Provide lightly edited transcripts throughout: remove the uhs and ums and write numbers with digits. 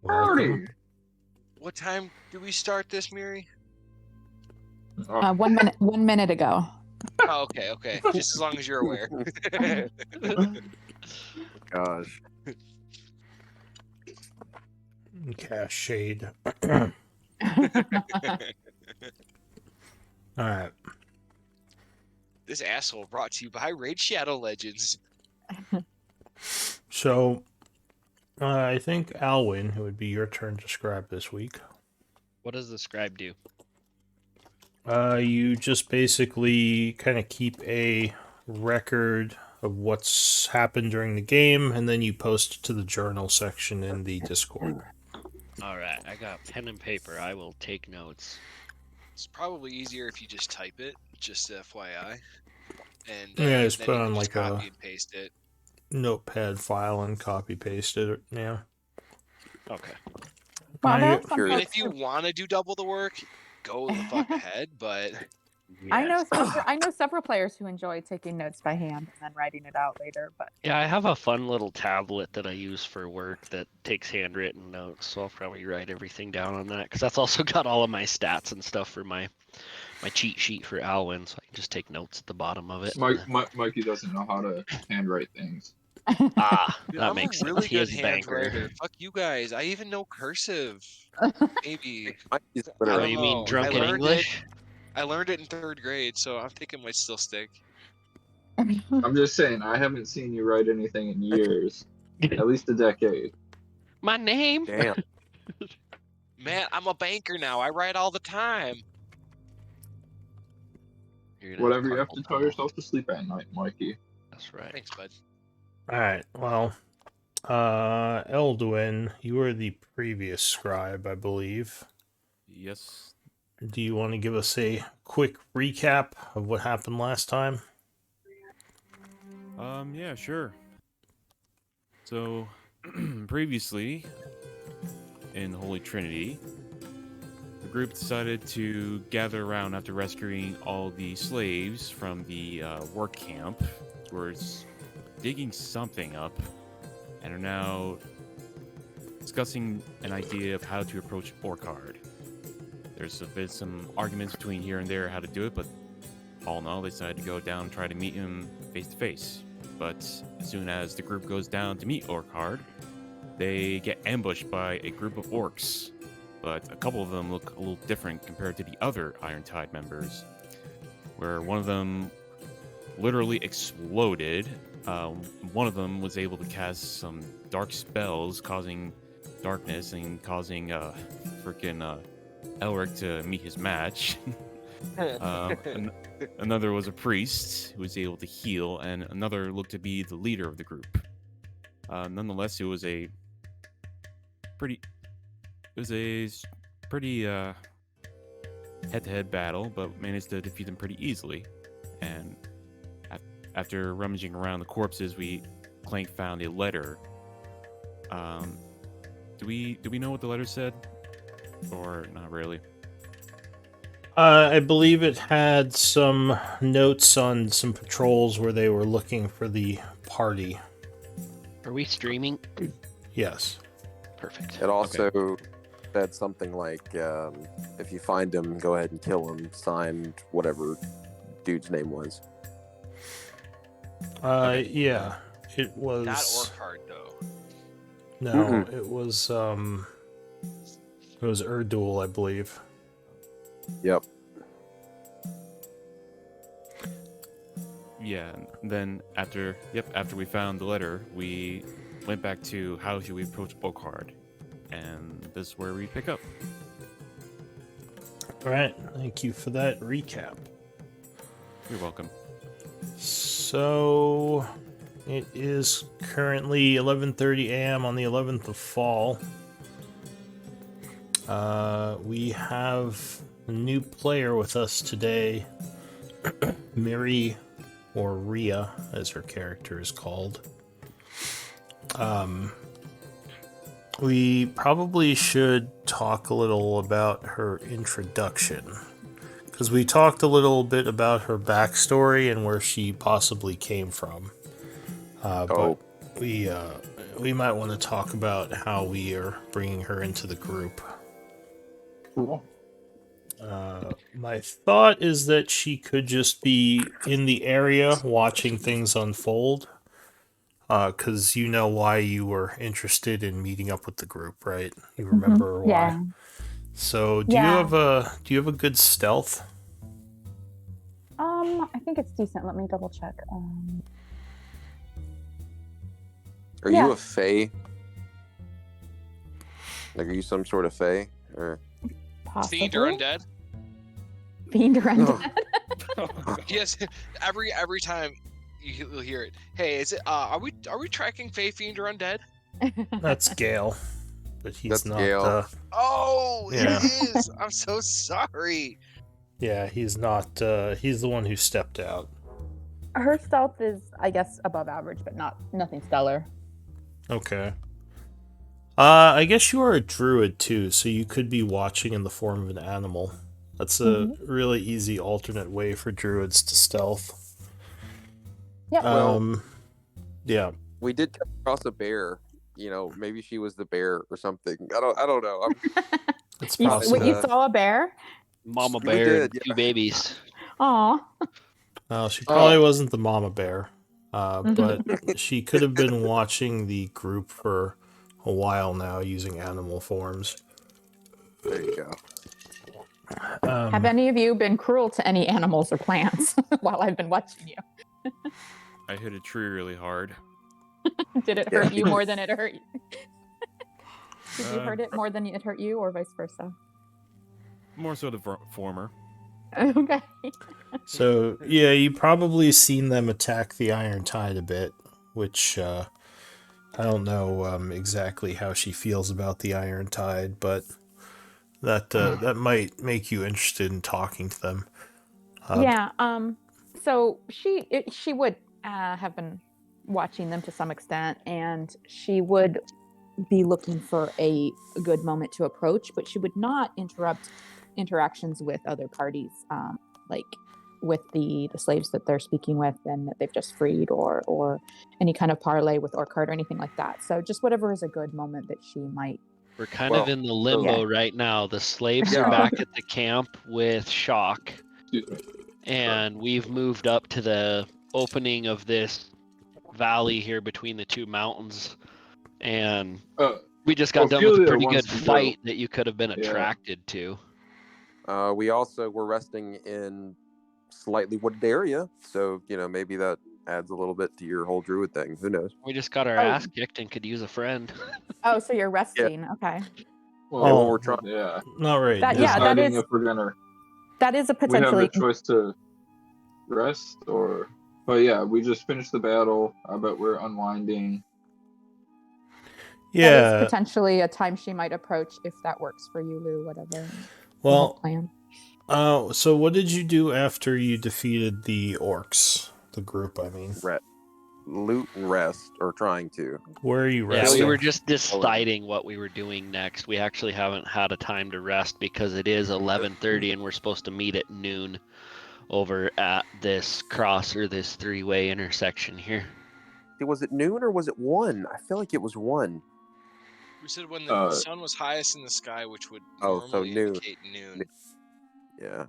Welcome. What time do we start this, Miri? 1 minute ago. Oh, okay. Just as long as you're aware. Gosh. Cast shade. Alright. This asshole brought to you by Raid Shadow Legends. So, I think Alwyn, it would be your turn to scribe this week. What does the scribe do? You just basically kind of keep a record of what's happened during the game, and then you post it to the journal section in the Discord. Alright, I got pen and paper. I will take notes. It's probably easier if you just type it, just FYI. And Yeah, just then put you on can like just copy and paste it. Notepad file and copy paste it. Yeah. Okay. Well, I- that's some And folks if you who- want to do double the work, go the fuck ahead. But I know several players who enjoy taking notes by hand and then writing it out later. But Yeah, I have a fun little tablet that I use for work that takes handwritten notes, so I'll probably write everything down on that, because that's also got all of my stats and stuff for my cheat sheet for Alwyn, so I can just take notes at the bottom of it. Mikey doesn't know how to handwrite things. Ah, dude, that I'm makes a really sense. He good is a banker. handwriter. Fuck you guys. I even know cursive. Maybe. Mikey's I Oh, don't literally- you mean know. drunk I in learned English? I learned it in 3rd grade, so I think it might still stick. I'm just saying, I haven't seen you write anything in years. At least a decade. My name? Damn. Man, I'm a banker now. I write all the time. You're gonna Whatever you have carpal to tell tunnel. yourself to sleep at night, Mikey. That's right. Thanks, bud. Alright, well, Eldwin, you were the previous scribe, I believe. Yes. Do you want to give us a quick recap of what happened last time? Yeah, sure. So, previously, in the Holy Trinity, the group decided to gather around after rescuing all the slaves from the work camp, towards digging something up, and are now discussing an idea of how to approach Orchard. There's been some arguments between here and there how to do it, but all in all, they decided to go down and try to meet him face to face. But as soon as the group goes down to meet Orchard, they get ambushed by a group of orcs. But a couple of them look a little different compared to the other Iron Tide members, where one of them literally exploded. One of them was able to cast some dark spells, causing darkness and causing freaking Elric to meet his match. Another was a priest who was able to heal, and another looked to be the leader of the group. Nonetheless, it was a pretty head-to-head battle, but managed to defeat them pretty easily. And after rummaging around the corpses, Clank found a letter. Do we know what the letter said, or not really? I believe it had some notes on some patrols where they were looking for the party. Are we streaming? Yes. Perfect. It also said something like, if you find him, go ahead and kill him, signed whatever dude's name was. Yeah. It was... Not Orchard, though. No, it was Erdul, I believe. Yep. Yeah, and then after we found the letter, we went back to how should we approach Orchard, and this is where we pick up. Alright, thank you for that recap. You're welcome. So, it is currently 11:30 a.m. on the 11th of fall. We have a new player with us today, Miri, or Rhea, as her character is called. We probably should talk a little about her introduction, because we talked a little bit about her backstory and where she possibly came from. But we we might want to talk about how we are bringing her into the group. Cool. My thought is that she could just be in the area watching things unfold. Because you know why you were interested in meeting up with the group, right? You remember why. Yeah. So, Yeah. do you have a good stealth? I think it's decent. Let me double check. Are Yeah. you a fae? Like, are you some sort of fae? Or Possibly. Fiend or undead? Fiend or No. undead. Yes. Every time you'll hear it. Hey, is it? Are we tracking Fey, Fiend, or undead? That's Gale, but he's That's not. Gale. Oh, Yeah. it is. I'm so sorry. Yeah, he's not. He's the one who stepped out. Her stealth is, I guess, above average, but nothing stellar. Okay. I guess you are a druid too, so you could be watching in the form of an animal. That's a really easy alternate way for druids to stealth. Yeah. Well- Yeah. We did come across a bear. You know, maybe she was the bear or something. I don't know. It's You, possible. wait, you saw a bear? Mama We bear did, and 2 babies. Aw. No, she probably wasn't the mama bear, but Mhm. she could have been watching the group for a while now using animal forms. There you go. Have any of you been cruel to any animals or plants while I've been watching you? I hit a tree really hard. Did it hurt you more than it hurt you? Did you hurt it more than it hurt you, or vice versa? More so the former. Okay. So, yeah, you probably seen them attack the Iron Tide a bit, which I don't know exactly how she feels about the Iron Tide, but that might make you interested in talking to them. Yeah. So she would have been watching them to some extent, and she would be looking for a good moment to approach, but she would not interrupt interactions with other parties, like with the slaves that they're speaking with and that they've just freed, or any kind of parlay with Orcard or anything like that. So just whatever is a good moment that she might. We're kind of Well, in the limbo Yeah. right now. The slaves Yeah. are back at the camp with Shock, Excuse me. and we've moved up to the opening of this valley here between the 2 mountains, and we just got done with a Ophelia pretty wants good to go. fight that you could have been Yeah. attracted to. We also were resting in slightly wooded area, so maybe that adds a little bit to your whole druid thing. Who knows? We just got our Oh. ass kicked and could use a friend. Oh, so you're resting. Okay. Well, Oh. we're trying. yeah. Not right. That- now. yeah, that Deciding is- if we're gonna. That is a We have potentially. the choice to rest or. But yeah, we just finished the battle. I bet we're unwinding. That is Yeah. potentially a time she might approach if that works for you, Lou. Whatever. Well, Plan. so what did you do after you defeated the orcs? The group, I mean. Loot and rest, or trying to. Where are you Yeah, resting? we were just deciding what we were doing next. We actually haven't had a time to rest because it is 11:30 and we're supposed to meet at noon over at this cross or this 3-way intersection here. Was it noon or was it 1? I feel like it was 1. We said when the sun was highest in the sky, which would Oh, so normally noon. indicate noon. Yeah.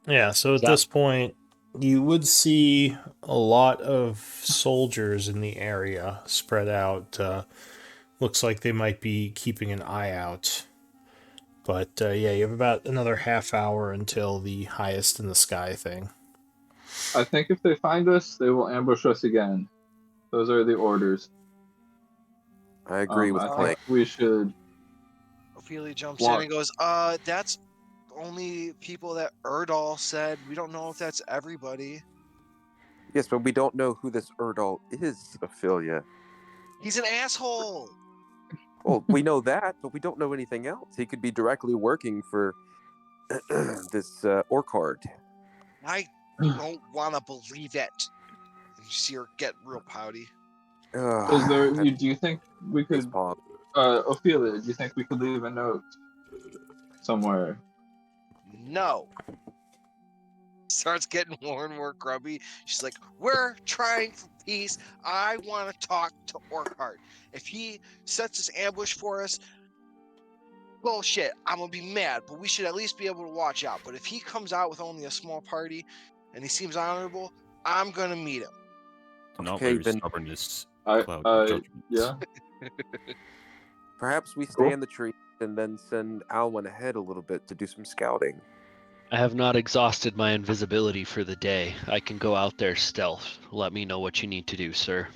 Yeah, so at this point, you would see a lot of soldiers in the area spread out. Looks like they might be keeping an eye out. But yeah, you have about another half hour until the highest in the sky thing. I think if they find us, they will ambush us again. Those are the orders. I agree with I Clay. think we should. Ophelia jumps Block. in and goes, that's only people that Erdal said. We don't know if that's everybody. Yes, but we don't know who this Erdal is, Ophelia. He's an asshole. Well, we know that, but we don't know anything else. He could be directly working for this Orcard. I don't want to believe it. And you see her get real pouty. Is there? Do you think we Face could? palm. Ophelia, do you think we could leave a note somewhere? No. Starts getting more and more grubby. She's like, we're trying peace. I want to talk to Orkhart. If he sets this ambush for us, bullshit, I'm going to be mad, but we should at least be able to watch out. But if he comes out with only a small party and he seems honorable, I'm going to meet him. Not Okay, very then- stubbornness. I Judgments. yeah. Perhaps we stay Cool. in the tree and then send Alwyn ahead a little bit to do some scouting. I have not exhausted my invisibility for the day. I can go out there stealth. Let me know what you need to do, sir.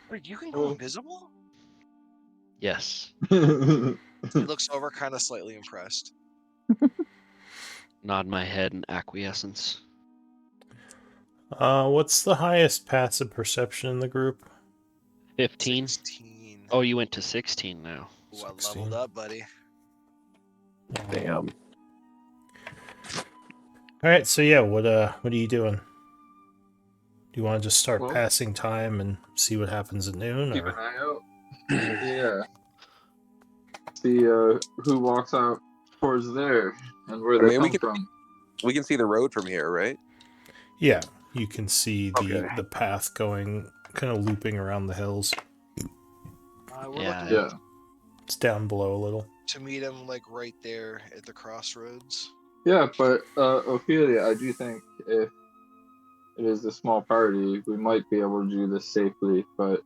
Wait, you can go invisible? Yes. He looks over kind of slightly impressed. Nod my head in acquiescence. What's the highest passive perception in the group? 15. 16. Oh, you went to 16 now. Ooh, I 16. leveled up, buddy. Damn. All right, so yeah, what are you doing? Do you want to just start Well- passing time and see what happens at noon, Keep an or eye out. Yeah. See who walks out towards there and where I they mean, come from. We can see the road from here, right? yeah, you can see Okay. the path going, kind of looping around the hills. We're Yeah. looking Yeah. It's down below a little. to meet him like right there at the crossroads. Yeah, but Ophelia, I do think if it is a small party, we might be able to do this safely. But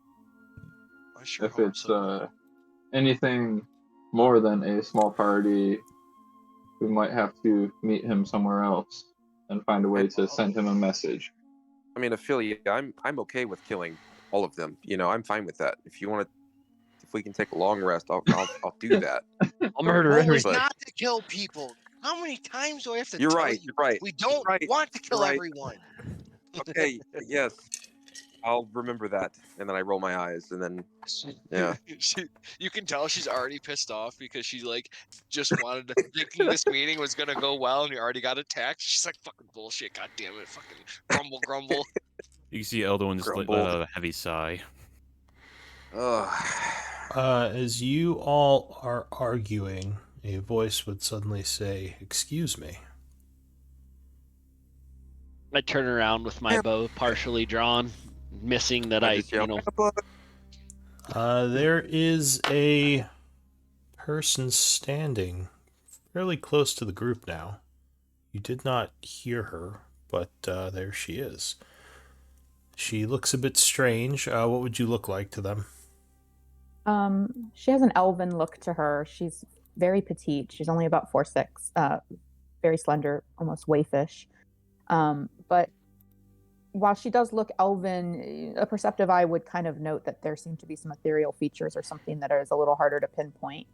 I sure if hope it's so. anything more than a small party, we might have to meet him somewhere else and find a way to send him a message. I mean, Ophelia, I'm okay with killing all of them. You know, I'm fine with that. If you want to, if we can take a long rest, I'll do that. I'll murder Goal is everything. not to kill people. How many times do I have to You're tell right. you? You're right. We don't right, want to kill you're right. everyone. Okay. Yes. I'll remember that, and then I roll my eyes, and then yeah. You can tell she's already pissed off because she like just wanted to thinking this meeting was gonna go well, and you already got attacked. She's like, "Fucking bullshit! God damn it! Fucking grumble, grumble." You can see Eldoin just let Grumbled. out a heavy sigh. Ugh. As you all are arguing, a voice would suddenly say, "Excuse me." I turn around with my bow partially drawn, missing that I just yell, There is a person standing fairly close to the group now. You did not hear her, but there she is. She looks a bit strange. What would you look like to them? She has an elven look to her. She's very petite. She's only about 4'6", very slender, almost waifish. But while she does look elven, a perceptive eye would kind of note that there seem to be some ethereal features or something that is a little harder to pinpoint.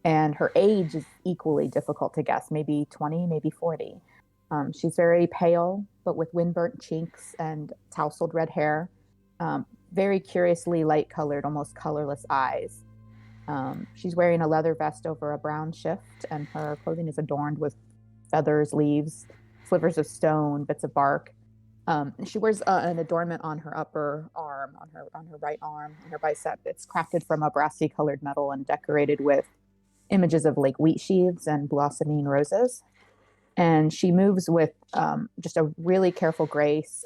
And her age is equally difficult to guess, maybe 20, maybe 40. She's very pale, but with windburnt cheeks and tousled red hair. Very curiously light-colored, almost colorless eyes. She's wearing a leather vest over a brown shift, and her clothing is adorned with feathers, leaves, slivers of stone, bits of bark. She wears an adornment on her upper arm, on her right arm, on her bicep. It's crafted from a brassy-colored metal and decorated with images of like wheat sheaves and blossoming roses. And she moves with just a really careful grace.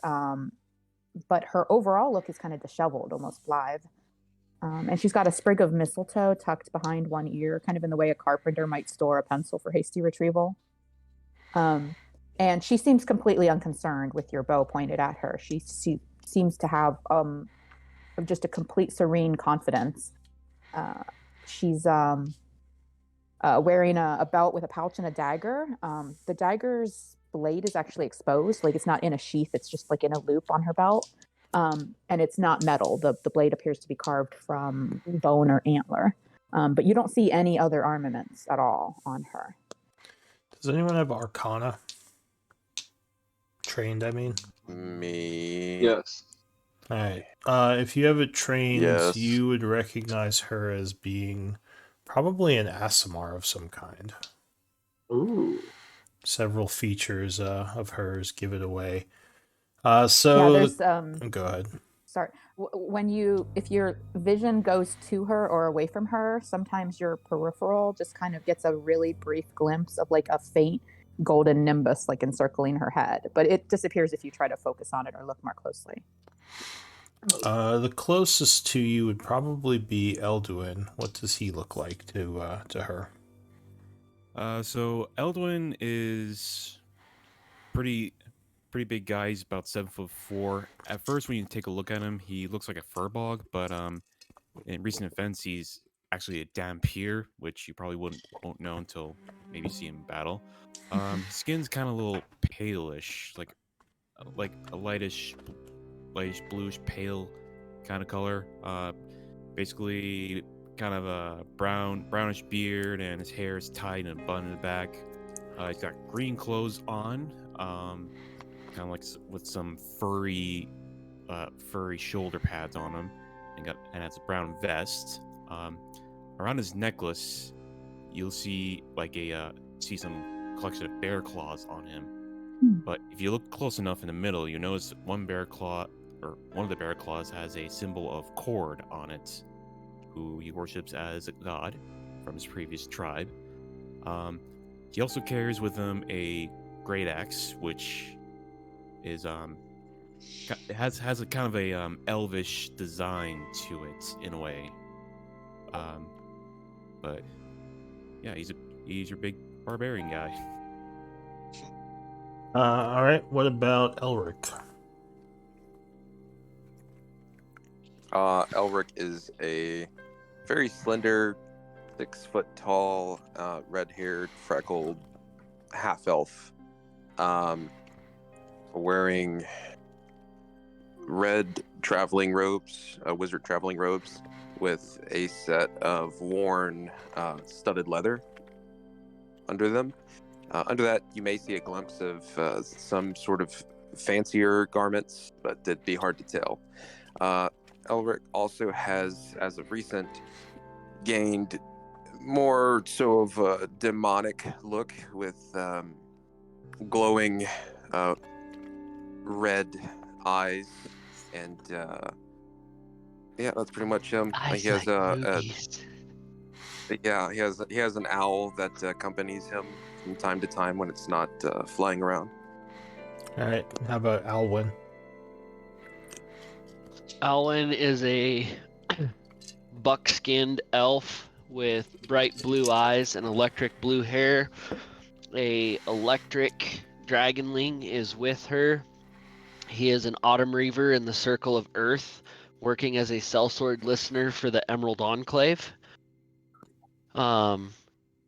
But her overall look is kind of disheveled, almost blithe. And she's got a sprig of mistletoe tucked behind one ear, kind of in the way a carpenter might store a pencil for hasty retrieval. And she seems completely unconcerned with your bow pointed at her. She seems to have just a complete serene confidence. She's wearing a belt with a pouch and a dagger. The dagger's blade is actually exposed, like it's not in a sheath, it's just like in a loop on her belt. And it's not metal. The blade appears to be carved from bone or antler. But you don't see any other armaments at all on her. Does anyone have Arcana? Trained, I mean. Me. Yes. All right. If you have it trained, Yes. you would recognize her as being probably an Aasimar of some kind. Ooh. Several features of hers give it away. Yeah, there's go ahead. sorry. If your vision goes to her or away from her, sometimes your peripheral just kind of gets a really brief glimpse of like a faint golden nimbus like encircling her head, but it disappears if you try to focus on it or look more closely. The closest to you would probably be Elduin. What does he look like to her? So Eldwin is pretty big guy. He's about 7'4". At first, when you take a look at him, he looks like a furbog, but in recent events, he's actually a Dampier, which you probably won't know until maybe you see him in battle. His skin's kind of a little palish, like a lightish bluish pale kind of color. Basically kind of a brownish beard, and his hair is tied in a bun in the back. He's got green clothes on, kind of like with some furry shoulder pads on him, and has a brown vest. Around his necklace, you'll see some collection of bear claws on him. But if you look close enough in the middle, you notice one of the bear claws has a symbol of Cord on it, who he worships as a god from his previous tribe. He also carries with him a great axe, which is has a kind of a elvish design to it in a way. But yeah, he's your big barbarian guy. All right. What about Elric? Elric is a very slender, 6 foot tall, red-haired, freckled half elf, wearing red traveling robes, wizard traveling robes, with a set of worn studded leather under them. Under that, you may see a glimpse of some sort of fancier garments, but it'd be hard to tell. Elric also has, as of recent, gained more so of a demonic look with glowing red eyes, and yeah, that's pretty much him. Eyes He has like rubies. yeah, he has an owl that accompanies him from time to time when it's not flying around. All right. How about Alwyn? Alwyn is a buck-skinned elf with bright blue eyes and electric blue hair. A electric dragonling is with her. He is an autumn reaver in the Circle of Earth, working as a sellsword listener for the Emerald Enclave.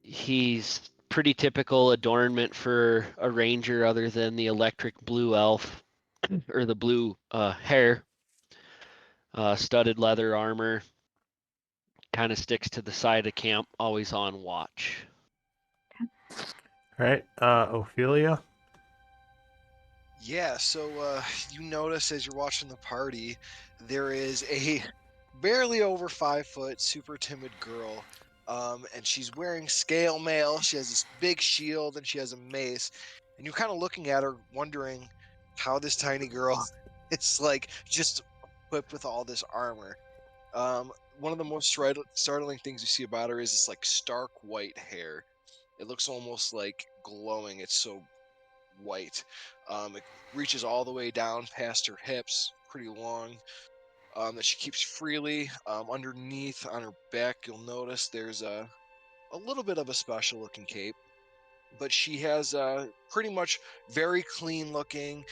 He's pretty typical adornment for a ranger, other than the electric blue elf or the blue hair. Studded leather armor. Kind of sticks to the side of camp, always on watch. All right. Ophelia? Yeah, so you notice as you're watching the party, there is a barely over 5 foot, super timid girl, and she's wearing scale mail. She has this big shield and she has a mace, and you're kind of looking at her, wondering how this tiny girl is like just equipped with all this armor. One of the most startling things you see about her is this like stark white hair. It looks almost like glowing. It's so white. It reaches all the way down past her hips, pretty long. That she keeps freely. Underneath on her back, you'll notice there's a little bit of a special looking cape, but she has pretty much very clean looking.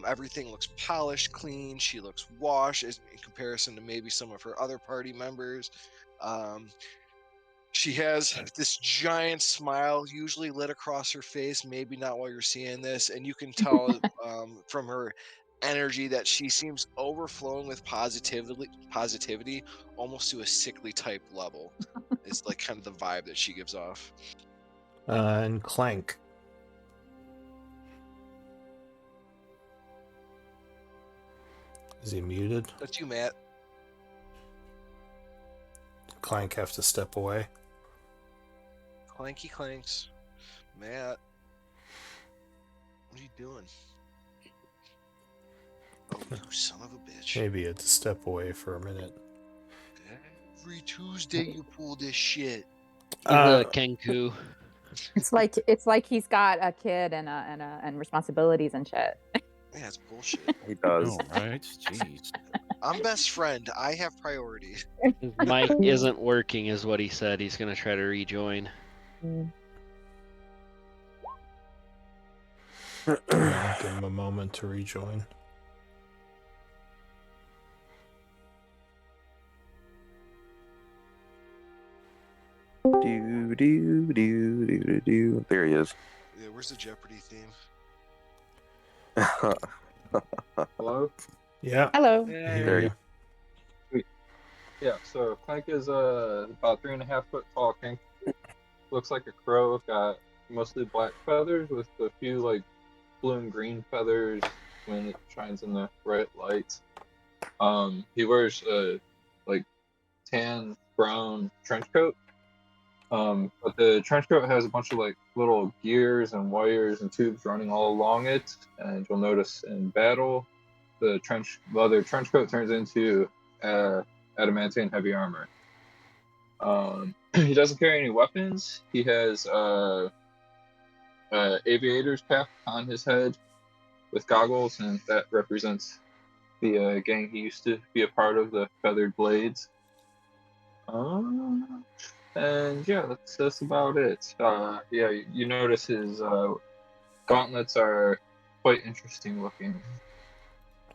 Everything looks polished, clean. She looks washed in comparison to maybe some of her other party members. She has this giant smile, usually lit across her face, maybe not while you're seeing this, and you can tell from her energy that she seems overflowing with positivity, almost to a sickly type level. It's like kind of the vibe that she gives off. And Clank. Is he muted? That's you, Matt. Clank have to step away. Clanky clanks. Matt. What are you doing? Oh, you son of a bitch. Maybe he had to step away for a minute. Every Tuesday you pull this shit. He's a Kenku. It's like he's got a kid and responsibilities and shit. Yeah, it's bullshit. He does. Oh, right. Jeez. I'm best friend. I have priorities. His mic isn't working, is what he said. He's gonna try to rejoin. I'll give him a moment to rejoin. There he is. Yeah, where's the Jeopardy theme? Hello? Yeah. Hello. I Yeah, hear There you. Yeah, so Clank is about 3.5 foot tall. Clank looks like a crow, got mostly black feathers with a few like blue and green feathers when it shines in the bright lights. He wears a like tan brown trench coat. But the trench coat has a bunch of like little gears and wires and tubes running all along it. And you'll notice in battle, the leather trench coat turns into adamantine heavy armor. He doesn't carry any weapons. He has aviator's cap on his head with goggles, and that represents the gang he used to be a part of, the Feathered Blades. And yeah, that's about it. Yeah, you notice his gauntlets are quite interesting looking.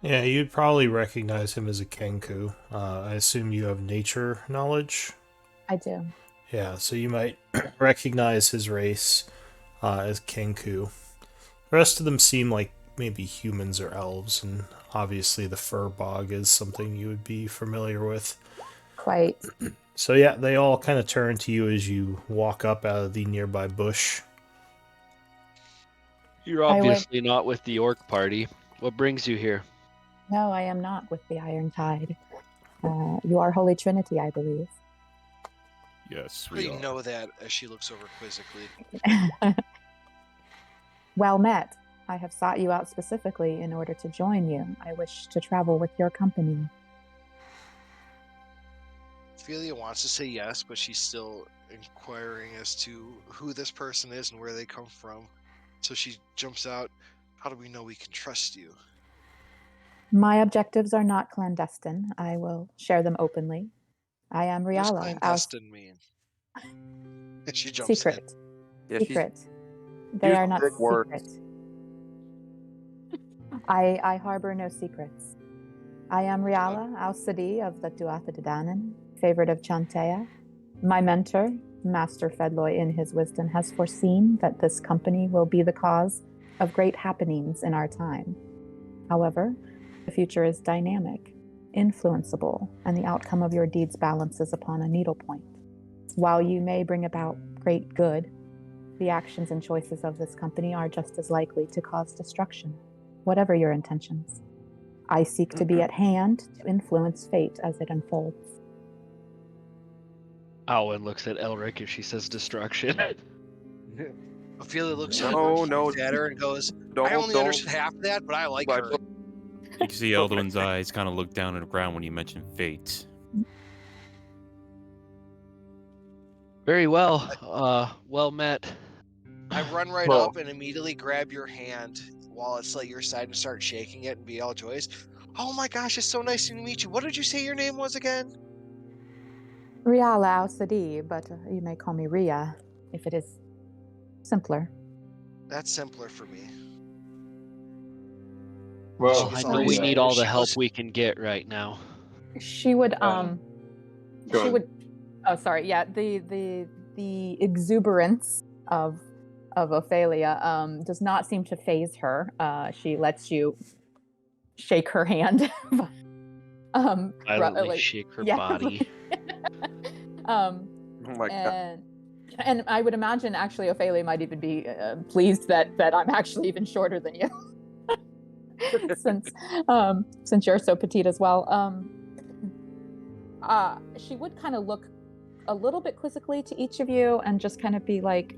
Yeah, you'd probably recognize him as a Kenku. I assume you have nature knowledge. I do. Yeah, so you might recognize his race as Kenku. The rest of them seem like maybe humans or elves, and obviously the fur bog is something you would be familiar with. Quite. So yeah, they all kind of turn to you as you walk up out of the nearby bush. You're obviously not with the orc party. What brings you here? No, I am not with the Iron Tide. You are Holy Trinity, I believe. Yes, How do we you are. know that? As she looks over quizzically. Well met. I have sought you out specifically in order to join you. I wish to travel with your company. Ophelia wants to say yes, but she's still inquiring as to who this person is and where they come from. So she jumps out. How do we know we can trust you? My objectives are not clandestine. I will share them openly. I am What does Riala. clandestine mean? She jumps Secret. Yeah, Secret. They use are not big words. secret. I harbor no secrets. I am Riala Al-Sadi of the Duatha De Danann, favorite of Chantea. My mentor, Master Fedloy, in his wisdom, has foreseen that this company will be the cause of great happenings in our time. However, the future is dynamic, influenceable, and the outcome of your deeds balances upon a needlepoint. While you may bring about great good, the actions and choices of this company are just as likely to cause destruction, whatever your intentions. I seek to be at hand to influence fate as it unfolds. Alwyn looks at Elric as she says destruction. Ophelia looks at her and goes, I only understood half of that, but I like her. You can see Eldwin's eyes kind of look down at the ground when you mention fate. Very well. Well met. I run right up and immediately grab your hand while it's like your side and start shaking it and be all joyous. Oh my gosh, it's so nice to meet you. What did you say your name was again? Riala Al-Sadi, but you may call me Ria if it is simpler. That's simpler for me. Well, I know we need all the help we can get right now. She would Go ahead. oh sorry, yeah, the exuberance of Ophelia does not seem to faze her. She lets you shake her hand. Violently shake her body. Oh my god. And I would imagine actually Ophelia might even be pleased that I'm actually even shorter than you. since you're so petite as well. She would kind of look a little bit quizzically to each of you and just kind of be like,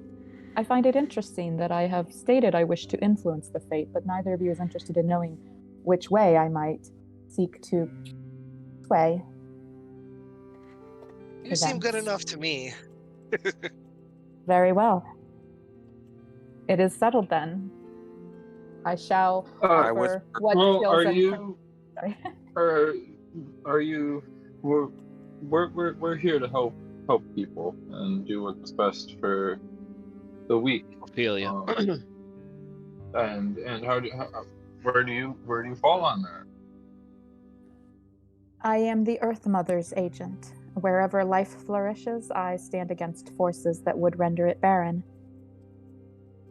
I find it interesting that I have stated I wish to influence the fate, but neither of you is interested in knowing which way I might seek to sway. You seem good enough to me. Very well. It is settled then. I shall offer what skills are you? are you? We're here to help people and do what's best for the weak. Ophelia. And where do you fall on that? I am the Earth Mother's agent. Wherever life flourishes, I stand against forces that would render it barren.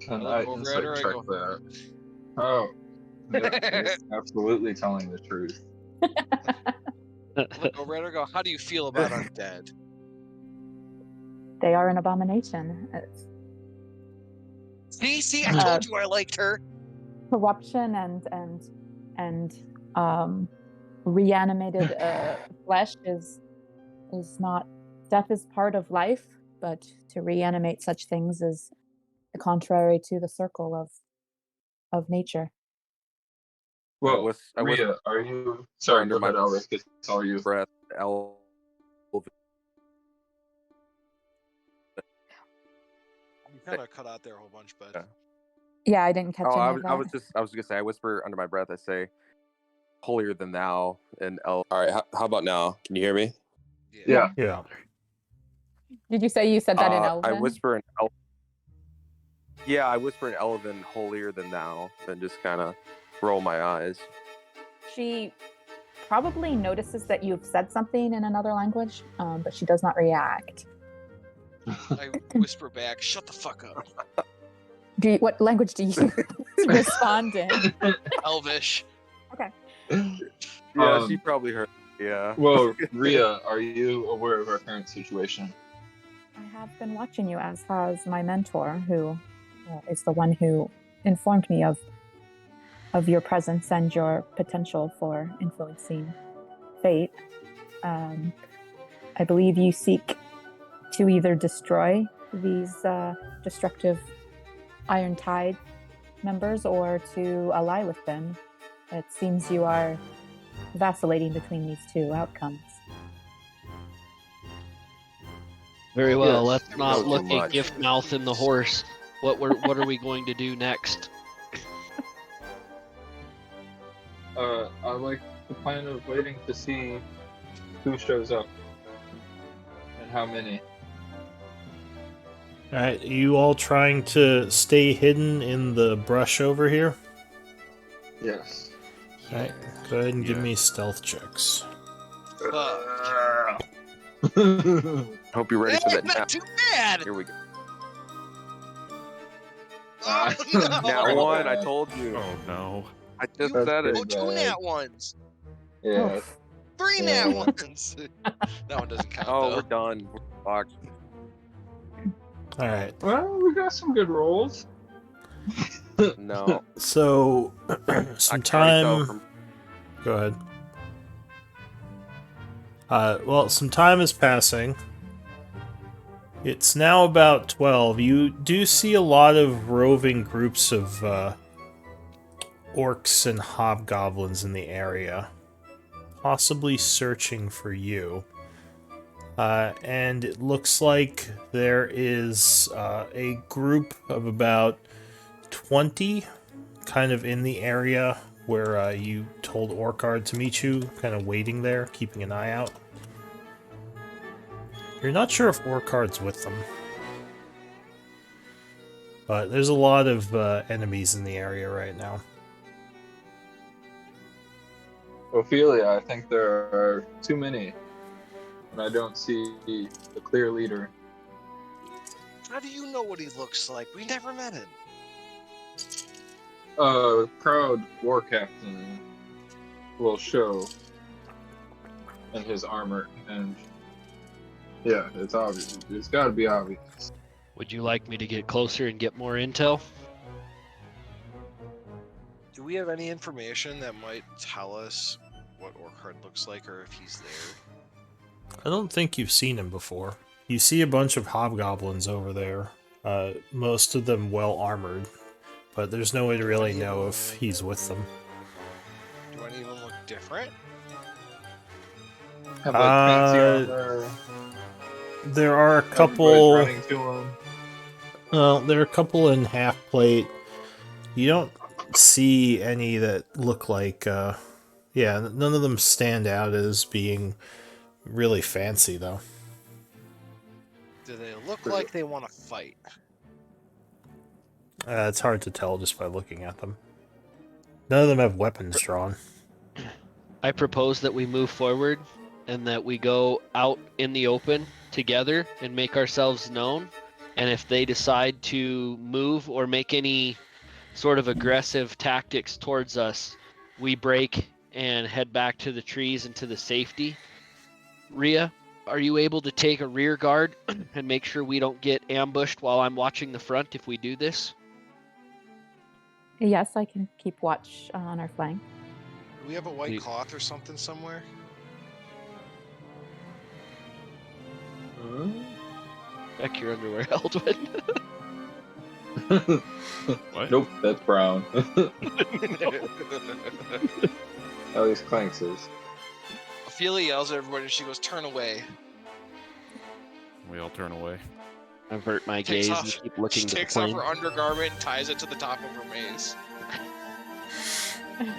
Can I I look over insight at her, I check go- that? Oh, yeah, he's absolutely telling the truth. Look over at her and go, how do you feel about undead? They are an abomination. It's See, I told you I liked her. corruption and reanimated flesh is not. Death is part of life, but to reanimate such things is contrary to the circle of nature. Well, I was Rhea, are you? Sorry, under go my ahead, Elric. It's all you. breath. You kind of cut out there a whole bunch, but Yeah. Yeah, I didn't catch Oh, any I of was, that. I was gonna say, I whisper under my breath. I say, "Holier than thou." And All right, how about now? Can you hear me? Yeah. Yeah. Did you say you said that in I Elven? whisper in Yeah, I whisper in Elven, "Holier than thou," and just kind of roll my eyes. She probably notices that you've said something in another language, but she does not react. I whisper back, shut the fuck up. What language do you respond in? Elvish. Okay. Yeah, she probably heard. Yeah. Well, Rhea, are you aware of our current situation? I have been watching you, as has my mentor, who is the one who informed me of your presence and your potential for influencing fate. I believe you seek to either destroy these destructive Iron Tide members or to ally with them. It seems you are vacillating between these two outcomes. Very well. Yes, Let's not not too look at much. gift mouth in the horse. What are we going to do next? I like the plan of waiting to see who shows up and how many. All right, you all trying to stay hidden in the brush over here? Yes. All right, go ahead and give Yeah. me stealth checks. Fuck. Hope you're ready for that Not nap. too bad. Here we go. Oh, no. Nat one, I told you. Oh no. I just You- said it. pretty Oh, two bad. nat ones. Yeah. Oof. 3 Yeah. nat ones. That one doesn't count, Oh, though. we're done. We're fucked. All right, Well, we got some good rolls. No. so some I can already tell time. from Go ahead. Well, some time is passing. It's now about 12. You do see a lot of roving groups of orcs and hobgoblins in the area, possibly searching for you. And it looks like there is a group of about 20 kind of in the area where you told Orkard to meet you, kind of waiting there, keeping an eye out. You're not sure if Orkard's with them. But there's a lot of enemies in the area right now. Ophelia, I think there are too many, and I don't see a clear leader. How do you know what he looks like? We never met him. Proud war captain will show in his armor, and yeah, it's obvious. It's got to be obvious. Would you like me to get closer and get more intel? Do we have any information that might tell us what Orkard looks like or if he's there? I don't think you've seen him before. You see a bunch of hobgoblins over there, most of them well armored, but there's no way to really know if he's with them. Do any of them look different? Have like fancy Uh, armor. There are a Everybody's couple. running to him. Well, there are a couple in half plate. You don't see any that look like Yeah, none of them stand out as being really fancy, though. Do they look like they want to fight? It's hard to tell just by looking at them. None of them have weapons drawn. I propose that we move forward and that we go out in the open together and make ourselves known. And if they decide to move or make any sort of aggressive tactics towards us, we break and head back to the trees and to the safety. Rhea, are you able to take a rear guard and make sure we don't get ambushed while I'm watching the front if we do this? Yes, I can keep watch on our flank. Do we have a white cloth or something somewhere? Check your underwear, Eldwin. What? Nope, that's brown. At least Clanks is. Ophelia yells at everybody and she goes, "Turn away." We all turn away. Avert my Takes gaze off- and keep looking She to the takes off plane. her undergarment and ties it to the top of her maze.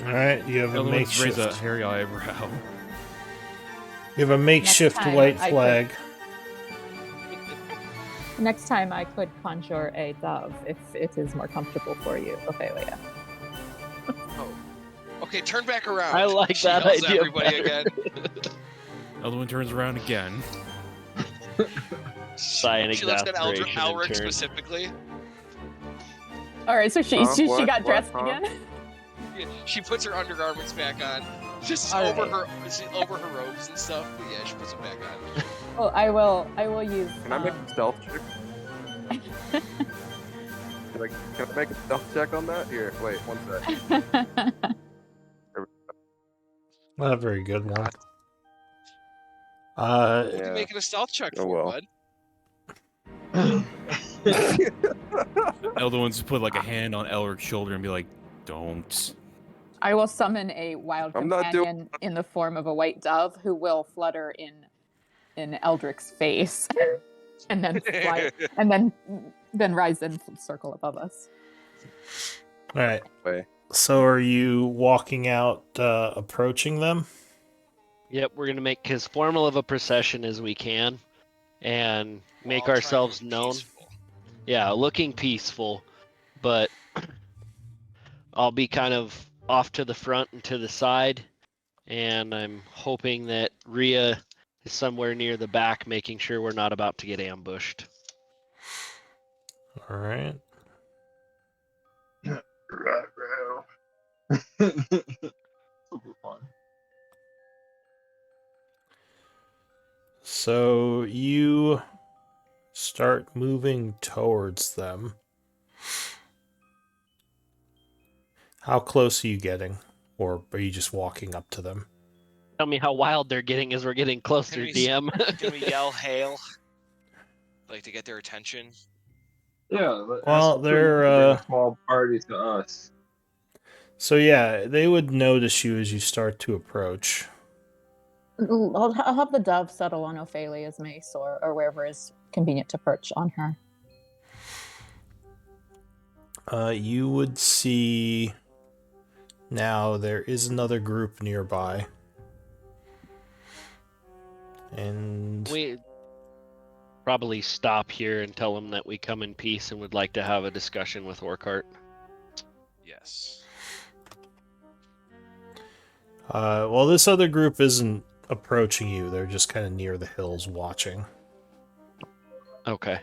Alright, you have a Eldwin's raise makeshift. a hairy eyebrow. You have a makeshift time white I flag. Next time I could conjure a dove if it is more comfortable for you, Ophelia. Oh. Okay, turn back around. I like She that yells at idea everybody better. again. Eldwin turns around again. Sigh in She looks at exasperation and Elric turns. specifically. All right, so she What? got What? dressed Huh? again. Yeah, she puts her undergarments back on, just All over right. over her robes and stuff. But yeah, she puts them back on. Well, I will use. Can I make a stealth check? Can I make a stealth check on that? Here, wait, one sec. Not a very good one. What are you Yeah. making a stealth check Oh, for, well. bud? Eldwin's put like a hand on Elric's shoulder and be like, "Don't." I will summon a wild I'm not companion in the form of a white dove who will flutter in Eldric's face, and then fly, and then rise and circle above us. Alright, Way. so are you walking out, approaching them? Yep, we're gonna make as formal of a procession as we can, and make While trying to ourselves look known. peaceful. Yeah, looking peaceful, but I'll be kind of off to the front and to the side, and I'm hoping that Rhea is somewhere near the back, making sure we're not about to get ambushed. Alright. Super fun. So you start moving towards them. How close are you getting? Or are you just walking up to them? Tell me how wild they're getting as we're getting closer, Can we- DM. Can we yell "hail"? Like to get their attention? Yeah, but Well, ask them to they're, bring a small party to us. So yeah, they would notice you as you start to approach. I'll have the dove settle on Ophelia's mace or wherever is convenient to perch on her. You would see now there is another group nearby. And We probably stop here and tell them that we come in peace and would like to have a discussion with Orcart. Yes. well, this other group isn't approaching you. They're just kind of near the hills watching. Okay.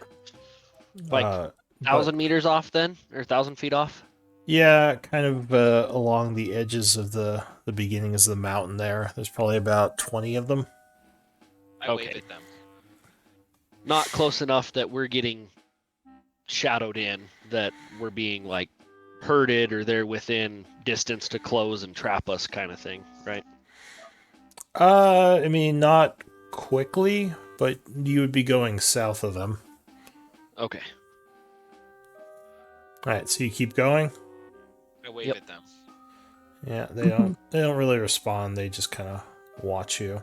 Like but- 1,000 meters off then? Or 1,000 feet off? Yeah, kind of along the edges of the beginnings of the mountain there. There's probably about 20 of them. I wave Okay. at them. Not close enough that we're getting shadowed in, that we're being like herded or they're within distance to close and trap us kind of thing, right? I mean, not quickly, but you would be going south of them. Okay. Alright, so you keep going? I wave Yep. at them. Yeah, they don't really respond, they just kind of watch you.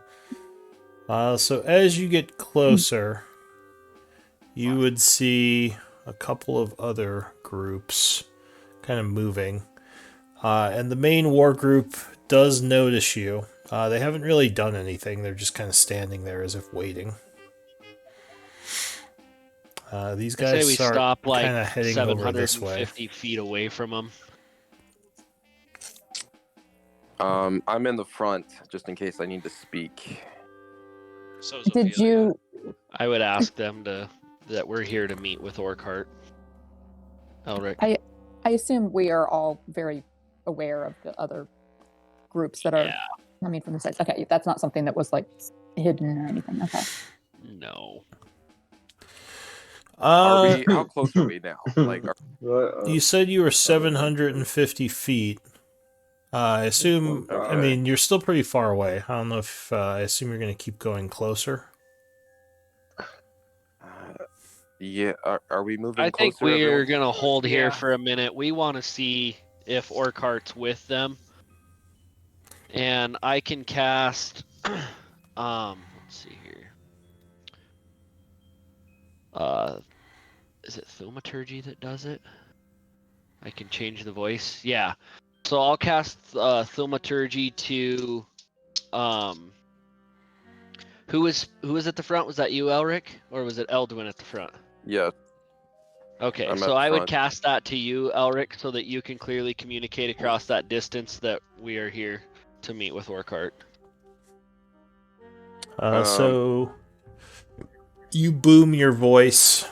So as you get closer, you would see a couple of other groups kind of moving. And the main war group does notice you. They haven't really done anything. They're just kind of standing there as if waiting. These I say guys we start stop like kind of heading over this way. 750 feet away from them. I'm in the front just in case I need to speak. So is Did Ophelia. you? I would ask them that we're here to meet with Orcart. Elric. I assume we are all very aware of the other groups that are coming from the sides. Okay, that's not something that was like hidden or anything. Okay. No. Are we? How close are we now? Like, you said you were 750 feet. I assume. I mean, you're still pretty far away. I don't know if I assume you're going to keep going closer. yeah. Are we moving? I think closer, we're everyone? gonna hold here for a minute. We want to see if Orcart's with them, and I can cast. Let's see here. Is it Thaumaturgy that does it? I can change the voice. Yeah. So I'll cast Thaumaturgy to who was at the front? Was that you, Elric? Or was it Eldwin at the front? Yeah. Okay, I'm so at I would front. cast that to you, Elric, so that you can clearly communicate across that distance that we are here to meet with Orcart. So you boom your voice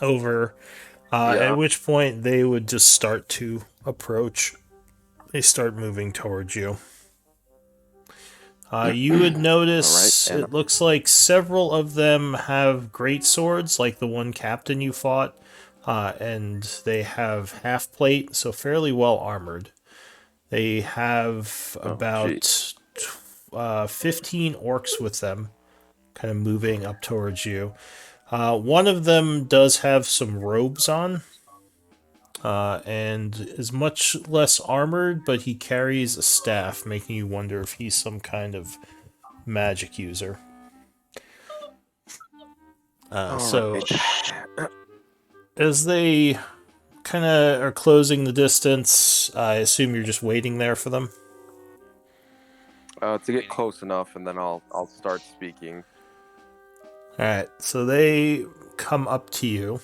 over, at which point they would just start to approach. They start moving towards you. You would notice All right, it looks like several of them have great swords, like the one captain you fought, and they have half plate, so fairly well armored. They have about 15 orcs with them, kind of moving up towards you. One of them does have some robes on, and is much less armored, but he carries a staff, making you wonder if he's some kind of magic user. So, as they kind of are closing the distance, I assume you're just waiting there for them? To get close enough, and then I'll start speaking. Alright, so they come up to you.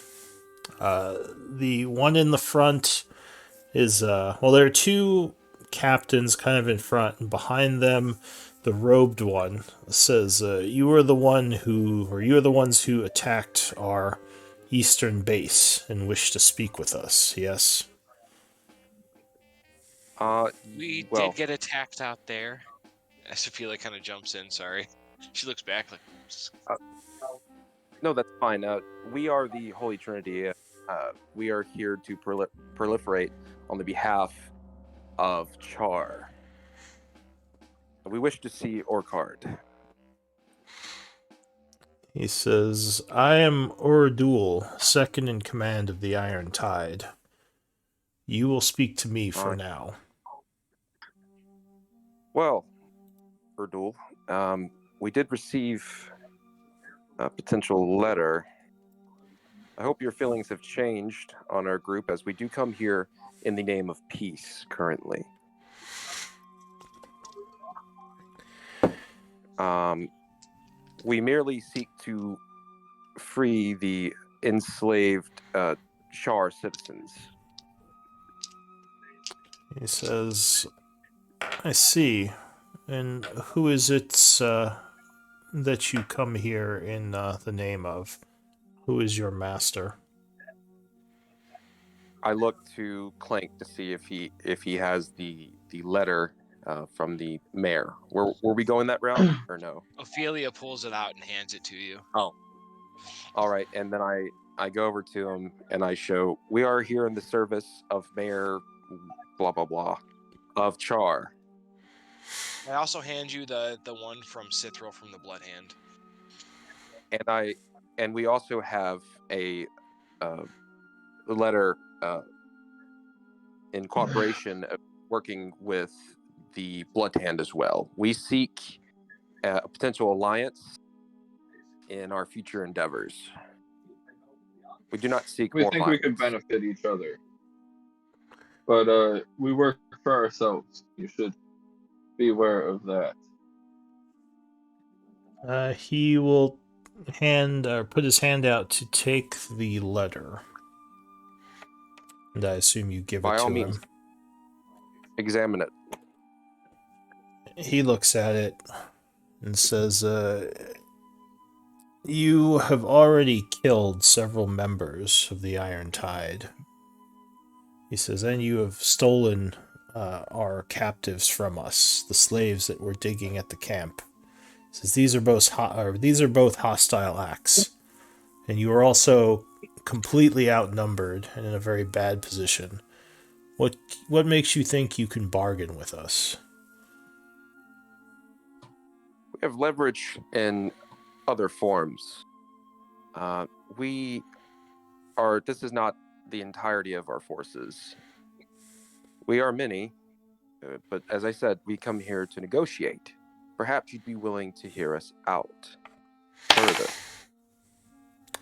The one in the front is, well, there are two captains kind of in front, and behind them, the robed one says, you are the ones who attacked our eastern base and wish to speak with us, yes? We did get attacked out there. Ophelia kind of jumps in, sorry. She looks back like, no, that's fine. We are the Holy Trinity. We are here to proliferate on the behalf of Char. We wish to see Orcart. He says, I am Uradul, second in command of the Iron Tide. You will speak to me for now. Well, Uradul, we did receive a potential letter. I hope your feelings have changed on our group, as we do come here in the name of peace currently. We merely seek to free the enslaved Char citizens. He says, I see. And who is it that you come here in the name of? Who is your master? I look to Clank to see if he has the letter from the mayor. Were we going that route or no? Ophelia pulls it out and hands it to you. Oh, all right. And then I go over to him and I show, we are here in the service of Mayor blah blah blah of Char. I also hand you the one from Cithril from the Blood Hand. And we also have a letter in cooperation working with the Blood Hand as well. We seek a potential alliance in our future endeavors. We do not seek more violence. We think we could benefit each other. But we work for ourselves. You should be aware of that. He will put his hand out to take the letter. And I assume you give it By all to means, him. examine it. He looks at it and says, you have already killed several members of the Iron Tide. He says, and you have stolen our captives from us, the slaves that were digging at the camp. He says, these are both hostile acts. And you are also completely outnumbered and in a very bad position. What makes you think you can bargain with us? We have leverage in other forms. This is not the entirety of our forces. We are many, but as I said, we come here to negotiate. Perhaps you'd be willing to hear us out further.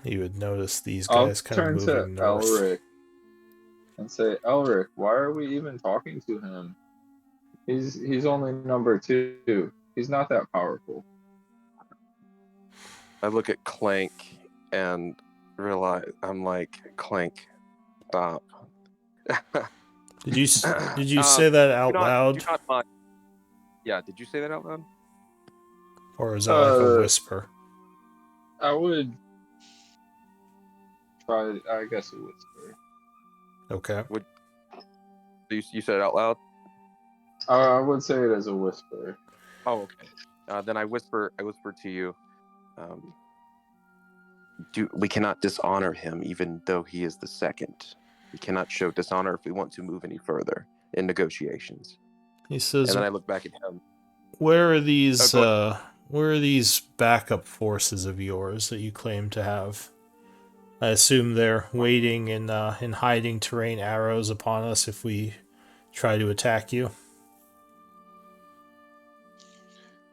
You would notice these I'll guys kind of turn to moving north. Elric and say, Elric, why are we even talking to him? He's only number 2. He's not that powerful. I look at Clank and realize I'm like, Clank, stop. Did you say that out loud? Do not mind. Yeah, did you say that out loud? Or is that like a whisper? I would try, I guess, a whisper. Okay. You said it out loud? I would say it as a whisper. Oh, okay. Then I whisper to you. We cannot dishonor him, even though he is the second. We cannot show dishonor if we want to move any further in negotiations. He says, and then I look back at him. Where are these backup forces of yours that you claim to have? I assume they're waiting in hiding to rain arrows upon us if we try to attack you.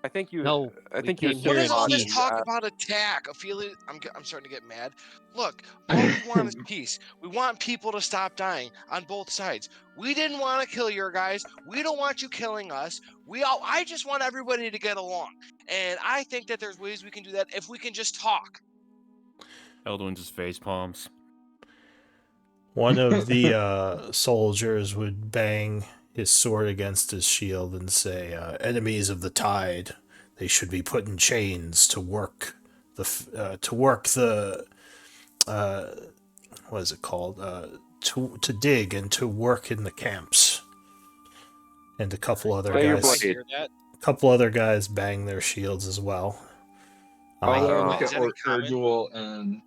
I think you. No, I think we you. came What here is in all this peace. talk about attack? I'm starting to get mad. Look, all we want is peace. We want people to stop dying on both sides. We didn't want to kill your guys. We don't want you killing us. I just want everybody to get along. And I think that there's ways we can do that if we can just talk. Eldwin just face palms. One of the soldiers would bang his sword against his shield and say, enemies of the tide, they should be put in chains to work what is it called? To dig and to work in the camps. And a couple other guys bang their shields as well. I'll look at Erdul and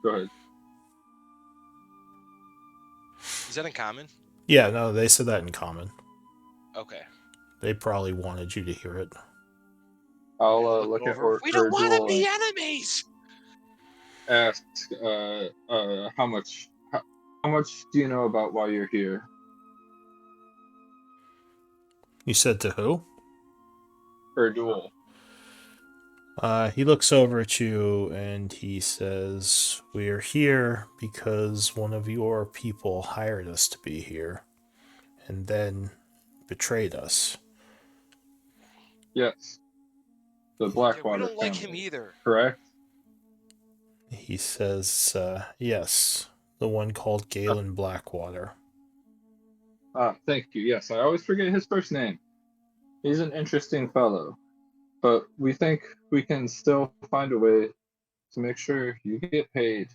go ahead. Is that in common? Yeah, no, they said that in common. Okay. They probably wanted you to hear it. I'll look at Erdul. We don't want to be enemies. Ask, how much do you know about why you're here? You said to who? Erdul. He looks over at you and he says, we are here because one of your people hired us to be here and then betrayed us. Yes. The Blackwater we don't like family, him either. Correct? He says, yes, the one called Galen Blackwater. Thank you. Yes, I always forget his first name. He's an interesting fellow. But we think we can still find a way to make sure you get paid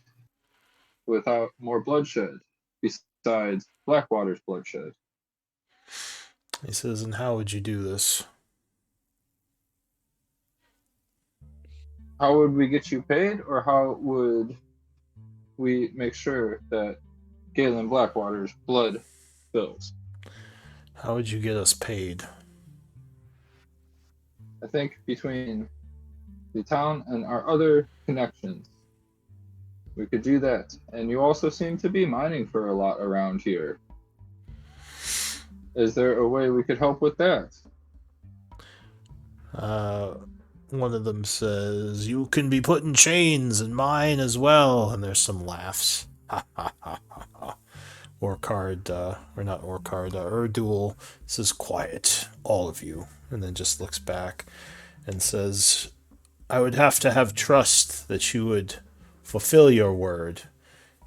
without more bloodshed, besides Blackwater's bloodshed. He says, and how would you do this? How would we get you paid, or how would we make sure that Galen Blackwater's blood fills? How would you get us paid? I think between the town and our other connections, we could do that. And you also seem to be mining for a lot around here. Is there a way we could help with that? One of them says, you can be put in chains and mine as well. And there's some laughs. Orcard, or not Orcard, Erdul says, "Quiet, all of you," and then just looks back and says, "I would have to have trust that you would fulfill your word,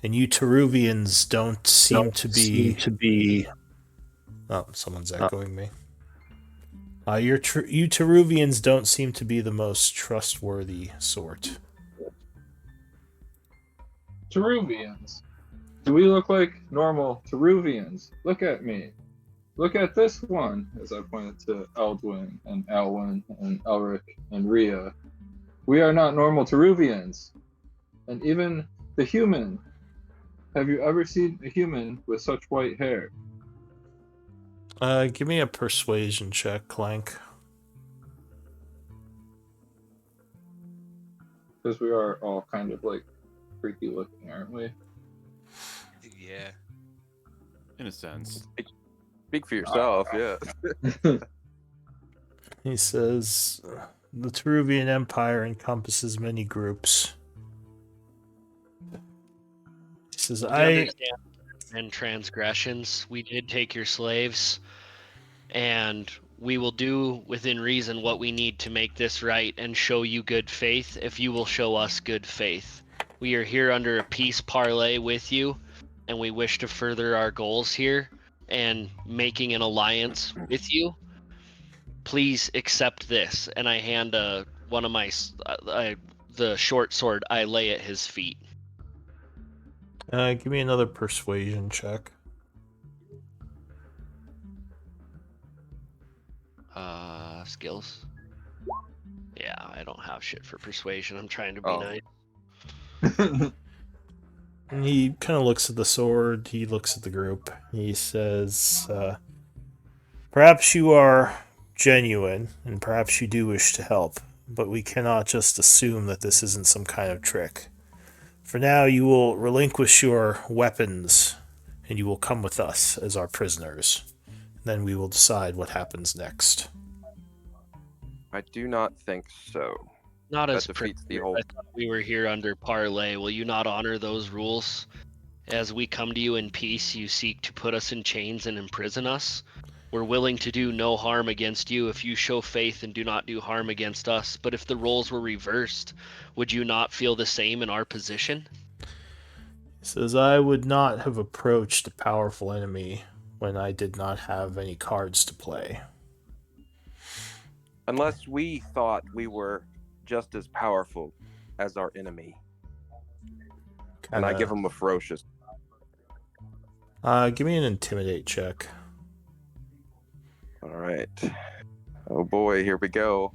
and you Teruvians don't seem to be." Oh, someone's echoing me. You Teruvians don't seem to be the most trustworthy sort. Teruvians. Do we look like normal Teruvians? Look at me. Look at this one, as I pointed to Eldwin and Alwyn and Elric and Rhea. We are not normal Teruvians. And even the human. Have you ever seen a human with such white hair? Give me a persuasion check, Clank. Because we are all kind of like freaky looking, aren't we? Yeah. In a sense. Speak for yourself, yeah. He says, "The Teruvian Empire encompasses many groups." He says, We understand and transgressions. We did take your slaves, and we will do within reason what we need to make this right and show you good faith if you will show us good faith. We are here under a peace parley with you, and we wish to further our goals here and making an alliance with you. Please accept this." And I hand one of my the short sword. I lay at his feet. Give me another persuasion check. Skills. Yeah, I don't have shit for persuasion. I'm trying to be nice. And he kind of looks at the sword. He looks at the group. He says, "Perhaps you are genuine, and perhaps you do wish to help, but we cannot just assume that this isn't some kind of trick. For now, you will relinquish your weapons, and you will come with us as our prisoners. Then we will decide what happens next." I do not think so. Not That as defeats the prisoners. whole. I thought we were here under parley. Will you not honor those rules? As we come to you in peace, you seek to put us in chains and imprison us. We're willing to do no harm against you if you show faith and do not do harm against us. But if the roles were reversed, would you not feel the same in our position? He says, "I would not have approached a powerful enemy when I did not have any cards to play." Unless we thought we were just as powerful as our enemy. And I give him a ferocious. Give me an intimidate check. All right. Oh boy, here we go.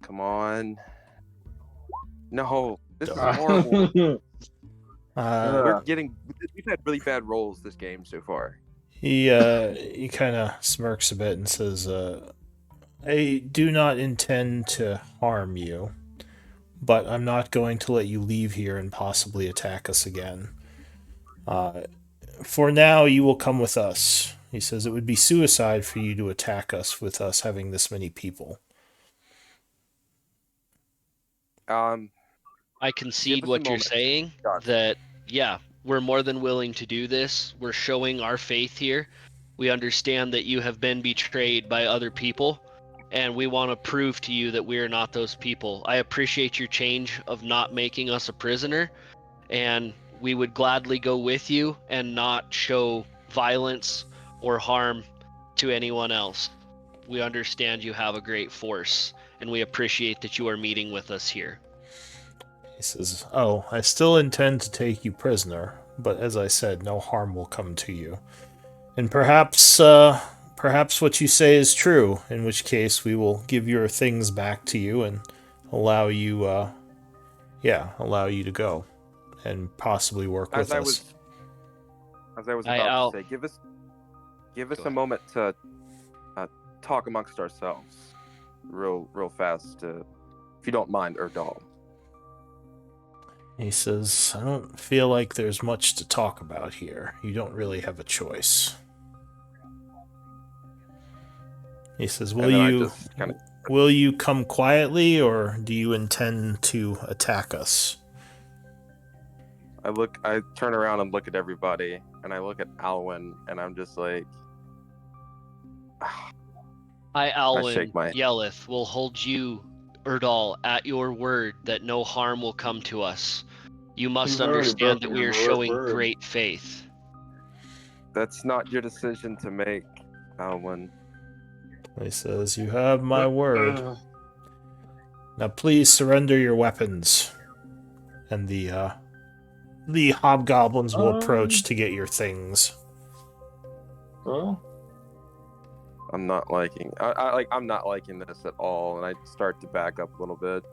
Come on. No, this is horrible. We've had really bad rolls this game so far. He kind of smirks a bit and says, "I do not intend to harm you, but I'm not going to let you leave here and possibly attack us again. For now, you will come with us." He says, "It would be suicide for you to attack us with us having this many people." I concede what you're saying, that, yeah, we're more than willing to do this. We're showing our faith here. We understand that you have been betrayed by other people, and we want to prove to you that we are not those people. I appreciate your change of not making us a prisoner, and we would gladly go with you and not show violence or harm to anyone else. We understand you have a great force, and we appreciate that you are meeting with us here. He says, "Oh, I still intend to take you prisoner, but as I said, no harm will come to you. And perhaps what you say is true, in which case we will give your things back to you and allow you to go and possibly work with us." As I was about to say, give us a moment to talk amongst ourselves, real fast, if you don't mind, Erdal. He says, "I don't feel like there's much to talk about here. You don't really have a choice." He says, will you come quietly, or do you intend to attack us?" I turn around and look at everybody, and I look at Alwyn, and I'm just like, I, Alwyn, shake my- Yelleth, will hold you, Erdal, at your word that no harm will come to us. You must You've already understand that broken we are your showing word. great faith. That's not your decision to make, Alwyn. He says, "You have my word. Now please surrender your weapons." And the hobgoblins will approach to get your things. Well, I'm not liking. I'm not liking this at all, and I start to back up a little bit.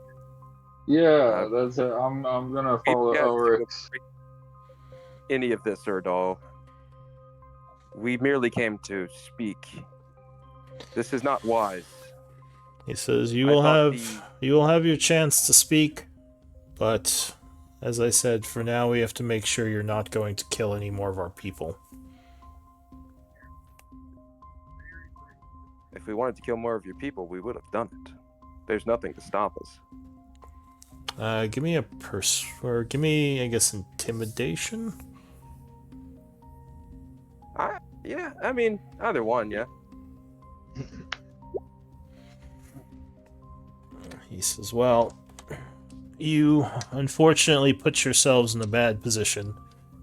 yeah, that's it. I'm gonna follow Ulrich's. Any of this, Erdal. We merely came to speak. This is not wise. He says, you will have your chance to speak, but as I said, for now we have to make sure you're not going to kill any more of our people. If we wanted to kill more of your people, we would have done it. There's nothing to stop us. Give me I guess, intimidation. Yeah, I mean, either one, yeah. He says, well, you unfortunately put yourselves in a bad position,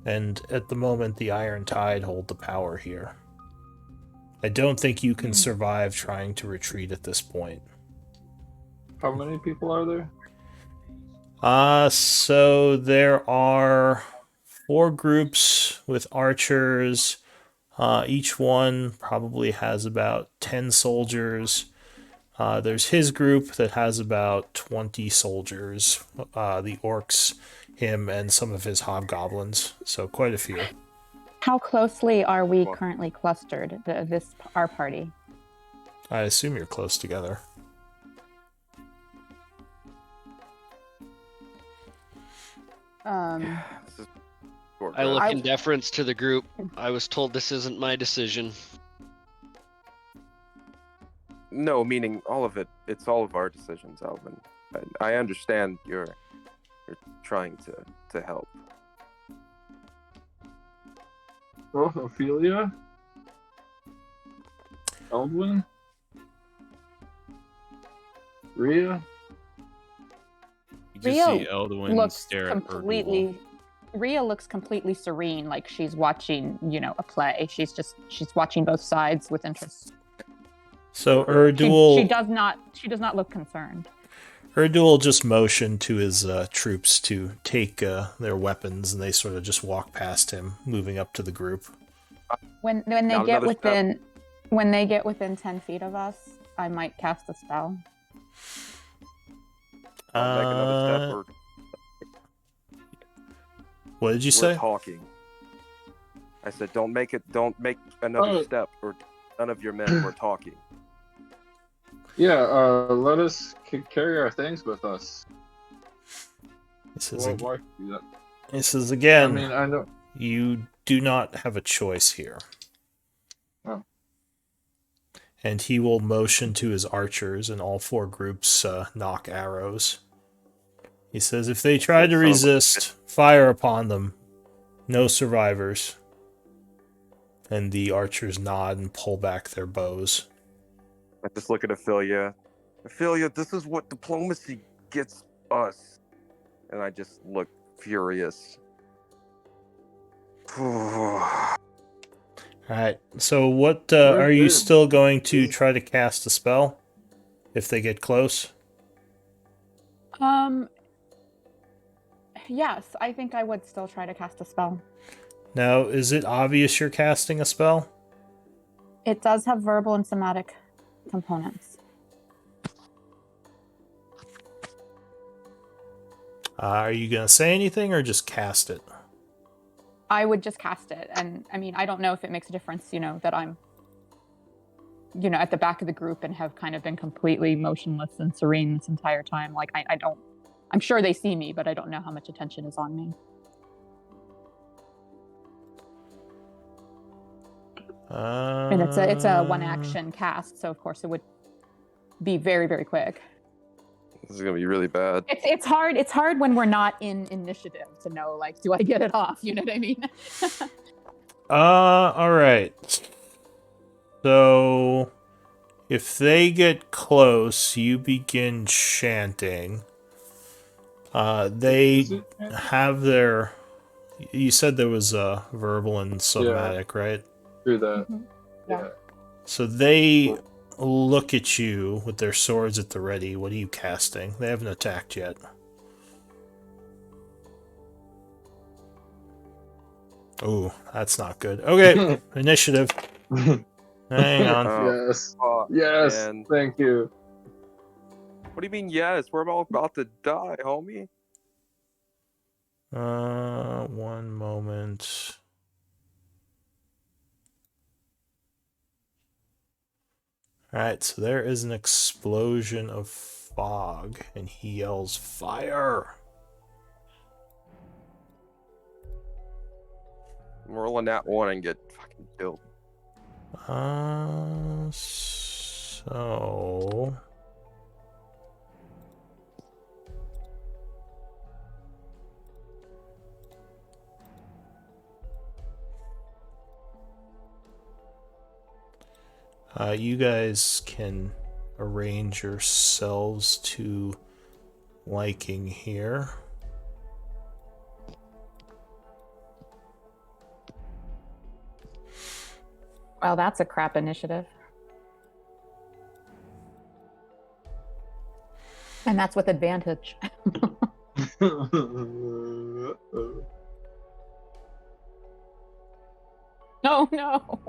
and at the moment the Iron Tide hold the power here. I don't think you can survive trying to retreat at this point. How many people are there? So there are 4 groups with archers. Each one probably has about 10 soldiers. There's his group that has about 20 soldiers. The orcs, him, and some of his hobgoblins. So quite a few. How closely are we currently clustered, our party? I assume you're close together. I look in deference to the group. I was told this isn't my decision. No, meaning all of it. It's all of our decisions, Alvin. I understand you're trying to help. Oh, Ophelia? Eldwin? Rhea? You just see Eldwin stare at Erdal. Rhea looks completely serene, like she's watching, a play. She's watching both sides with interest. So Erdal, she does not look concerned. Erdal just motioned to his troops to take their weapons, and they sort of just walk past him, moving up to the group. When they get within 10 feet of us, I might cast a spell. Make another step. What did you say? We're talking. I said, don't make another step, or none of your men were talking. Yeah, let us carry our things with us. He says, why do that? He says again, I mean, I know. You do not have a choice here. Oh. And he will motion to his archers, and all 4 groups knock arrows. He says, if they try to resist, fire upon them. No survivors. And the archers nod and pull back their bows. I just look at Ophelia. Ophelia, this is what diplomacy gets us. And I just look furious. Alright, so what are you still going to try to cast a spell? If they get close? Yes, I think I would still try to cast a spell. Now, is it obvious you're casting a spell? It does have verbal and somatic components. Are you going to say anything or just cast it? I would just cast it. And I mean, I don't know if it makes a difference, that I'm, at the back of the group and have kind of been completely motionless and serene this entire time. Like, I'm sure they see me, but I don't know how much attention is on me. And it's a 1-action cast, so of course it would be very, very quick. This is gonna be really bad. It's hard. It's hard when we're not in initiative to know, like, do I get it off? You know what I mean? All right. So, if they get close, you begin chanting. They Is it? have their. You said there was a verbal and somatic, right? Through that. Mhm. Yeah. So they look at you with their swords at the ready. What are you casting? They haven't attacked yet. Ooh, that's not good. Okay, initiative. Hang on. Yes. Oh, Yes. man. Thank you. What do you mean, yes? We're all about to die, homie. 1 moment. Alright, so there is an explosion of fog, and he yells, "Fire!" I'm rolling that one and get fucking killed. So... you guys can arrange yourselves to liking here. Well, that's a crap initiative. And that's with advantage. Oh no.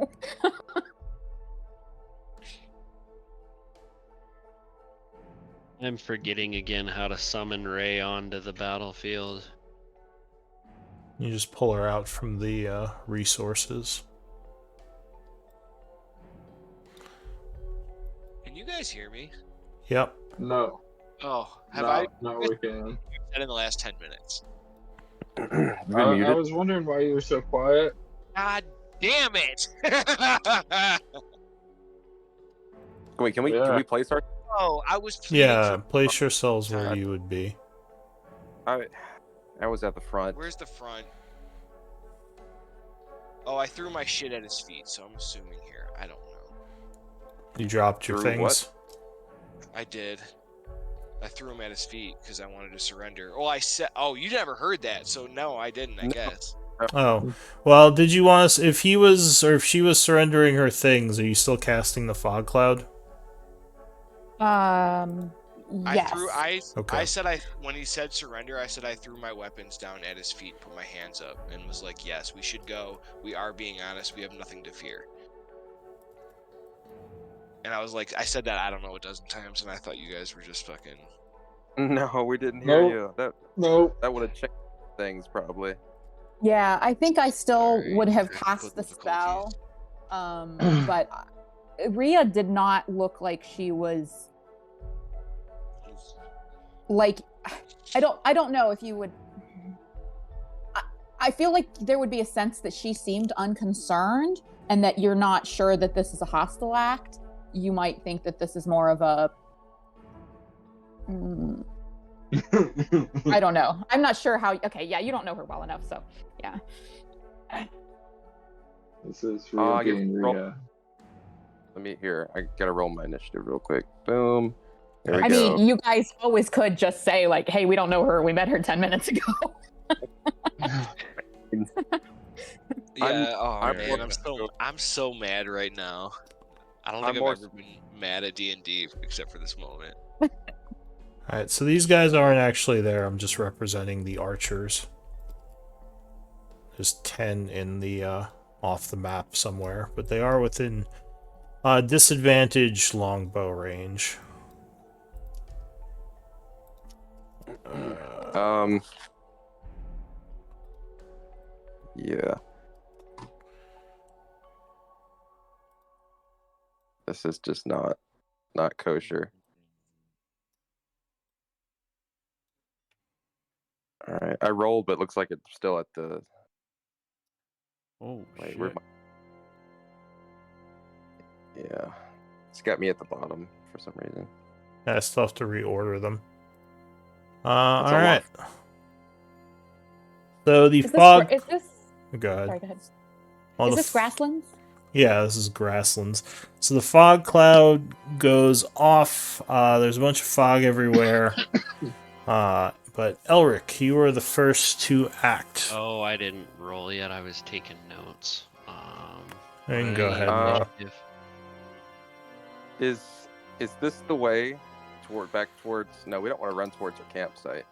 I'm forgetting again how to summon Ray onto the battlefield. You just pull her out from the resources. Can you guys hear me? Yep. No. Oh, No, we can. said in the last 10 minutes? You've been I muted. was wondering why you were so quiet. God damn it! Wait, can we place our? Oh, I was pleading Yeah, for... place yourselves where you would be. I was at the front. Where's the front? Oh, I threw my shit at his feet, so I'm assuming here. I don't know. You dropped your Through things. what? I did. I threw him at his feet because I wanted to surrender. Oh, I said... Oh, you never heard that, so no, I didn't, I guess. Oh, well, did you want us... If he was, or if she was surrendering her things, are you still casting the fog cloud? Yes. I said when he said surrender, I said I threw my weapons down at his feet, put my hands up, and was like, yes, we should go. We are being honest. We have nothing to fear. And I was like, I said that I don't know a dozen times, and I thought you guys were just fucking... No, we didn't hear you. That would have changed things probably. Yeah, I think I still Sorry, would have technical cast the spell. But Rhea did not look like she was like I don't know if you would I feel like there would be a sense that she seemed unconcerned and that you're not sure that this is a hostile act. You might think that this is more of a I don't know. I'm not sure how. Okay, yeah, you don't know her well enough, so yeah. This is Rhea being roll. Rhea. Let me hear. I gotta roll my initiative real quick. Boom. There we I go. mean, you guys always could just say like, "Hey, we don't know her. We met her 10 minutes ago." Yeah. I'm so mad right now. I don't think I've ever been mad at D&D except for this moment. Alright, so these guys aren't actually there. I'm just representing the archers. There's 10 in the off the map somewhere, but they are within disadvantaged longbow range. Yeah. This is just not kosher. All right, I rolled, but it looks like it's still at the. Oh, wait, shit. Yeah, it's got me at the bottom for some reason. I still have to reorder them. That's All a right. lot. So the Is fog. this? Go ahead. Sorry, go ahead. Well, Is this grasslands? Yeah, this is grasslands. So the fog cloud goes off. There's a bunch of fog everywhere. But Elric, you were the first to act. Oh, I didn't roll yet. I was taking notes. You can what go I ahead need and roll. initiative. Is this the way back towards? No, we don't want to run towards our campsite.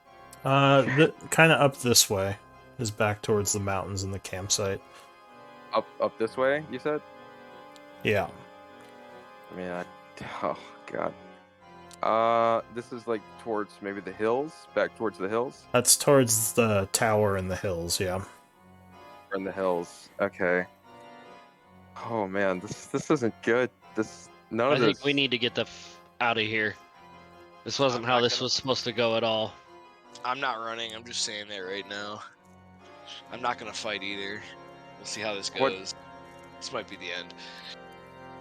Kind of up this way is back towards the mountains and the campsite. Up this way, you said? Yeah. I mean, oh god. This is like towards maybe the hills, back towards the hills. That's towards the tower in the hills. Yeah. Or in the hills. Okay. Oh man, this isn't good. None I of think this. we need to get out of here. This wasn't I'm how not this gonna- was supposed to go at all. I'm not running. I'm just saying that right now. I'm not gonna fight either. We'll see how this What- goes. This might be the end.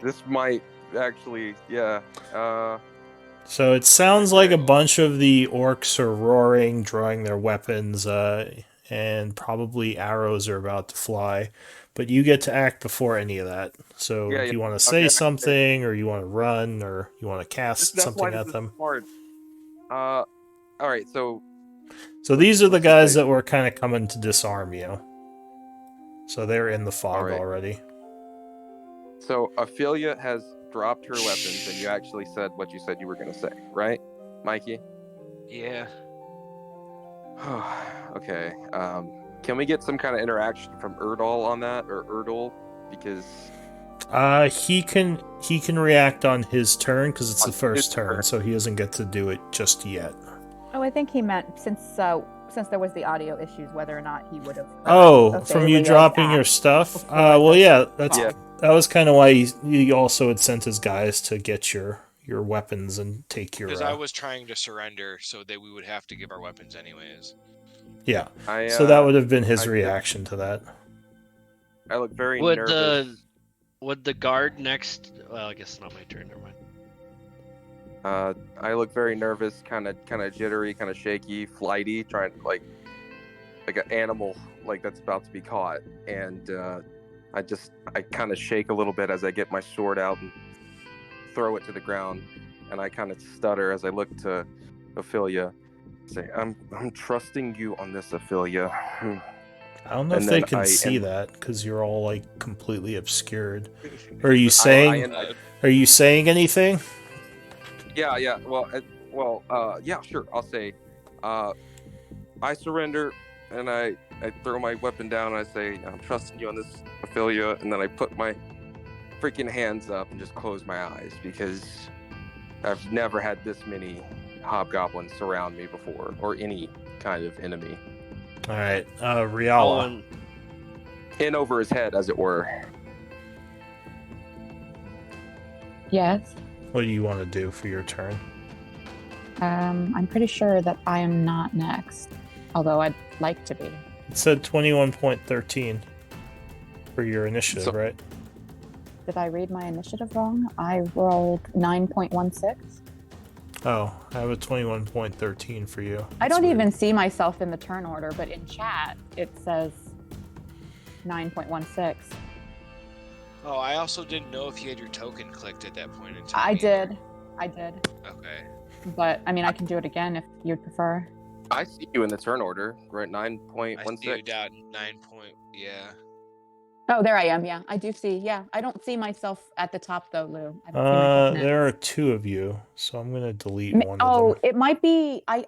This might actually, yeah. So it sounds like a bunch of the orcs are roaring, drawing their weapons, and probably arrows are about to fly. But you get to act before any of that. So Yeah, if yeah. you want to say Okay. something, or you want to run, or you want to cast That's something why at this them. is hard. All right. So So these are the let's just guys say- that were kind of coming to disarm you. So they're in the fog Alright. already. So Ophelia has dropped her weapons, and you actually said what you said you were going to say, right, Mikey? Yeah. Okay. Can we get some kind of interaction from Erdal on that, or Erdal? Because He can react on his turn because it's On the first his turn, turn. so he doesn't get to do it just yet. Oh, I think he meant since there was the audio issues, whether or not he would have. Oh, from you dropping your act stuff? before Well, the yeah, that's Yeah. that was kind of why he also had sent his guys to get your weapons and take your. Because I was trying to surrender so that we would have to give our weapons anyways. Yeah, I so that would have been his I- reaction to that. I look very Would nervous. would the guard next? Well, I guess it's not my turn. Never mind. I look very nervous, kind of jittery, kind of shaky, flighty, trying to like an animal like that's about to be caught, and I kind of shake a little bit as I get my sword out and throw it to the ground, and I kind of stutter as I look to Ophelia, say, "I'm trusting you on this, Ophelia." I don't know And if they then can I see end- that because you're all like completely obscured. Are you saying? Are you saying anything? Yeah. Well, yeah, sure. I'll say, I surrender, and I throw my weapon down, and I say, I'm trusting you on this, Ophelia, and then I put my freaking hands up and just close my eyes because I've never had this many hobgoblins surround me before, or any kind of enemy. All right, Riala. Owen, In over his head, as it were. Yes. What do you want to do for your turn? I'm pretty sure that I am not next, although I'd like to be. It said 21.13 for your initiative, So- right? Did I read my initiative wrong? I rolled 9.16. Oh, I have a 21.13 for you. I That's don't weird. even see myself in the turn order, but in chat it says 9.16. Oh, I also didn't know if you had your token clicked at that point in time. I either. did. I did. Okay. But I mean, I can do it again if you'd prefer. I see you in the turn order. We're at I see you 9.16. down 9 point. Yeah. Oh, there I am. Yeah, I do see. Yeah, I don't see myself at the top though, Lou. I don't see myself next. There are two of you, so I'm gonna delete one Oh, of them. it might be. I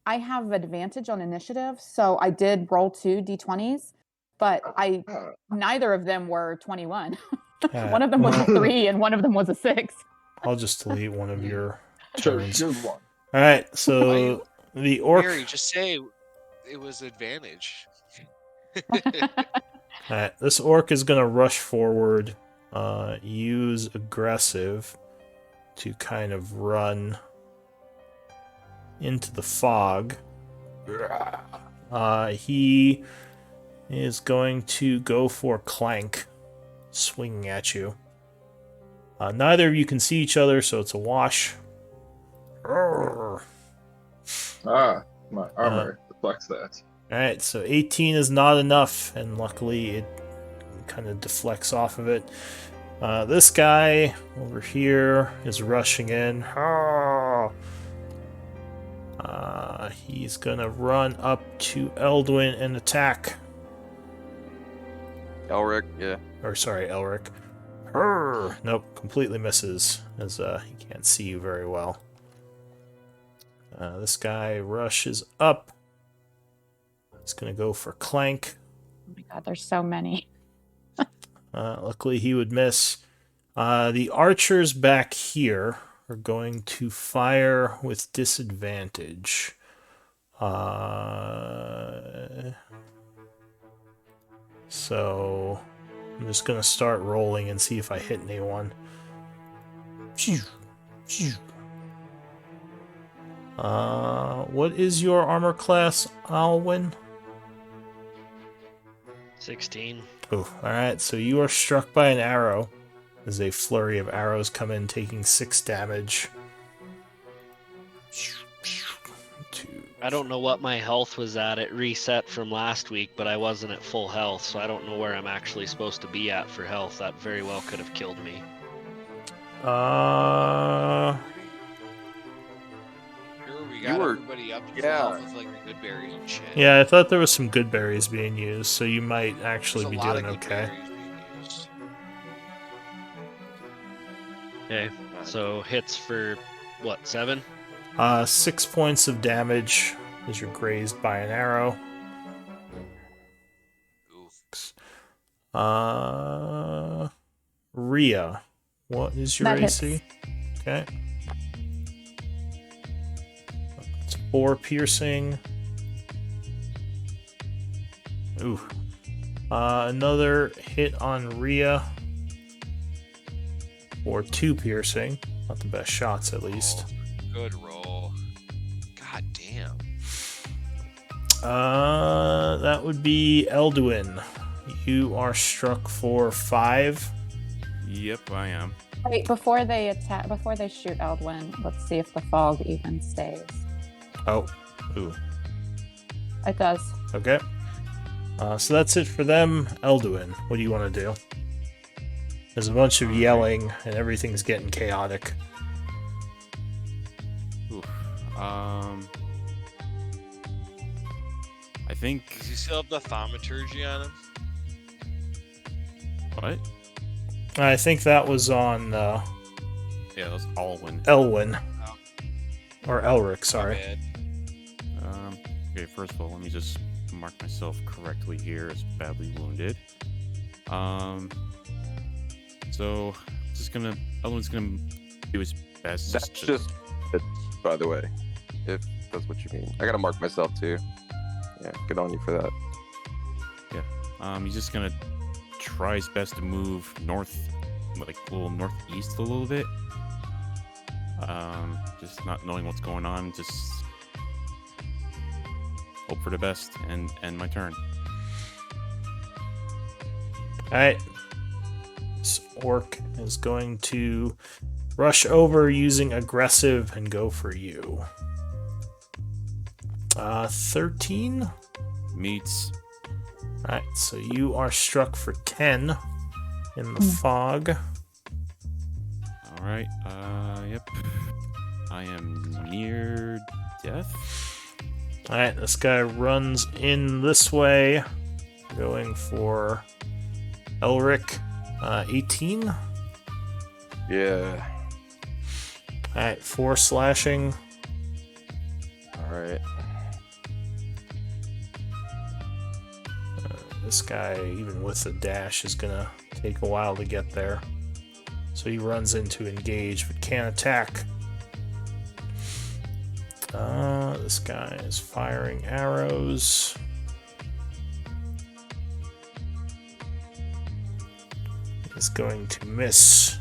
have advantage on initiative, so I did roll 2 d20s, but neither of them were 21. One of them was a 3 and one of them was a 6. I'll just delete one of your So turns. choose one. All right, so the orc. Barry, just say it was advantage. Alright, this orc is gonna rush forward, use aggressive to kind of run into the fog. He is going to go for Clank, swinging at you. Neither of you can see each other, so it's a wash. Ah, my armor deflects that. Alright, so 18 is not enough, and luckily it kind of deflects off of it. This guy over here is rushing in. He's gonna run up to Eldwin and attack. Elric, yeah. Or sorry, Elric. Nope, completely misses, as he can't see you very well. This guy rushes up. He's gonna go for Clank. Oh my god, there's so many. Luckily, he would miss. The archers back here are going to fire with disadvantage. So I'm just gonna start rolling and see if I hit anyone. What is your armor class, Alwyn? 16. Oh, alright, so you are struck by an arrow as a flurry of arrows come in, taking 6 damage. I don't know what my health was at. It reset from last week, but I wasn't at full health, so I don't know where I'm actually supposed to be at for health. That very well could have killed me. Sure, we got everybody up to full health with like the good berries and shit. Yeah, I thought there was some good berries being used, so you might actually be doing okay. Okay, so hits for what, 7? 6 points of damage as you're grazed by an arrow. Rhea, what is your That AC? hits. Okay. It's 4 piercing. Ooh. Another hit on Rhea for 2 piercing. Not the best shots, at least. Good roll. God damn. That would be Eldwin. You are struck for 5. Yep, I am. Wait, before they shoot Eldwin, let's see if the fog even stays. Oh. Ooh. It does. Okay. So that's it for them. Eldwin, what do you want to do? There's a bunch of yelling, and everything's getting chaotic. Oof. I think. Does he still have the thaumaturgy on him? What? I think that was on Yeah, that was Alwyn. Elwyn. Oh. Or Elric, My sorry. bad. Okay, first of all, let me just mark myself correctly here as badly wounded. So Elwyn's gonna do his best. That's just it, by the way, if that's what you mean. I gotta mark myself too. Yeah, good on you for that. He's just gonna try his best to move north, like a little northeast a little bit. Just not knowing what's going on, just hope for the best and end my turn. Alright. This orc is going to rush over using aggressive and go for you. 13? Meets. Alright, so you are struck for 10 in the fog. Alright, yep. I am near death. Alright, this guy runs in this way, going for Elric. 18. Yeah. Alright, 4 slashing. Alright. This guy, even with the dash, is gonna take a while to get there. So he runs in to engage, but can't attack. This guy is firing arrows. He's going to miss.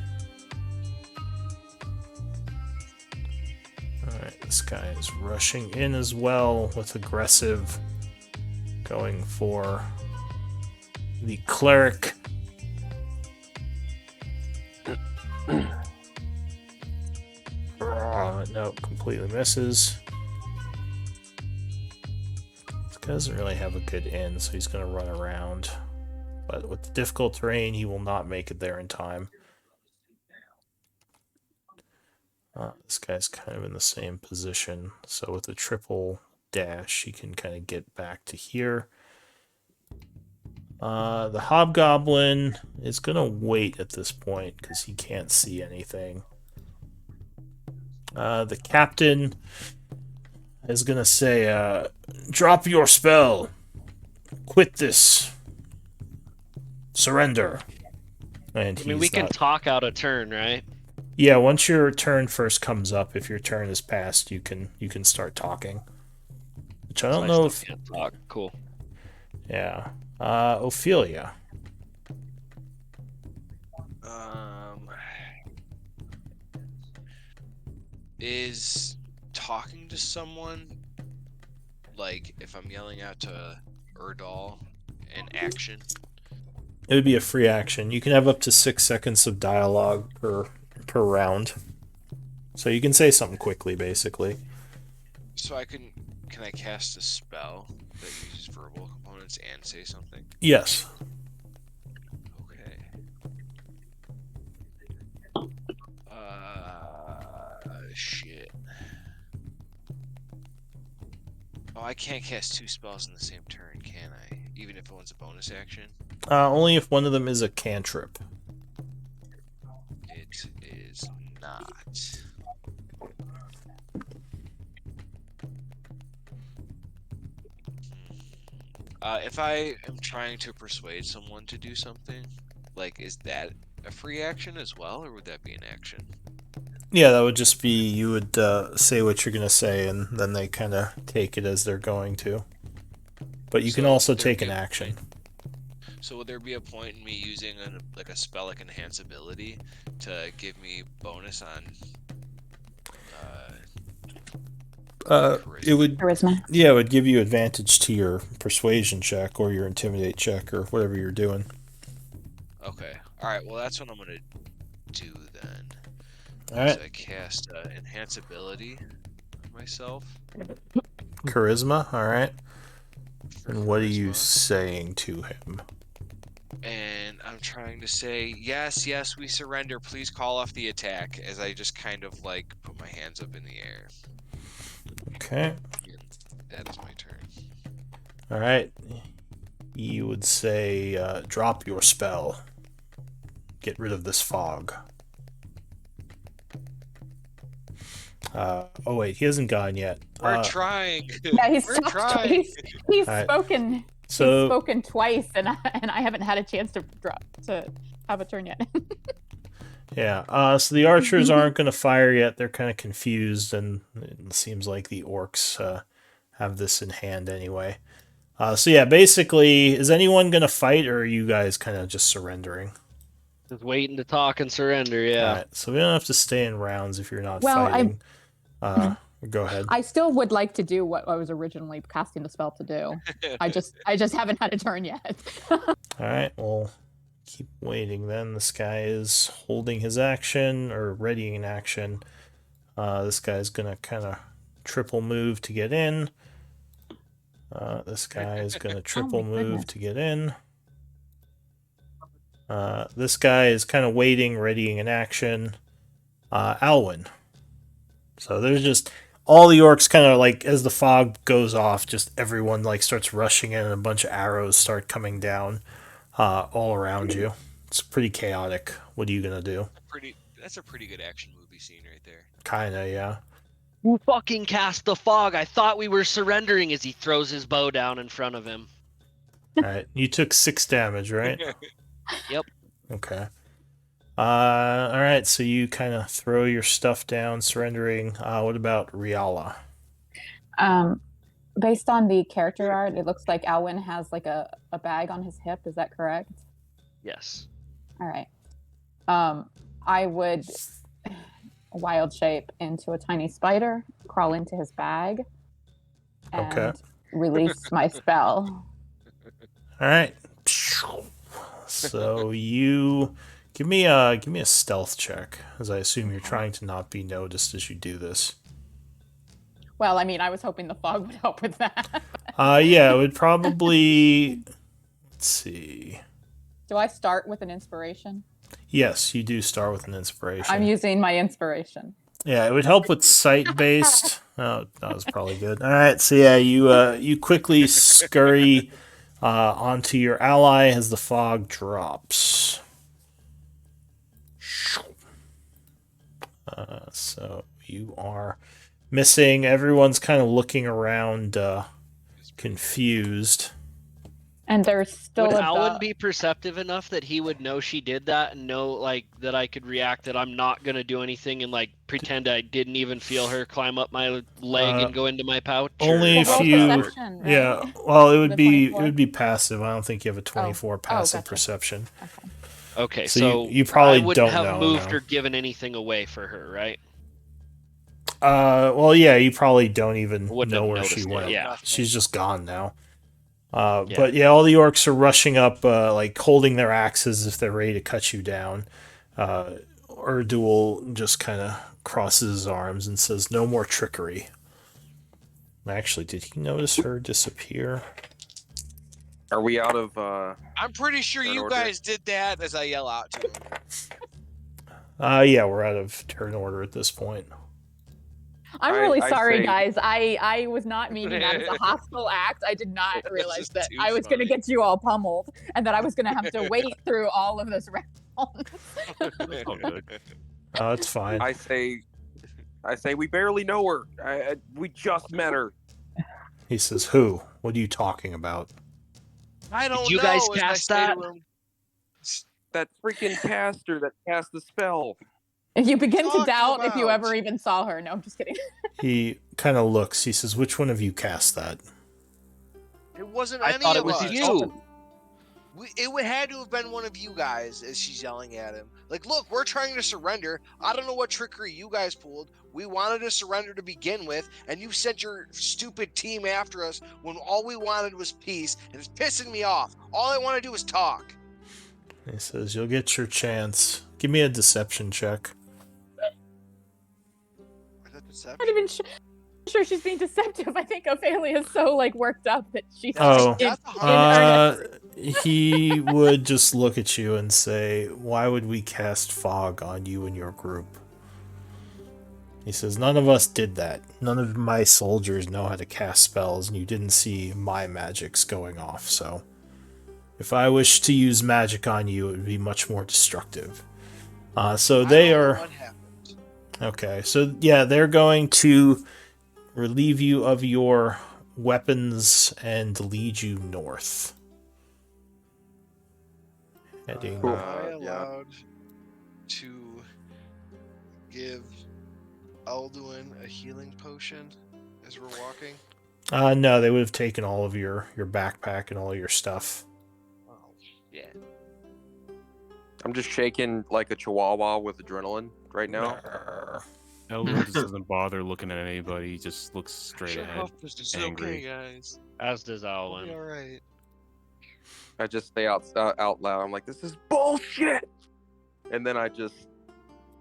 Alright, this guy is rushing in as well with aggressive, going for the cleric. No, completely misses. doesn't really have a good inn, so he's going to run around. But with the difficult terrain, he will not make it there in time. This guy's kind of in the same position, so with a triple dash, he can kind of get back to here. The hobgoblin is going to wait at this point because he can't see anything. The captain is going to say, drop your spell. Quit this. Surrender. And I mean, we can talk out a turn, right? Yeah, once your turn first comes up, if your turn is passed, you can start talking. Which I don't know if can't talk. Cool. Yeah. Ophelia. Is talking to someone, like if I'm yelling out to Erdal, an action? It would be a free action. You can have up to 6 seconds of dialogue per round. So you can say something quickly, basically. So can I cast a spell that uses verbal components and say something? Yes. Okay. Shit. Oh, I can't cast 2 spells in the same turn, can I? Even if one's a bonus action? Only if one of them is a cantrip. It is not. If I am trying to persuade someone to do something, like, is that a free action as well, or would that be an action? Yeah, that would just be, you would say what you're going to say, and then they kind of take it as they're going to. But you can also take an action. So would there be a point in me using a spell like Enhance Ability to give me bonus on it would Charisma? Yeah, it would give you advantage to your persuasion check or your intimidate check or whatever you're doing. Okay. Alright, well that's what I'm gonna do then. Alright. So I cast Enhance Ability on myself. Charisma, alright. And what are you Charisma. saying to him? And I'm trying to say, yes, we surrender. Please call off the attack. As I just kind of like put my hands up in the air. Okay. And that is my turn. Alright. You would say, drop your spell. Get rid of this fog. Oh wait, he hasn't gone yet. We're trying. Yeah, he's We're trying. He's Right. spoken. So, He's spoken twice, and I haven't had a chance to have a turn yet. yeah. So the archers aren't going to fire yet. They're kind of confused, and it seems like the orcs have this in hand anyway. So yeah, basically, is anyone going to fight, or are you guys kind of just surrendering? Just waiting to talk and surrender, yeah. Alright, so we don't have to stay in rounds if you're not Well, fighting. Go ahead. I still would like to do what I was originally casting the spell to do. I just haven't had a turn yet. Alright, well, keep waiting then. This guy is holding his action, or readying an action. This guy's going to kind of triple move to get in. This guy is going to triple move to get in. This guy is kind of waiting, readying an action. Alwyn. So there's just all the orcs kind of like, as the fog goes off, just everyone like starts rushing in and a bunch of arrows start coming down all around you. It's pretty chaotic. What are you going to do? That's a pretty good action movie scene right there. Kinda, yeah. Who fucking cast the fog? I thought we were surrendering as he throws his bow down in front of him. Alright, you took 6 damage, right? Yep. Okay. Alright, so you kind of throw your stuff down, surrendering. What about Riala? Based on the character art, it looks like Alwyn has like a bag on his hip. Is that correct? Yes. All right. I would wild shape into a tiny spider, crawl into his bag, and release my spell. All right. So you give me a stealth check, as I assume you're trying to not be noticed as you do this. Well, I mean, I was hoping the fog would help with that. Yeah, it would probably. Let's see. Do I start with an inspiration? Yes, you do start with an inspiration. I'm using my inspiration. Yeah, it would help with sight-based. Oh, that was probably good. All right, so yeah, you quickly scurry onto your ally as the fog drops. So you are missing. Everyone's kind of looking around, confused. And there's still Would a Alan be perceptive enough that he would know she did that and know like that I could react that I'm not gonna do anything and like pretend I didn't even feel her climb up my leg and go into my pouch? Only if roll you. perception, right? Yeah, well, it would The be 24? passive. I don't think you have a 24 passive gotcha. perception. Okay. Okay, So so you probably I wouldn't don't have know. moved No. or given anything away for her, right? Well, yeah, you probably don't even Wouldn't know have where she noticed it, went. yeah. She's just gone now. Yeah. But yeah, all the orcs are rushing up, like holding their axes if they're ready to cut you down. Erdul just kind of crosses his arms and says, "No more trickery." Actually, did he notice her disappear? Are we out of? I'm pretty sure Turn you order. guys did that as I yell out to him. Yeah, we're out of turn order at this point. I'm really I sorry, say- guys. I was not meaning that as a hostile act. I did not That's realize just that too I was going to funny. get you all pummeled and that I was going to have to wait through all of this round. Oh, good. Oh, it's fine. I say we barely know her. We just met her. He says, "Who? What are you talking about?" I don't Did you know. guys as I cast say that? to him. That freaking caster that cast the spell. If you begin to Talking doubt if you about? ever even saw her. No, I'm just kidding. He kind of looks. He says, "Which one of you cast that?" It wasn't I any thought it of was us. you. It had to have been one of you guys, as she's yelling at him. Like, look, we're trying to surrender. I don't know what trickery you guys pulled. We wanted to surrender to begin with, and you sent your stupid team after us when all we wanted was peace, and it's pissing me off. All I want to do is talk. He says, "You'll get your chance. Give me a deception check." Is that I'm deception? not even sure she's being deceptive. I think Ophelia is so like worked up that she's Oh, That's in earnest. he would just look at you and say, "Why would we cast fog on you and your group?" He says, "None of us did that. None of my soldiers know how to cast spells, and you didn't see my magics going off, so if I wish to use magic on you, it would be much more destructive." So they I don't know are... what happened. Okay, so yeah, they're going to relieve you of your weapons and lead you north. Heading... Cool. Am I Yeah. allowed to give Alduin a healing potion as we're walking? No, they would have taken all of your backpack and all your stuff. Oh, shit. I'm just shaking like a chihuahua with adrenaline right now. Elwood just doesn't bother looking at anybody. He just looks straight Shut ahead. up, it's angry. okay, guys. As does We'll be Alan. all right. I just say out loud. I'm like, this is bullshit. And then I just,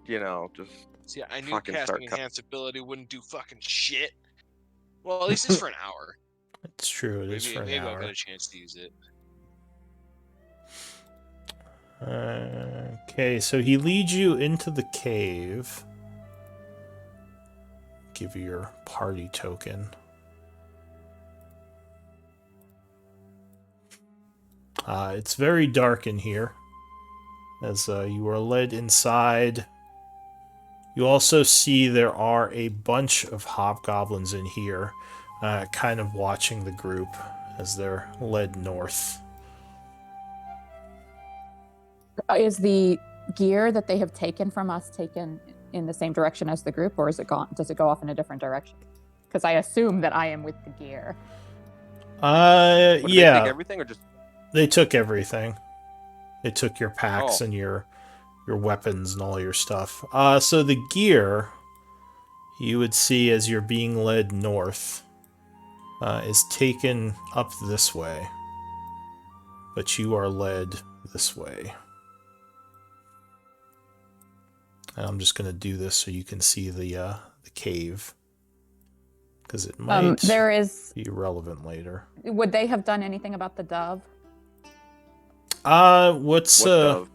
just See, I knew fucking start casting enhance ability wouldn't do fucking shit. Well, at least it's for an hour. It's true, it is for an Maybe I'll hour. get a chance to use it. Okay, so he leads you into the cave. Give you your party token. It's very dark in here. As you are led inside, you also see there are a bunch of hobgoblins in here, kind of watching the group as they're led north. Is the gear that they have taken from us taken in the same direction as the group, or is it gone? Does it go off in a different direction? Because I assume that I am with the gear. What, did they Yeah, take everything or just they took everything. They took your packs Oh. and your weapons and all your stuff. So the gear you would see as you're being led north is taken up this way, but you are led this way. And I'm just going to do this so you can see the cave. because it might There is. be relevant later. Would they have done anything about the dove? What's What dove?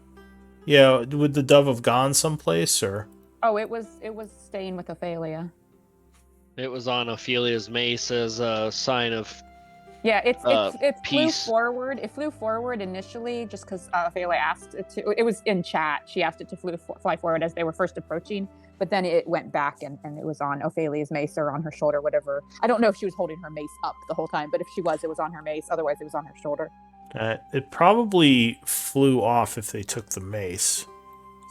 Yeah, would the dove have gone someplace or? Oh, it was staying with Ophelia. It was on Ophelia's mace as a sign of Yeah, it flew peace. forward. It flew forward initially just because Ophelia asked it to. It was in chat. She asked it to fly forward as they were first approaching, but then it went back and it was on Ophelia's mace or on her shoulder, whatever. I don't know if she was holding her mace up the whole time, but if she was, it was on her mace. Otherwise, it was on her shoulder. It probably flew off if they took the mace.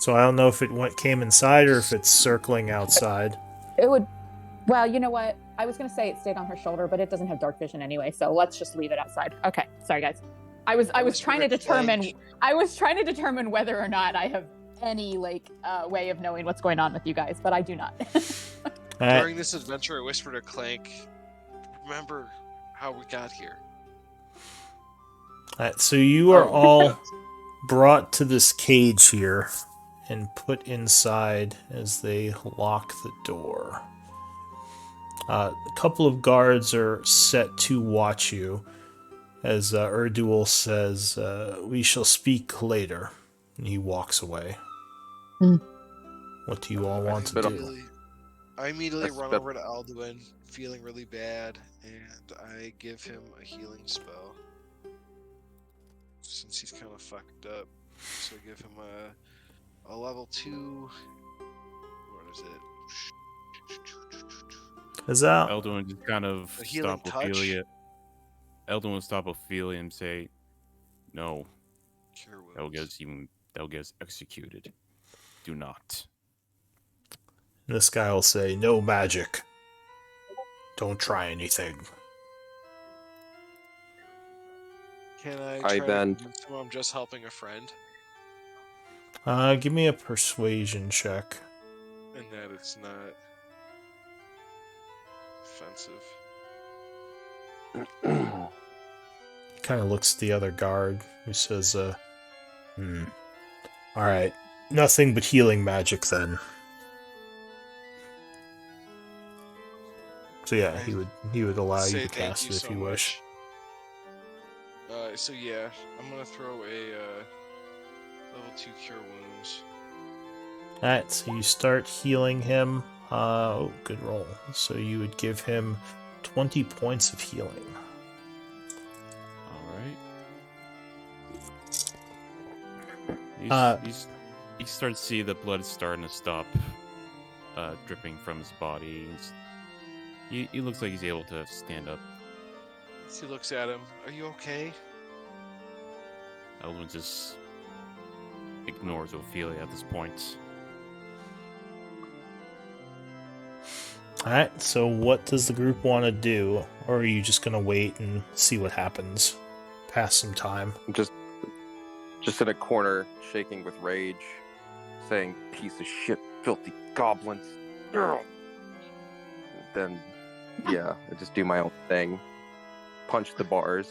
So I don't know if it came inside or if it's circling outside. It would. Well, you know what? I was going to say it stayed on her shoulder, but it doesn't have dark vision anyway, so let's just leave it outside. Okay, sorry guys. I was trying to determine whether or not I have any way of knowing what's going on with you guys, but I do not. During this adventure, I whispered to Clank, "Remember how we got here." Alright, so you are all brought to this cage here and put inside as they lock the door. A couple of guards are set to watch you as Erdul says, "We shall speak later." And he walks away. What do you all want to do? I immediately run over to Alduin, feeling really bad, and I give him a healing spell. Since he's kind of fucked up. So I give him a level 2. What is it? Is that Eldon just kind of A healing stop touch? Ophelia. Eldon will stop Ophelia and say, "No, Cure that wounds. will get us executed. Do not." this guy will say, "No magic. Don't try anything." Can I I try then- to convince him I'm just helping a friend? Give me a persuasion check. And that it's not offensive. Kind of looks at the other guard who says, Alright, nothing but healing magic then. So yeah, he would allow you to cast it if you wish. So yeah, I'm gonna throw a level 2 cure wounds. Alright, so you start healing him. Good roll. So you would give him 20 points of healing. All right. He starts to see the blood starting to stop dripping from his body. He looks like he's able to stand up. He looks at him. Are you okay? Eldon just ignores Ophelia at this point. Alright, so what does the group want to do? Or are you just going to wait and see what happens? Pass some time. Just in a corner, shaking with rage, saying, "Piece of shit, filthy goblins." Then, yeah, I just do my own thing. Punch the bars.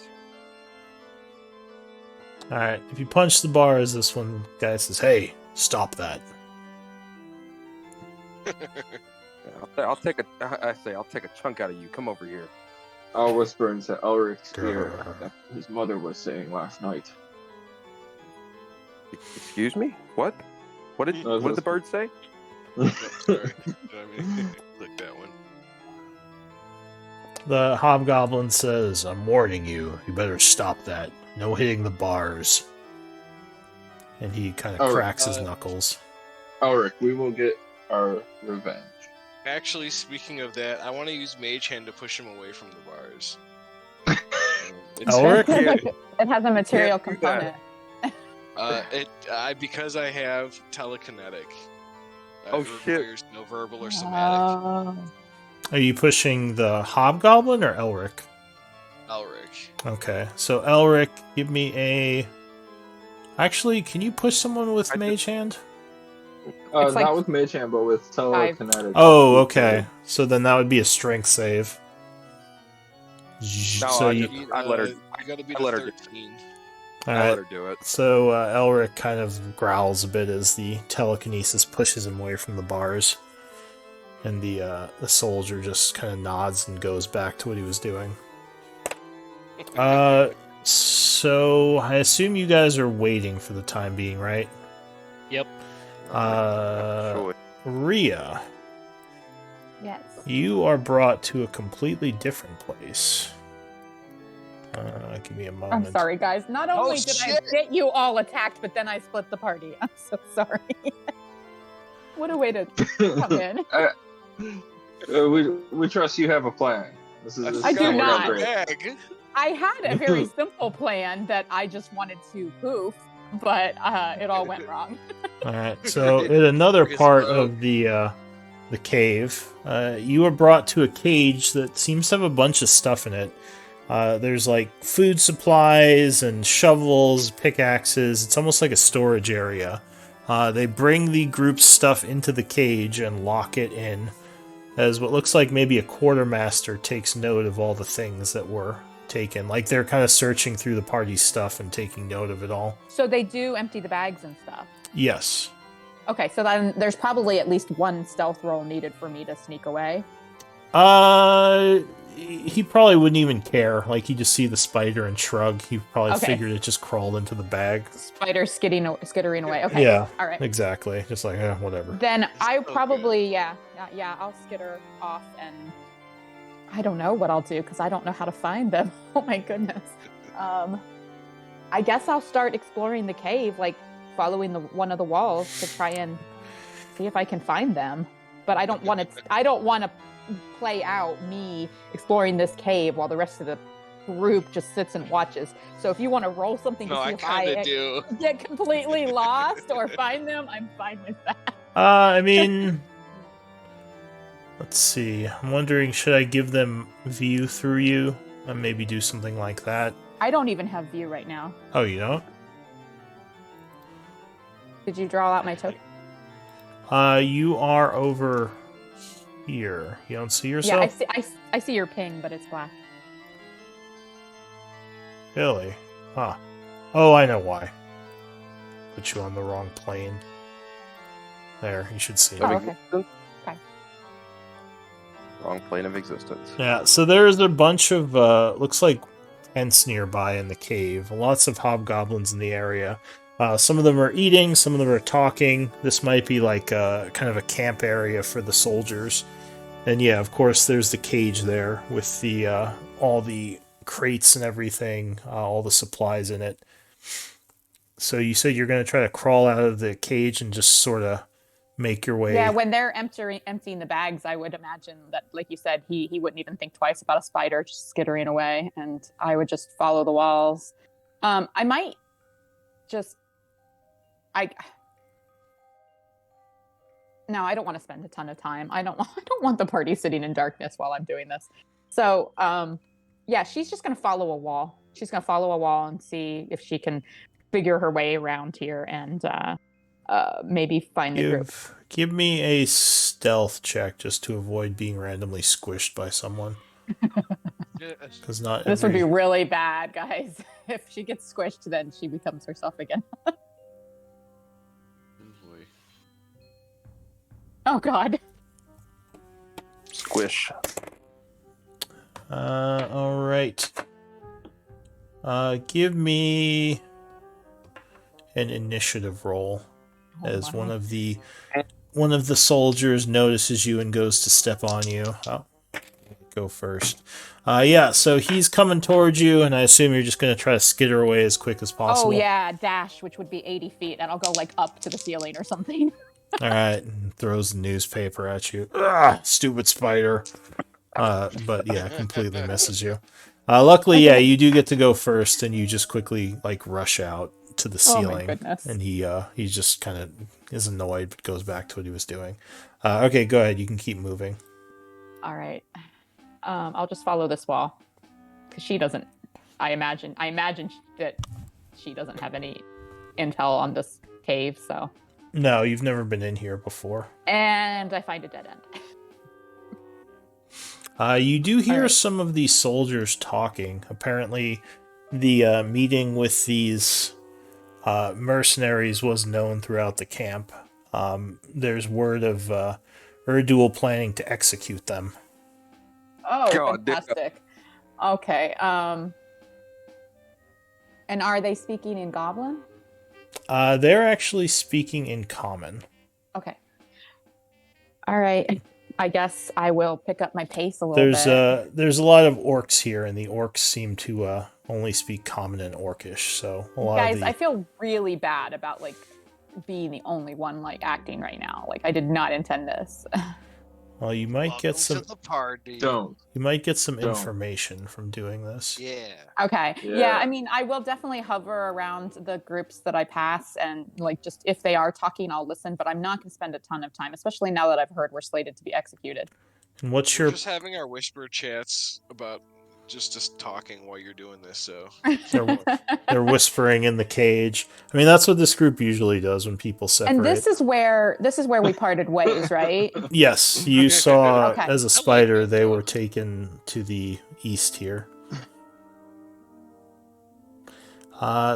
Alright, if you punch the bars, this one guy says, "Hey, stop that." I'll take a chunk out of you. Come over here. I'll whisper into Elric's ear that his mother was saying last night. Excuse me? What? What did the bird say? Sorry. I mean, click that one. The hobgoblin says, "I'm warning you. You better stop that. No hitting the bars." And he kind of cracks his knuckles. Elric, we will get our revenge. Actually, speaking of that, I want to use Mage Hand to push him away from the bars. Elric? It has a material Can't do that. component. Because I have telekinetic. Oh, it shit. requires no verbal or somatic. Are you pushing the hobgoblin or Elric? Elric. Okay, so Elric, give me a... Actually, can you push someone with Mage Hand? It's like not with Mage Hand, but with telekinetic. Oh, okay. So then that would be a strength save. No, So I you... You gotta be I let her 13. I'll Alright, let her do it. so Elric kind of growls a bit as the telekinesis pushes him away from the bars. And the soldier just kind of nods and goes back to what he was doing. So I assume you guys are waiting for the time being, right? Yep. Sure. Rhea, Yes. you are brought to a completely different place. Give me a moment. I'm sorry, guys. Not only did I shit. get you all attacked, but then I split the party. I'm so sorry. What a way to come in. We trust you have a plan. This is I do gonna work out not. great. Bag. I had a very simple plan that I just wanted to poof, but it all went wrong. All right. So in another His part robe. of the cave, you are brought to a cage that seems to have a bunch of stuff in it. There's like food supplies and shovels, pickaxes. It's almost like a storage area. They bring the group's stuff into the cage and lock it in, as what looks like maybe a quartermaster takes note of all the things that were taken. Like they're kind of searching through the party's stuff and taking note of it all. So they do empty the bags and stuff. Yes. Okay, so then there's probably at least one stealth roll needed for me to sneak away. He probably wouldn't even care. Like, he just see the spider and shrug. He probably Okay. figured it just crawled into the bag. Spider skittering away. Okay. Yeah. All right. Exactly. Just like, whatever. Then I Okay. probably, yeah, I'll skitter off and I don't know what I'll do because I don't know how to find them. Oh my goodness. I guess I'll start exploring the cave, like following one of the walls to try and see if I can find them. But I don't want to play out me exploring this cave while the rest of the group just sits and watches. So if you want to roll something to No, see I if kind I of do. get completely lost or find them, I'm fine with that. I mean, let's see. I'm wondering, should I give them view through you and maybe do something like that? I don't even have view right now. Oh, you don't? Did you draw out my token? You are over here. You don't see yourself? Yeah, I see your ping, but it's black. Really? Huh. Oh, I know why. Put you on the wrong plane. There, you should see it. Oh, okay. Okay. Wrong plane of existence. Yeah, so there's a bunch of, looks like tents nearby in the cave. Lots of hobgoblins in the area. Some of them are eating, some of them are talking. This might be like kind of a camp area for the soldiers. And yeah, of course, there's the cage there with the all the crates and everything, all the supplies in it. So you said you're going to try to crawl out of the cage and just sort of make your way. Yeah, when they're emptying the bags, I would imagine that, like you said, he wouldn't even think twice about a spider just skittering away, and I would just follow the walls. I might just... No, I don't want to spend a ton of time. I don't want the party sitting in darkness while I'm doing this. So, yeah, she's just going to follow a wall. She's going to follow a wall and see if she can figure her way around here and maybe find the group. Give me a stealth check just to avoid being randomly squished by someone. Because not This would be really bad, guys. If she gets squished, then she becomes herself again. Oh, God. Squish. All right. Give me an initiative roll as one of the soldiers notices you and goes to step on you. Oh, go first. Yeah, so he's coming towards you, and I assume you're just going to try to skitter away as quick as possible. Oh, yeah, dash, which would be 80 feet, and I'll go, like, up to the ceiling or something. All right, and throws the newspaper at you. Ugh, stupid spider. But yeah, completely misses you. Luckily, yeah, you do get to go first, and you just quickly like rush out to the ceiling. Oh my goodness. And he just kind of is annoyed, but goes back to what he was doing. Okay, go ahead. You can keep moving. All right. I'll just follow this wall because she doesn't. I imagine that she doesn't have any intel on this cave, so. No, you've never been in here before. And I find a dead end. You do hear right. some of these soldiers talking. Apparently, the meeting with these mercenaries was known throughout the camp. There's word of Erdul planning to execute them. Oh, God damn. fantastic. Okay. And are they speaking in Goblin? They're actually speaking in common. Okay. All right. I guess I will pick up my pace a little bit. There's a lot of orcs here, and the orcs seem to only speak common and orcish. So a lot Guys, of the I feel really bad about like being the only one like acting right now. Like I did not intend this. well, you might get Welcome some to the party. Don't. information from doing this. Yeah. Okay. Yeah. Yeah, I mean, I will definitely hover around the groups that I pass and like just if they are talking, I'll listen, but I'm not going to spend a ton of time, especially now that I've heard we're slated to be executed. And what's We're your just having our whisper chats about just talking while you're doing this. So they're whispering in the cage. I mean, that's what this group usually does when people separate. And this is where we parted ways, right? Yes, you saw Okay. as a spider they were taken to the east here.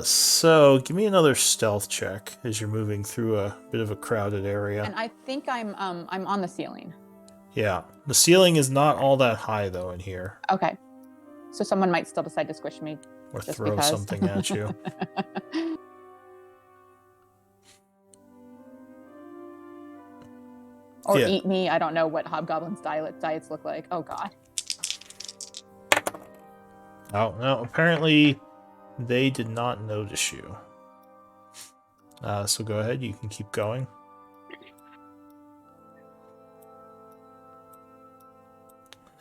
So give me another stealth check as you're moving through a bit of a crowded area. And I think I'm on the ceiling. Yeah, the ceiling is not all that high though in here, Okay. So someone might still decide to squish me or just throw because. something at you. Or Yeah. eat me. I don't know what hobgoblins' diets look like. Oh god. Oh no! Apparently, they did not notice you. So go ahead. You can keep going.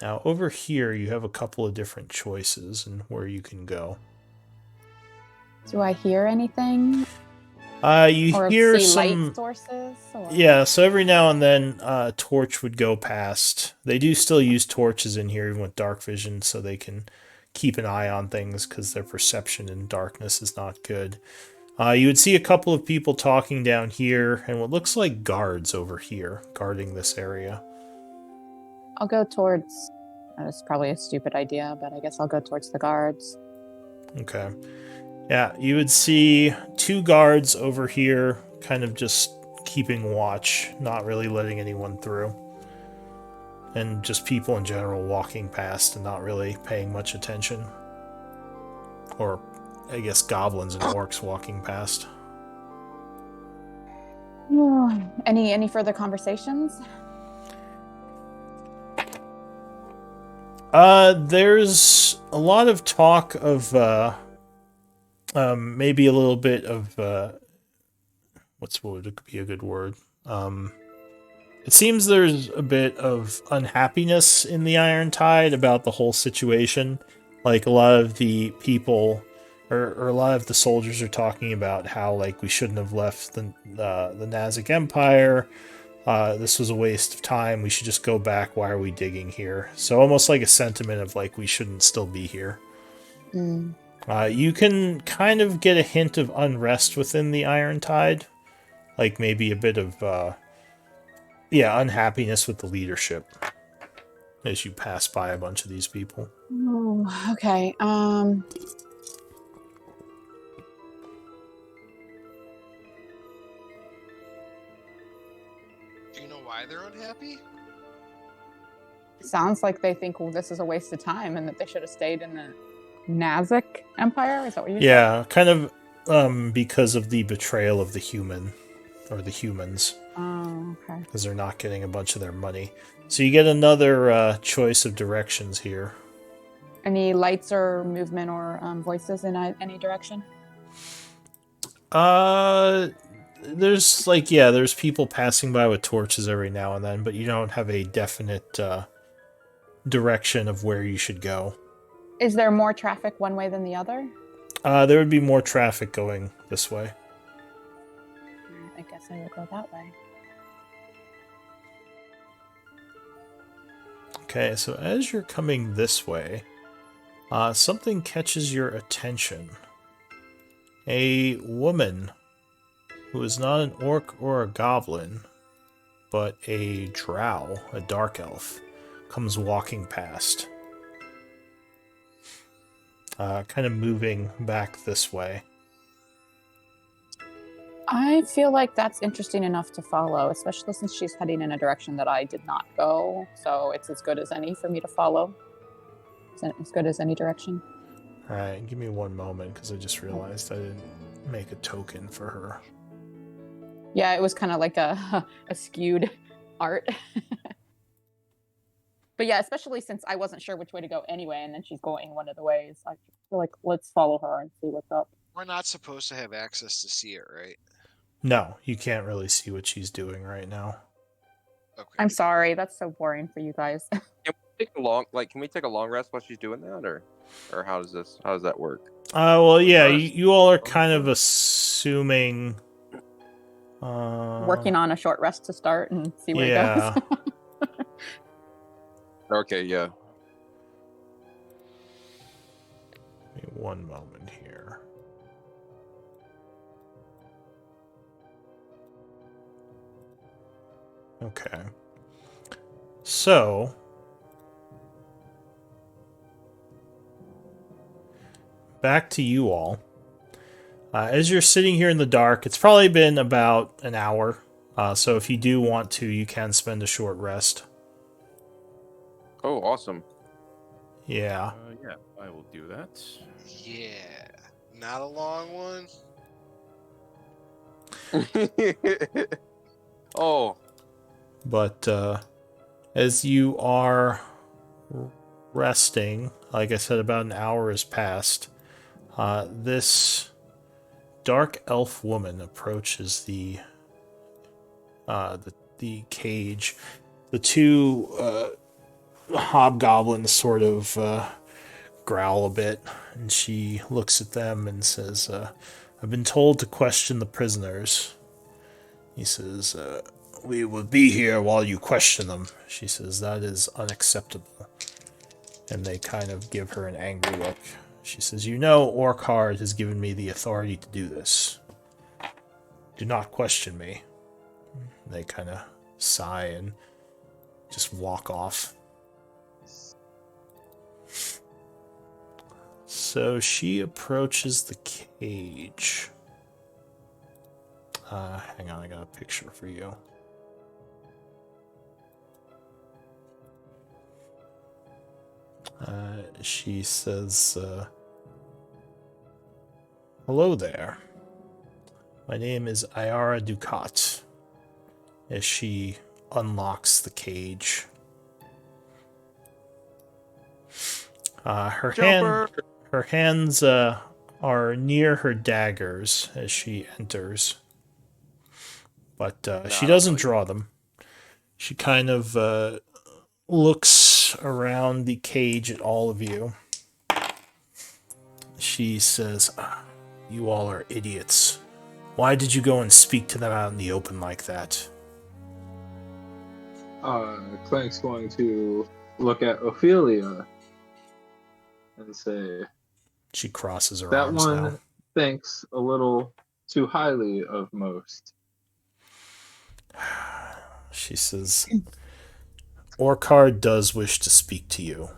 Now over here, you have a couple of different choices and where you can go. Do I hear anything? You Or hear see some. light sources? Or... Yeah, so every now and then a torch would go past. They do still use torches in here, even with dark vision, so they can keep an eye on things because their perception in darkness is not good. You would see a couple of people talking down here, and what looks like guards over here guarding this area. I'll go towards... That's probably a stupid idea, but I guess I'll go towards the guards. Okay. Yeah, you would see two guards over here, kind of just keeping watch, not really letting anyone through. And just people in general walking past and not really paying much attention. Or, I guess, goblins and orcs walking past. Any further conversations? There's a lot of talk of, maybe a little bit of, what would be a good word? It seems there's a bit of unhappiness in the Iron Tide about the whole situation. Like, a lot of the people, or a lot of the soldiers are talking about how, like, we shouldn't have left the Nazic Empire. This was a waste of time. We should just go back. Why are we digging here? So almost like a sentiment of, like, we shouldn't still be here. Mm. You can kind of get a hint of unrest within the Iron Tide. Like, maybe a bit of, unhappiness with the leadership as you pass by a bunch of these people. Oh, okay. Do you know why they're unhappy? Sounds like they think, well, this is a waste of time and that they should have stayed in the Nazic Empire. Is that what you said? Yeah, kind of because of the betrayal of the human, or the humans. Oh, okay. Because they're not getting a bunch of their money. So you get another choice of directions here. Any lights or movement or voices in any direction? There's people passing by with torches every now and then, but you don't have a definite direction of where you should go. Is there more traffic one way than the other? There would be more traffic going this way. I guess I would go that way. Okay, so as you're coming this way, something catches your attention. A woman who is not an orc or a goblin, but a drow, a dark elf, comes walking past. Kind of moving back this way. I feel like that's interesting enough to follow, especially since she's heading in a direction that I did not go. So it's as good as any for me to follow. As good as any direction. All right, give me one moment because I just realized I didn't make a token for her. Yeah, it was kind of like a skewed art. But yeah, especially since I wasn't sure which way to go anyway, and then she's going one of the ways. I feel like let's follow her and see what's up. We're not supposed to have access to see it, right? No, you can't really see what she's doing right now. Okay. I'm sorry, that's so boring for you guys. Can we take a long rest while she's doing that, or how does that work? Well, yeah, you all are kind of assuming. Working on a short rest to start and see where it goes. Okay, yeah. Give me one moment here. Okay. So, back to you all. As you're sitting here in the dark, it's probably been about an hour. So if you do want to, you can spend a short rest. Oh, awesome. Yeah. Yeah, I will do that. Yeah. Not a long one. Oh. But as you are resting, like I said, about an hour has passed. This dark elf woman approaches the cage. The two hobgoblins sort of growl a bit, and she looks at them and says, "I've been told to question the prisoners." He says, "We will be here while you question them." She says, "That is unacceptable." And they kind of give her an angry look. She says, "You know, Orkhard has given me the authority to do this. Do not question me." And they kind of sigh and just walk off. So she approaches the cage. Hang on, I got a picture for you. She says, "Hello there. My name is Ayara Ducat." As she unlocks the cage. Her hands are near her daggers as she enters. But she doesn't draw them. She kind of looks around the cage at all of you. She says, "You all are idiots. Why did you go and speak to them out in the open like that?" Clank's going to look at Ophelia and say, She crosses her that arms one now. thinks a little too highly of most. She says, "Orkhard does wish to speak to you,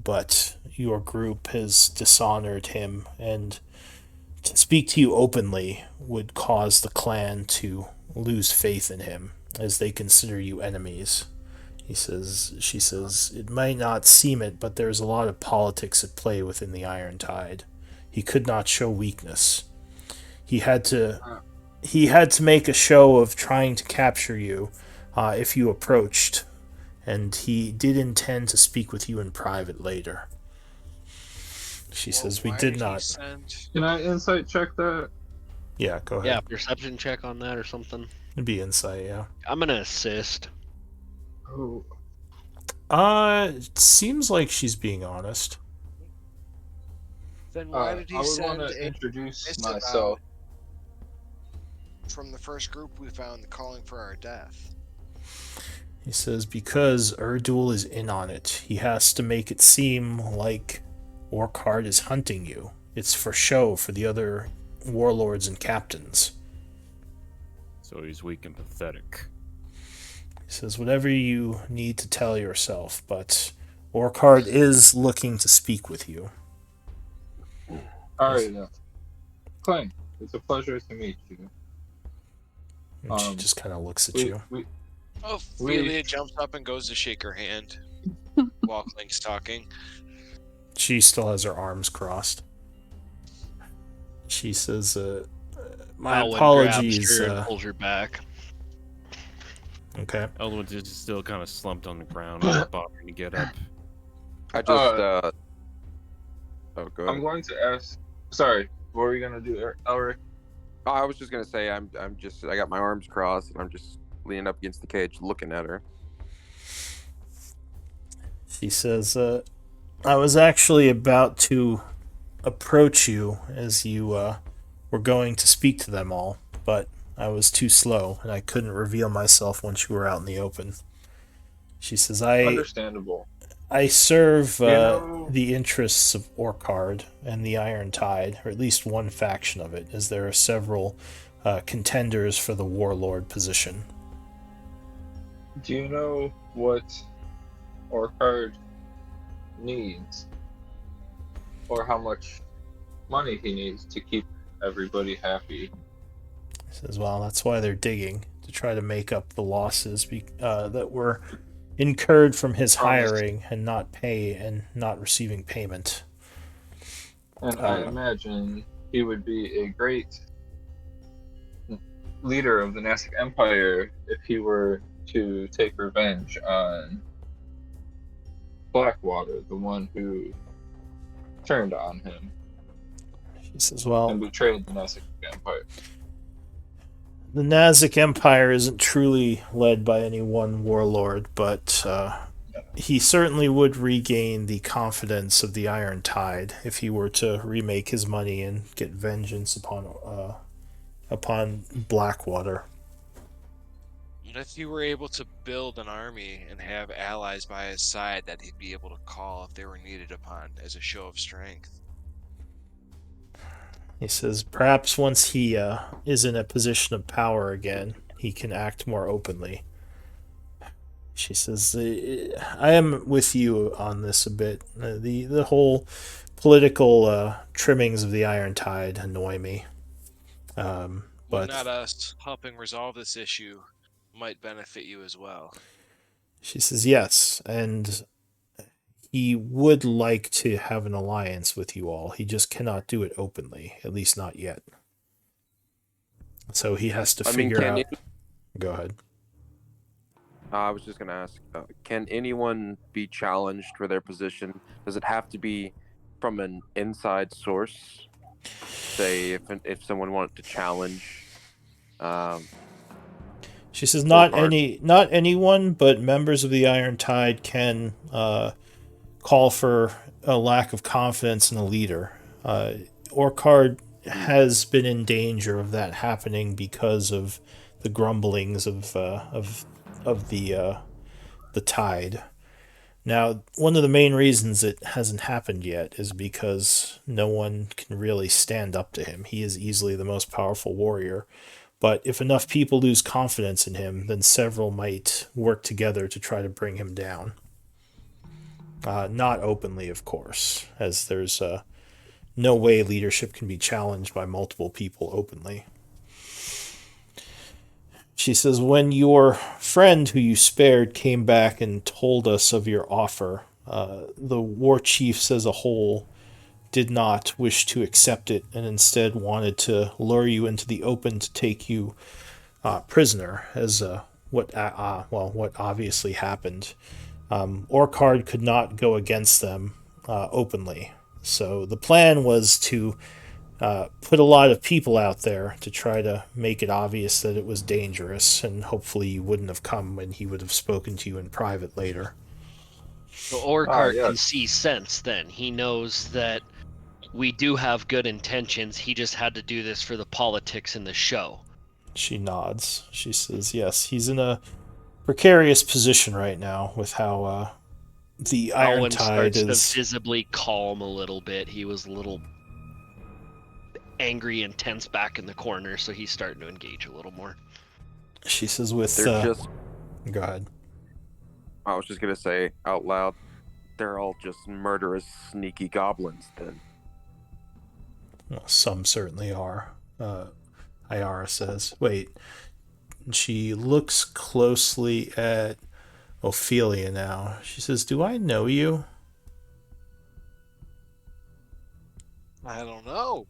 but your group has dishonored him, and to speak to you openly would cause the clan to lose faith in him, as they consider you enemies." She says, "It might not seem it, but there's a lot of politics at play within the Iron Tide. He could not show weakness. He had to make a show of trying to capture you if you approached, and he did intend to speak with you in private later." She says, "We did not." Can I insight check that? Yeah, go ahead. Yeah, perception check on that or something. It'd be insight, yeah. I'm gonna assist. Oh. It seems like she's being honest. Then why did he I would send want to a introduce missive myself. out from the first group we found calling for our death? He says, "Because Erdul is in on it. He has to make it seem like Orkhard is hunting you. It's for show for the other warlords and captains." So he's weak and pathetic. He says, "Whatever you need to tell yourself, but Orkhard is looking to speak with you." Alright, Clank, it's a pleasure to meet you. And she just kind of looks at we you. we Ophelia jumps up and goes to shake her hand while Clink's talking. She still has her arms crossed. She says, my Alwyn apologies. grabs her and pulls her back. Okay. Elwin is still kind of slumped on the ground, not bothering to get up. I just oh, go I'm ahead. going to ask. Sorry, what were you gonna do, Elric? Oh, I was just gonna say I got my arms crossed and I'm just leaning up against the cage, looking at her. She says, I was actually about to approach you as you were going to speak to them all, but I was too slow and I couldn't reveal myself once you were out in the open. She says, Understandable. I serve the interests of Orcard and the Iron Tide, or at least one faction of it, as there are several contenders for the warlord position. Do you know what Orcard needs, or how much money he needs to keep everybody happy? He says, well, that's why they're digging, to try to make up the losses that were incurred from his hiring and not receiving payment. And I imagine he would be a great leader of the Nastic Empire if he were to take revenge on Blackwater, the one who turned on him. She says, well, and betrayed the Nastic Empire. The Nastic Empire isn't truly led by any one warlord, but he certainly would regain the confidence of the Iron Tide if he were to remake his money and get vengeance upon Blackwater. And if he were able to build an army and have allies by his side that he'd be able to call if they were needed upon as a show of strength. He says, perhaps once he is in a position of power again, he can act more openly. She says, I am with you on this a bit. The whole political trimmings of the Iron Tide annoy me. But not us helping resolve this issue might benefit you as well. She says, yes, and he would like to have an alliance with you all. He just cannot do it openly, at least not yet. So he has to figure out... Go ahead. I was just going to ask, can anyone be challenged for their position? Does it have to be from an inside source? Say, if someone wanted to challenge... She says, not anyone, but members of the Iron Tide can call for a lack of confidence in a leader. Orcard has been in danger of that happening because of the grumblings of the Tide. Now, one of the main reasons it hasn't happened yet is because no one can really stand up to him. He is easily the most powerful warrior. But if enough people lose confidence in him, then several might work together to try to bring him down. Not openly, of course, as there's no way leadership can be challenged by multiple people openly. She says, when your friend who you spared came back and told us of your offer, the war chiefs as a whole did not wish to accept it and instead wanted to lure you into the open to take you prisoner, as what obviously happened. Orcard could not go against them openly. So the plan was to put a lot of people out there to try to make it obvious that it was dangerous, and hopefully you wouldn't have come when he would have spoken to you in private later. So Orcard can see sense then. He knows that we do have good intentions. He just had to do this for the politics in the show. She nods. She says, yes, he's in a precarious position right now with how the Iron Tide starts to visibly calm a little bit. He was a little angry and tense back in the corner, so he's starting to engage a little more. She says with... Go ahead. I was just going to say out loud, they're all just murderous, sneaky goblins then. Well, some certainly are. Iara says. Wait, and she looks closely at Ophelia now. She says, "Do I know you?" I don't know.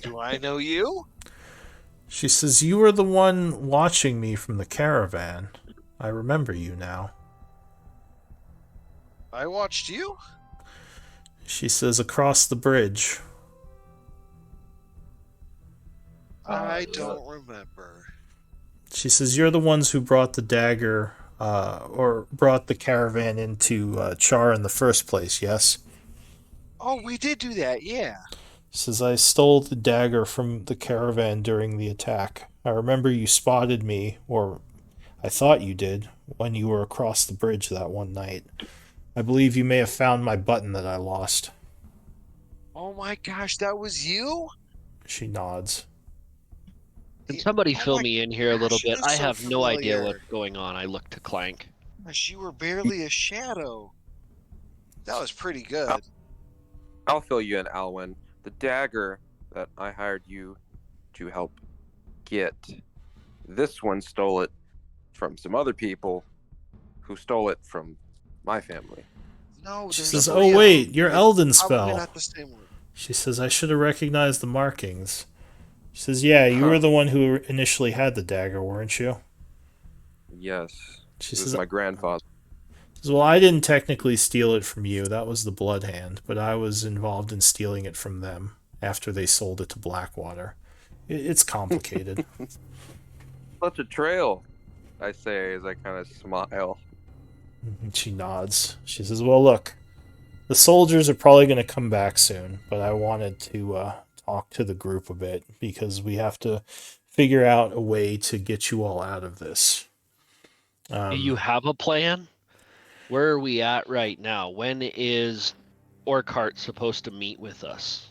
Do I know you? She says, "You were the one watching me from the caravan. I remember you now." I watched you? She says, "Across the bridge." I yeah. don't remember. She says, "You're the ones who brought the dagger, or brought the caravan into Char in the first place, yes?" Oh, we did do that, yeah. She says, "I stole the dagger from the caravan during the attack. I remember you spotted me, or I thought you did, when you were across the bridge that one night. I believe you may have found my button that I lost." Oh my gosh, that was you? She nods. Can somebody Oh fill my me in here a little gosh, it bit? is I so have no idea what's familiar. going on. I look to Clank. Gosh, you were barely a shadow. That was pretty I'll, good. I'll fill you in, Alwyn. The dagger that I hired you to help get, this one stole it from some other people who stole it from my family. No, She there's says, "Oh three of them. wait, your It's Elden probably spell." not the same one. She says, "I should have recognized the markings." She says, "Yeah, you were Huh. the one who initially had the dagger, weren't you?" Yes. She It was says, my grandfather. "Well, I didn't technically steal it from you. That was the Blood Hand, but I was involved in stealing it from them after they sold it to Blackwater. It's complicated." Such a trail, I say as I kind of smile. And she nods. She says, "Well, look, the soldiers are probably going to come back soon, but I wanted to talk to the group a bit because we have to figure out a way to get you all out of this." Do you have a plan? Where are we at right now? When is Orcart supposed to meet with us?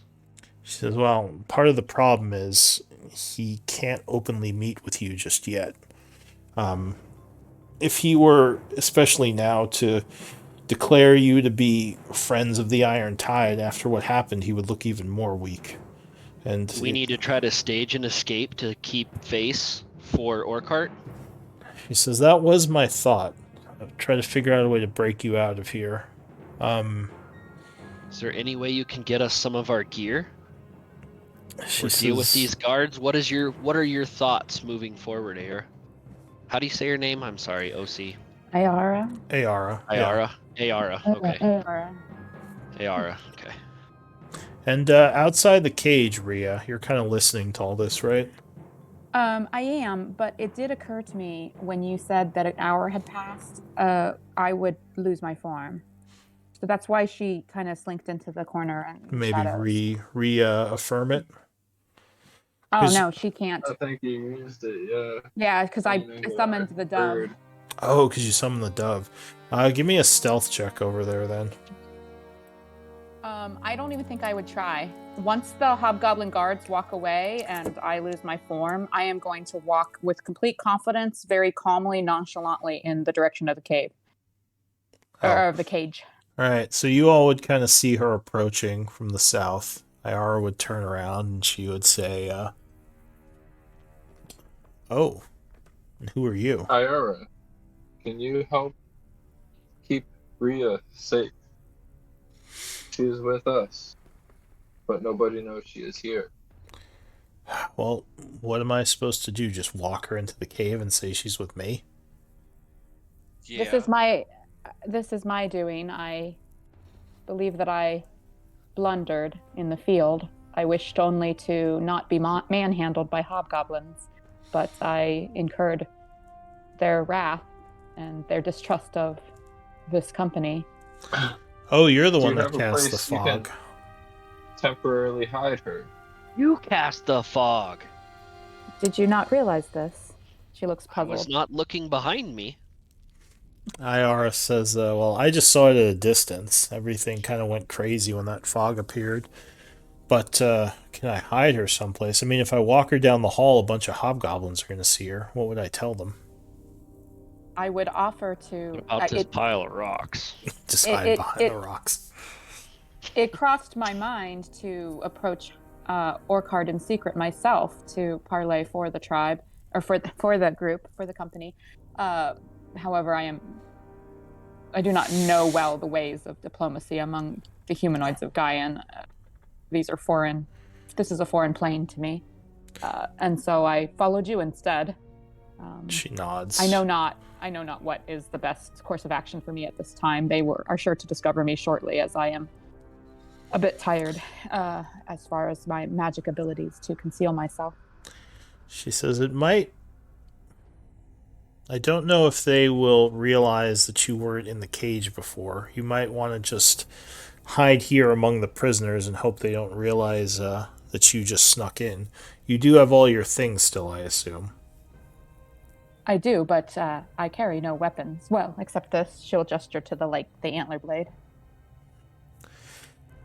She says, "Well, part of the problem is he can't openly meet with you just yet. If he were, especially now, to declare you to be friends of the Iron Tide after what happened, he would look even more weak. And Do we need to try to stage an escape to keep face for Orcart? She says, "That was my thought. I'll try to figure out a way to break you out of here." Is there any way you can get us some of our gear She or deal with says, these guards? What are your thoughts moving forward, Air? How do you say your name? I'm sorry, OC. Ayara. Ayara. Yeah. Ayara. Ayara. Okay. Ayara. Ayara. Okay. And outside the cage, Rhea, you're kind of listening to all this, right? I am, but it did occur to me when you said that an hour had passed, I would lose my form. So that's why she kind of slinked into the corner and Maybe shadows. reaffirm it. Oh 'Cause- no, she can't. I think you used it, yeah. Yeah, because I Summoning summoned the dove. bird. Oh, because you summoned the dove. Give me a stealth check over there, then. I don't even think I would try. Once the hobgoblin guards walk away and I lose my form, I am going to walk with complete confidence, very calmly, nonchalantly in the direction of the cave. Oh. Or of the cage. All right, so you all would kind of see her approaching from the south. Ayara would turn around and she would say, "Oh, and who are you?" Ayara, can you help keep Rhea safe? She's with us, but nobody knows she is here. "Well, what am I supposed to do? Just walk her into the cave and say she's with me?" Yeah. This is my doing. I believe that I blundered in the field. I wished only to not be manhandled by hobgoblins, but I incurred their wrath and their distrust of this company. Oh, you're the Do one you that have a cast the place you can fog. temporarily hide her? You cast the fog. Did you not realize this? She looks I was puzzled. not looking behind me. Ayara says, "Well, I just saw it at a distance. Everything kind of went crazy when that fog appeared. But can I hide her someplace? I mean, if I walk her down the hall, a bunch of hobgoblins are going to see her. What would I tell them?" I would offer to. What about this pile of rocks? Just hide behind the rocks. It crossed my mind to approach Orcard in secret myself to parlay for the tribe or for the group, for the company. However, I do not know well the ways of diplomacy among the humanoids of Gaian. These are foreign. This is a foreign plane to me, and so I followed you instead. She nods. I know not what is the best course of action for me at this time. They are sure to discover me shortly, as I am a bit tired as far as my magic abilities to conceal myself. She says it might. I don't know if they will realize that you weren't in the cage before. You might want to just hide here among the prisoners and hope they don't realize that you just snuck in. You do have all your things still, I assume. I do, but I carry no weapons. Well, except this. She'll gesture to the antler blade.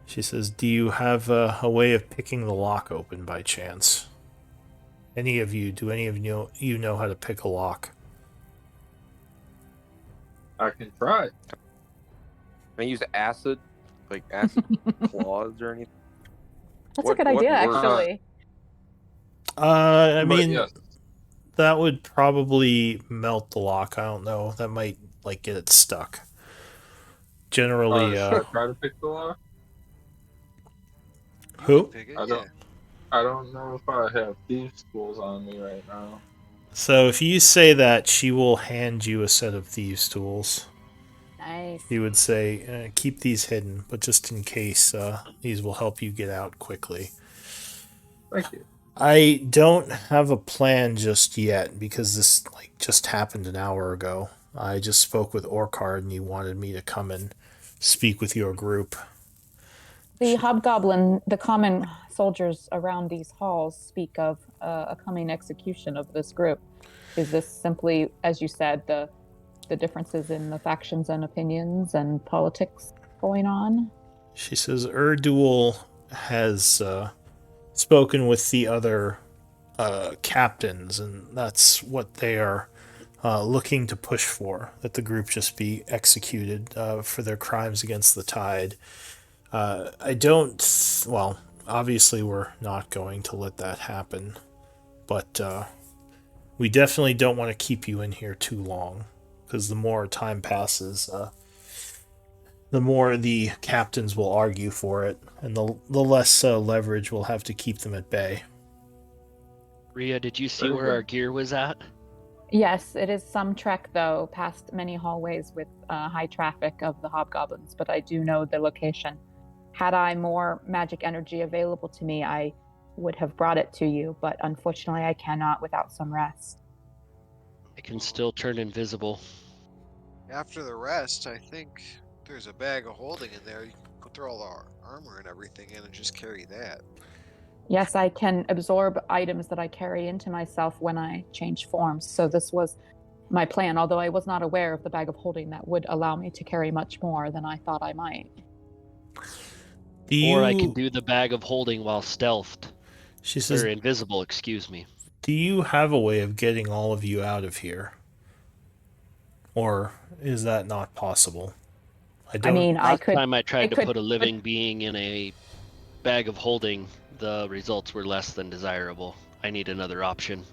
She says, do you have a way of picking the lock open by chance? Do any of you know how to pick a lock? I can try. Can I use acid? Like acid claws or anything? That's a good idea, actually. I mean, yes. that would probably melt the lock. I don't know. That might get it stuck. Generally, should I try to pick the lock? Who? I don't know if I have thieves' tools on me right now. So if you say that, she will hand you a set of thieves' tools. Nice. You would say, keep these hidden, but just in case, these will help you get out quickly. Thank you. I don't have a plan just yet, because this just happened an hour ago. I just spoke with Orkard, and he wanted me to come and speak with your group. The hobgoblin, the common soldiers around these halls speak of a coming execution of this group. Is this simply, as you said, the differences in the factions and opinions and politics going on? She says Erdul has spoken with the other captains, and that's what they are looking to push for, that the group just be executed for their crimes against the tide. Obviously we're not going to let that happen, but we definitely don't want to keep you in here too long, because the more time passes, the more the captains will argue for it, and the less leverage we'll have to keep them at bay. Rhea, did you see where our gear was at? Yes, it is some trek, though, past many hallways with high traffic of the hobgoblins, but I do know the location. Had I more magic energy available to me, I would have brought it to you, but unfortunately I cannot without some rest. I can still turn invisible. After the rest, I think there's a bag of holding in there. You can throw all our armor and everything in and just carry that. Yes, I can absorb items that I carry into myself when I change forms. So this was my plan, although I was not aware of the bag of holding that would allow me to carry much more than I thought I might. Or I can do the bag of holding while stealthed. She says, or invisible, excuse me. Do you have a way of getting all of you out of here? Or is that not possible? Last time I tried to put a living being in a bag of holding, the results were less than desirable. I need another option.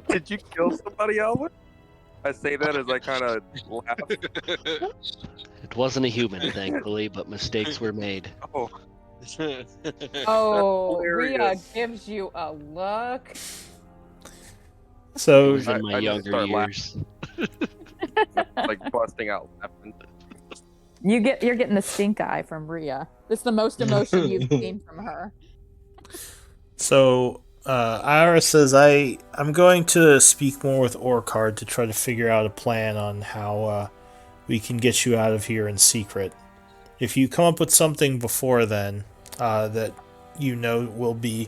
Did you kill somebody, Alvin? I say that as I kind of laugh. It wasn't a human, thankfully, but mistakes were made. Oh. Oh, Rhea gives you a look. So it was in my younger years. Like busting out laughing. You're getting the stink eye from Rhea. This is the most emotion you've seen from her. So Ira says, I'm going to speak more with Orkard to try to figure out a plan on how we can get you out of here in secret. If you come up with something before then that you know will be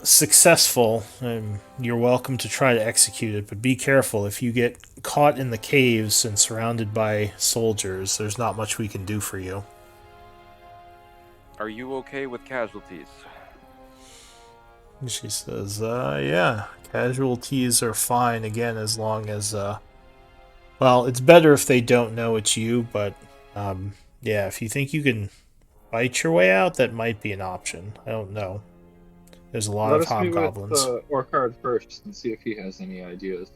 successful, you're welcome to try to execute it, but be careful. If you get caught in the caves and surrounded by soldiers, there's not much we can do for you. Are you okay with casualties? And she says, yeah, casualties are fine, again, as long as, it's better if they don't know it's you, but, yeah, if you think you can fight your way out, that might be an option. I don't know. There's a lot Let of us meet with hobgoblins. Orchard first and see if he has any ideas.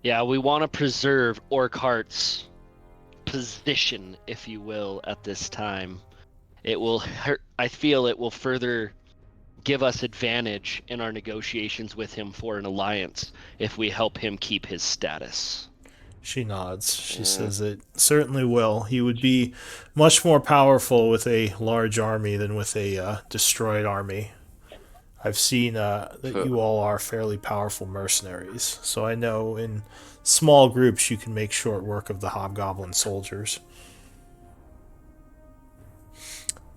Yeah, we want to preserve Orkhart's position, if you will, at this time. It will hurt. I feel it will further give us advantage in our negotiations with him for an alliance if we help him keep his status. She nods. She says it certainly will. He would be much more powerful with a large army than with a destroyed army. I've seen that you all are fairly powerful mercenaries, so I know in small groups you can make short work of the hobgoblin soldiers.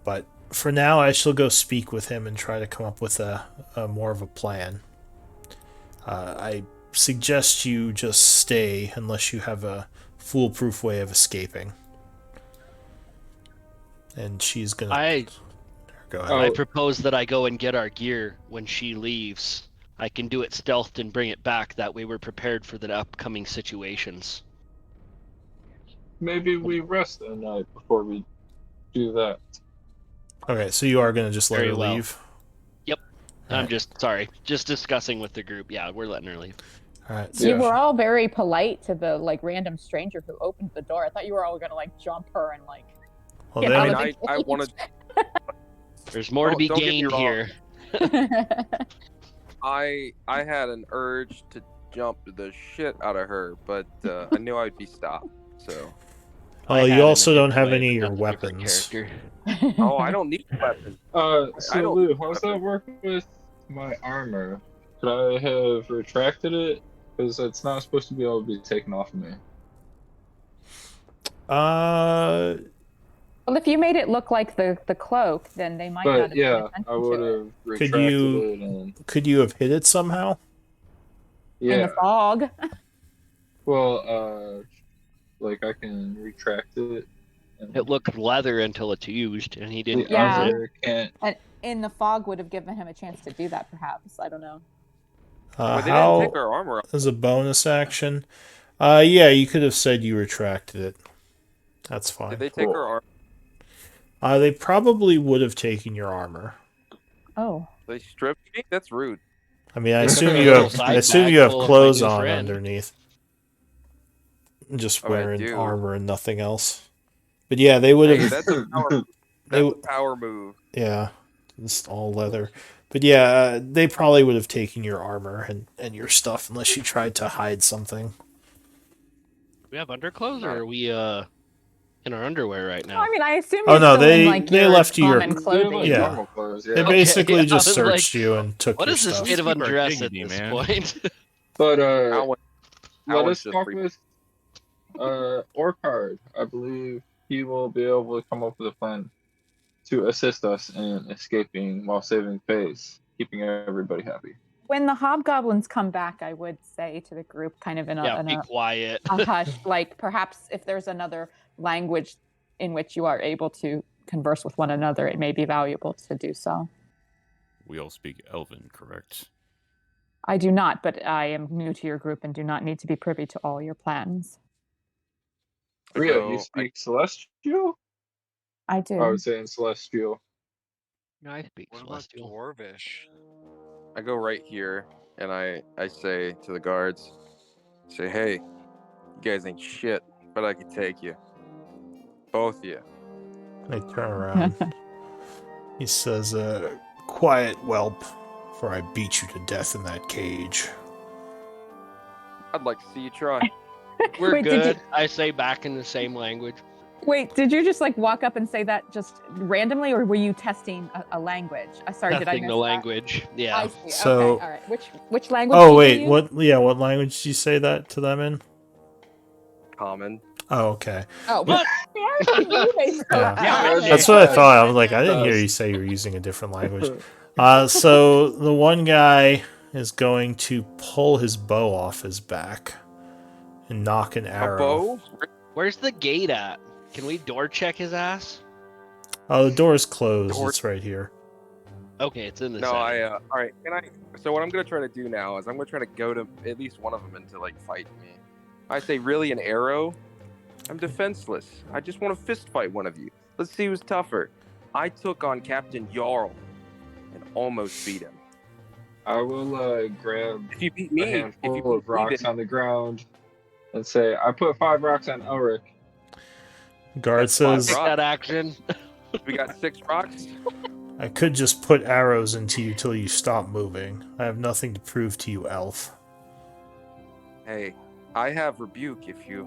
But for now, I shall go speak with him and try to come up with a more of a plan. I suggest you just stay unless you have a foolproof way of escaping. And she's gonna go ahead. I propose that I go and get our gear when she leaves. I can do it stealthed and bring it back. That way we're prepared for the upcoming situations. Maybe we rest a night before we do that. Okay, so you are gonna just let her leave? Yep. I'm just discussing with the group. Yeah, we're letting her leave. All right. You were all very polite to the random stranger who opened the door. I thought you were all gonna jump her and Well, I wanted. There's more to be gained here. I had an urge to jump the shit out of her, but I knew I'd be stopped. So. Oh, you also don't have any of your weapons. Oh, I don't need weapons. So Lou, how's that work with my armor? Could I have retracted it? Because it's not supposed to be able to be taken off of me. Well, if you made it look like the cloak, then they might not have paid attention I would to have retracted it. And... Could you have hit it somehow? Yeah. In the fog. Well, I can retract it. It looked leather until it's used, and he didn't use it. And in the fog would have given him a chance to do that, perhaps. I don't know. Well, they didn't take our armor off. As a bonus action? Yeah, you could have said you retracted it. That's fine. Did they take our armor? They probably would have taken your armor. Oh. They stripped me? That's rude. I mean, I assume you have clothes on underneath. Just wearing armor and nothing else. But yeah, they would have. That's a power move. Yeah, it's all leather. But yeah, they probably would have taken your armor and your stuff unless you tried to hide something. We have underclothes, or are we in our underwear right now? I mean, I assume. They left you your clothing. Yeah. Clothes, yeah. They basically just searched you and took what your is stuff. the state of undress at this point? But let us talk with Orchard. I believe he will be able to come up with a plan to assist us in escaping while saving face, keeping everybody happy. When the hobgoblins come back, I would say to the group, kind of be quiet. A hush, perhaps if there's another language in which you are able to converse with one another, it may be valuable to do so. We all speak Elven, correct? I do not, but I am new to your group and do not need to be privy to all your plans. Rhea, you speak Celestial? I do. I would say in Celestial. No, I speak Celestial. Dwarvish? I go right here, and I say to the guards, hey, you guys ain't shit, but I could take you. Both of you. They turn around. He says, quiet, whelp, for I beat you to death in that cage. I'd like to see you try. We're good. I say back in the same language. Wait, did you just walk up and say that just randomly, or were you testing a language? Sorry, did I miss the language? Yeah. I see. So, okay, all right. Which language? Oh wait, what? Yeah, what language did you say that to them in? Common. Oh, okay. Oh, what? That's what I thought. I was like, I didn't hear you say you were using a different language. So the one guy is going to pull his bow off his back and knock an arrow. A bow? Where's the gate at? Can we door check his ass? Oh, the door is closed. It's right here. Okay, it's in the all right. So what I'm gonna try to do now is I'm gonna try to go to at least one of them and to fight me. I say, really, an arrow? I'm defenseless. I just want to fist fight one of you. Let's see who's tougher. I took on Captain Jarl and almost beat him. I will grab If you beat a me, handful of rocks then on the ground and say, I put 5 rocks on Elric. Guard that's 5 says, Take rocks. that action. We got 6 rocks. I could just put arrows into you till you stop moving. I have nothing to prove to you, elf. Hey, I have rebuke if you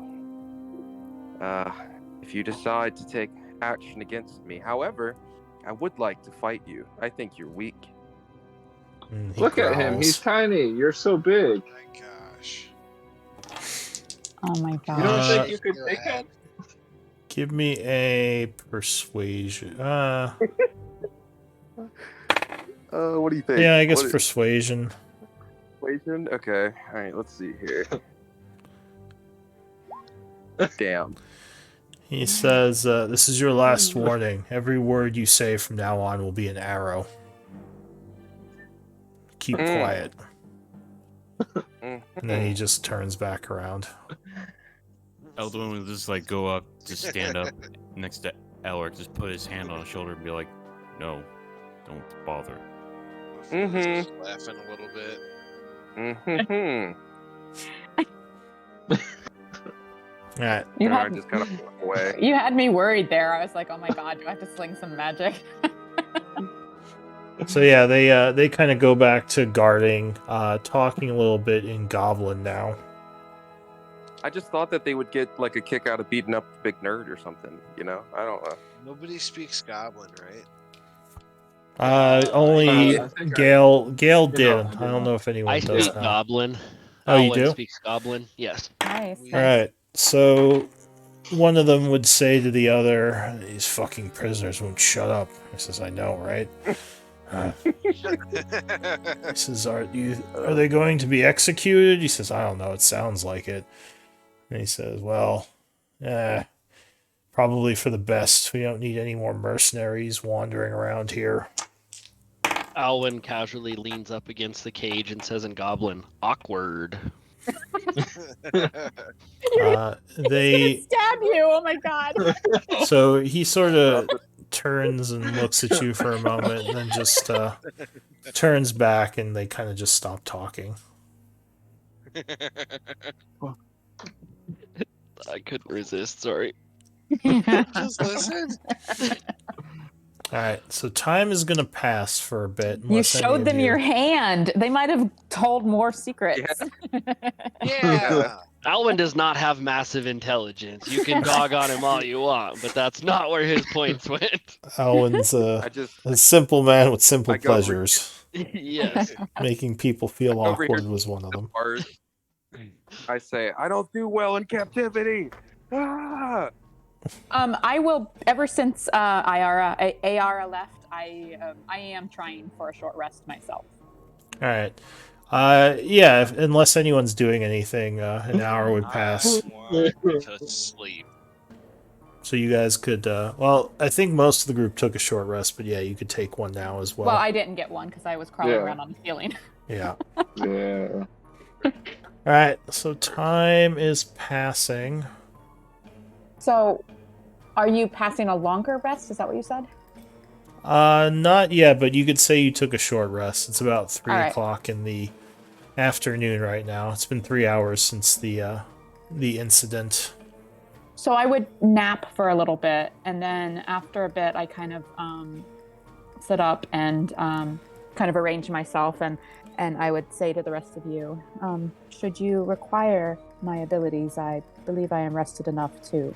decide to take action against me. However, I would like to fight you. I think you're weak. And he Look at him. He's growls. tiny. You're so big. Oh my gosh. Oh my You god. don't think Shake you could your take head. him? Give me a persuasion. What do you think? Yeah, I guess persuasion. Persuasion? Okay. All right, let's see here. Damn. He says, this is your last warning. Every word you say from now on will be an arrow. Keep quiet. And then he just turns back around. Eldwin will just like go up, just stand up next to Elric, just put his hand on his shoulder and be like, "No, don't bother." Just laughing a little bit. Alright. You I had, just kind of walk away. you had me worried there. I was like, oh my god, do I have to sling some magic? So yeah, they kind of go back to guarding, talking a little bit in Goblin now. I just thought that they would get like a kick out of beating up the big nerd or something. You know, I don't know. Nobody speaks Goblin, right? Only I think Gale I did. do. I don't know if anyone I does speak now. Goblin. Oh, you Alwyn do? speaks Goblin. Yes. Nice. We- nice. Alright, so one of them would say to the other, these fucking prisoners won't shut up. He says, I know, right? He says, are they going to be executed? He says, I don't know, it sounds like it. And he says, well, probably for the best. We don't need any more mercenaries wandering around here. Alwyn casually leans up against the cage and says in Goblin, "Awkward." They stab you. Oh my god. So he sort of turns and looks at you for a moment and then just turns back and they kind of just stop talking. I couldn't resist. Sorry. Just listen. Alright, so time is going to pass for a bit. You unless any showed of them you- your hand. They might have told more secrets. Yeah. Alwyn does not have massive intelligence. You can dog on him all you want, but that's not where his points went. Owen's I just a simple man with simple I go over pleasures. Yes. Making people feel over here awkward was one of them. bars. I say I don't do well in captivity. Ah! I will. Ever since Ayara left, I am trying for a short rest myself. Alright. Unless anyone's doing anything, an hour would pass. I want to sleep. So you guys could, I think most of the group took a short rest, but yeah, you could take one now as well. Well, I didn't get one because I was crawling Yeah. around on the ceiling. Yeah. Yeah. Alright, so time is passing. So, are you passing a longer rest? Is that what you said? Not yet, but you could say you took a short rest. It's about 3 All right. o'clock in the afternoon right now. It's been 3 hours since the incident. So I would nap for a little bit, and then after a bit, I kind of sit up and kind of arrange myself, and I would say to the rest of you, should you require my abilities, I believe I am rested enough to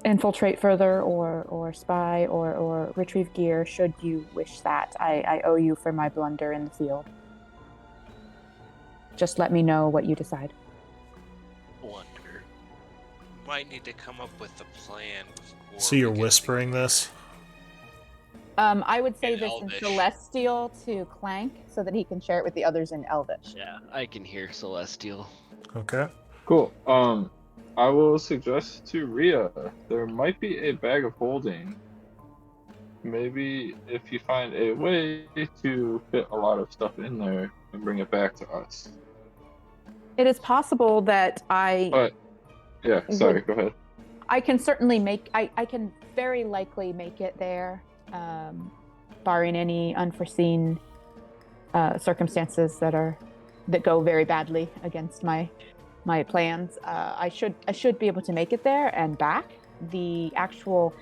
infiltrate further, or spy, or retrieve gear, should you wish that. I owe you for my blunder in the field. Just let me know what you decide. Blunder. Might need to come up with a plan. before So you're we get whispering this? I would say In this Elvish. in Celestial to Clank so that he can share it with the others in Elvish. Yeah, I can hear Celestial. Okay. Cool. I will suggest to Rhea, there might be a bag of holding. Maybe if you find a way to fit a lot of stuff in there and bring it back to us. It is possible that But yeah, sorry, go ahead. I can certainly make. I can very likely make it there, barring any unforeseen circumstances that go very badly against my plans, I should be able to make it there and back. The actual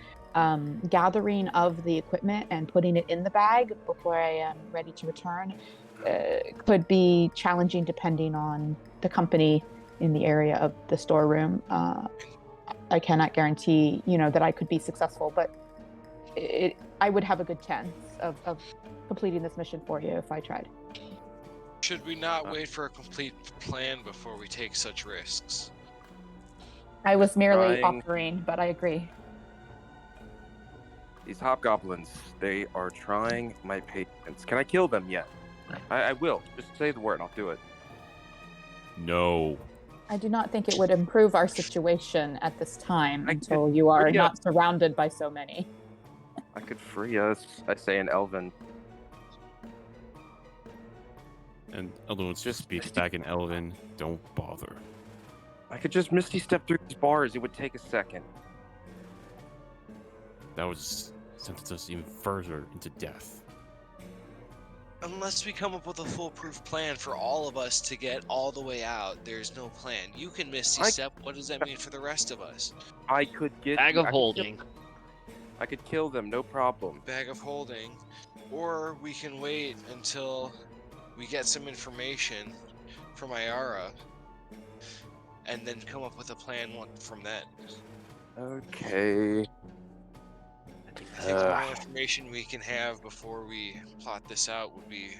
gathering of the equipment and putting it in the bag before I am ready to return could be challenging depending on the company in the area of the storeroom. I cannot guarantee, that I could be successful, but I would have a good chance of completing this mission for you if I tried. Should we not wait for a complete plan before we take such risks? I was merely offering, but I agree. These hobgoblins, they are trying my patience. Can I kill them yet? I will. Just say the word, I'll do it. No. I do not think it would improve our situation at this time until you are not surrounded by so many. I could free us, I say in Elven. And Elven just speaks back in Elven. Don't bother. I could just misty step through these bars. It would take a second. That would sentence us even further into death. Unless we come up with a foolproof plan for all of us to get all the way out, there's no plan. You can misty step. What does that mean for the rest of us? I could get bag of holding. I could kill them, no problem. Bag of holding, or we can wait until we get some information from Ayara, and then come up with a plan from that. Okay. I think the more information we can have before we plot this out would be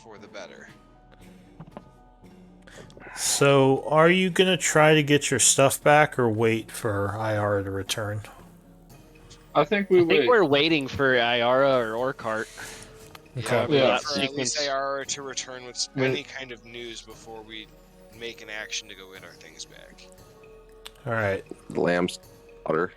for the better. So, are you going to try to get your stuff back or wait for Ayara to return? I think we're waiting for Ayara or Orkart. Okay. Yeah, for at least Ayara to return with any kind of news before we make an action to go get our things back. Alright. Lamb's daughter.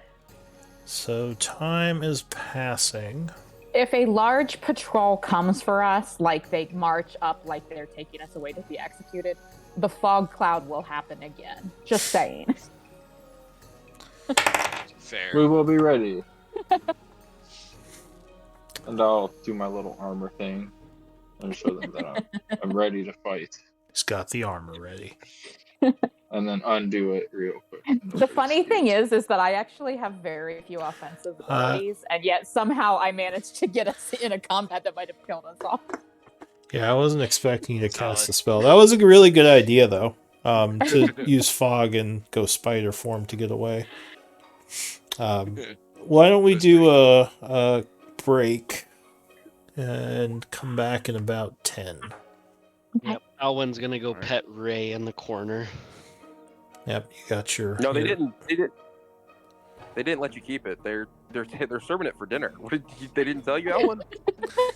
So time is passing. If a large patrol comes for us, like they march up like they're taking us away to be executed, the fog cloud will happen again. Just saying. Fair. We will be ready. And I'll do my little armor thing and show them that I'm ready to fight. He's got the armor ready. And then undo it real quick. The funny thing is that I actually have very few offensive abilities, and yet somehow I managed to get us in a combat that might have killed us all. Yeah, I wasn't expecting you to cast the spell. That was a really good idea, though. To use fog and go spider form to get away. Why don't we do a break and come back in about 10? Yep, Alwyn's gonna go pet Ray in the corner. Yep, you got your. No, they didn't. They didn't let you keep it. They're serving it for dinner. They didn't tell you, Alwyn?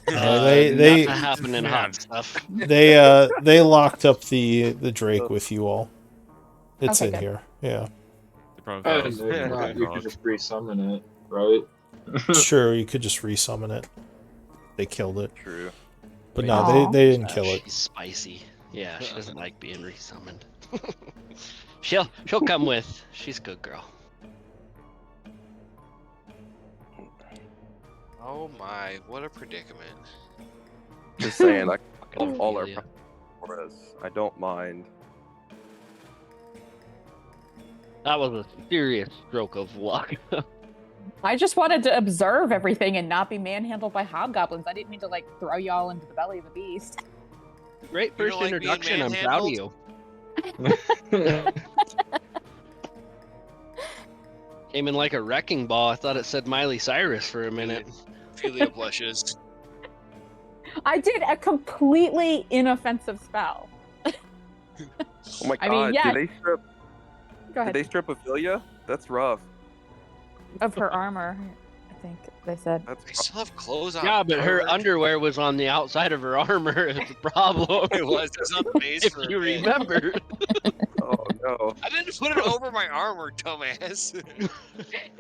They not happening hot stuff. They locked up the Drake with you all. It's in here. Yeah. You could just resummon it, right? Sure, you could just resummon it. They killed it. True. But no, they didn't kill it. She's spicy. Yeah, she doesn't like being resummoned. She'll come with. She's a good girl. Oh my, what a predicament. Just saying, I all our for us. I don't mind. That was a serious stroke of luck. I just wanted to observe everything and not be manhandled by hobgoblins. I didn't mean to throw y'all into the belly of the beast. Great first introduction. I'm proud of you. Came in like a wrecking ball. I thought it said Miley Cyrus for a minute. Ophelia blushes. I did a completely inoffensive spell. Oh my god! I mean, yeah. Did they strip Ophelia? That's rough. Of her armor, I think they said. They still have clothes on. Yeah, but her underwear was on the outside of her armor. Is the problem. It was. It's on the base. If you remember. Oh no! I didn't put it over my armor, dumbass.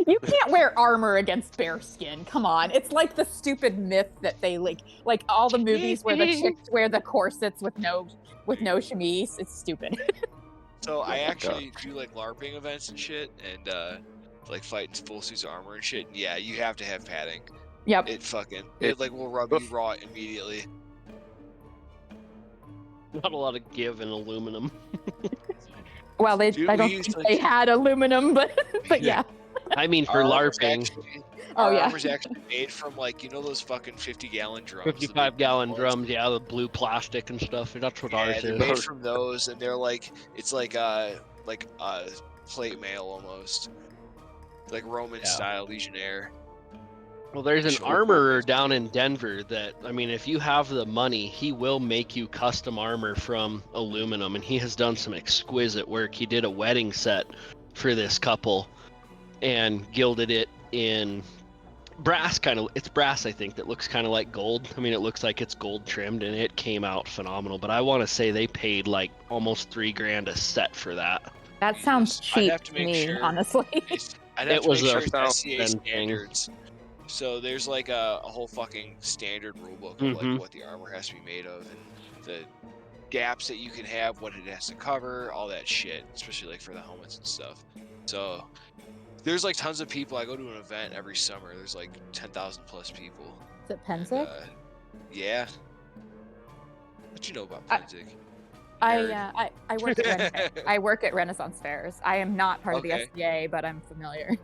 You can't wear armor against bear skin. Come on, it's like the stupid myth that they like all the movies where the chicks wear the corsets with no chemise. It's stupid. So I actually do LARPing events and shit, and fighting full suits of armor and shit. And yeah, you have to have padding. Yep. it like will rub you raw immediately. Not a lot of give in aluminum. Well, I don't think they had aluminum, but yeah. I mean, for LARPing. Our armor's actually made from those fucking 50-gallon drums. 55-gallon drums, yeah, the blue plastic and stuff. That's what ours is. They're made from those, and they're it's like plate mail almost, like Roman style Legionnaire. Well, there's an armorer down in Denver that, I mean, if you have the money, he will make you custom armor from aluminum, and he has done some exquisite work. He did a wedding set for this couple and gilded it in brass, it's brass, I think, that looks kind of like gold. I mean, it looks like it's gold trimmed, and it came out phenomenal, but I want to say they paid like almost $3,000 a set for that. That sounds cheap to me, honestly. I'd have to make sure it's SCA standards. So there's like a whole fucking standard rulebook of like what the armor has to be made of, and the gaps that you can have, what it has to cover, all that shit, especially like for the helmets and stuff. So there's like tons of people. I go to an event every summer. There's like 10,000 plus people. Is it Penzic? Yeah. What you know about Penzic? I work at I work at Renaissance Fairs. I am not part of the SCA, but I'm familiar.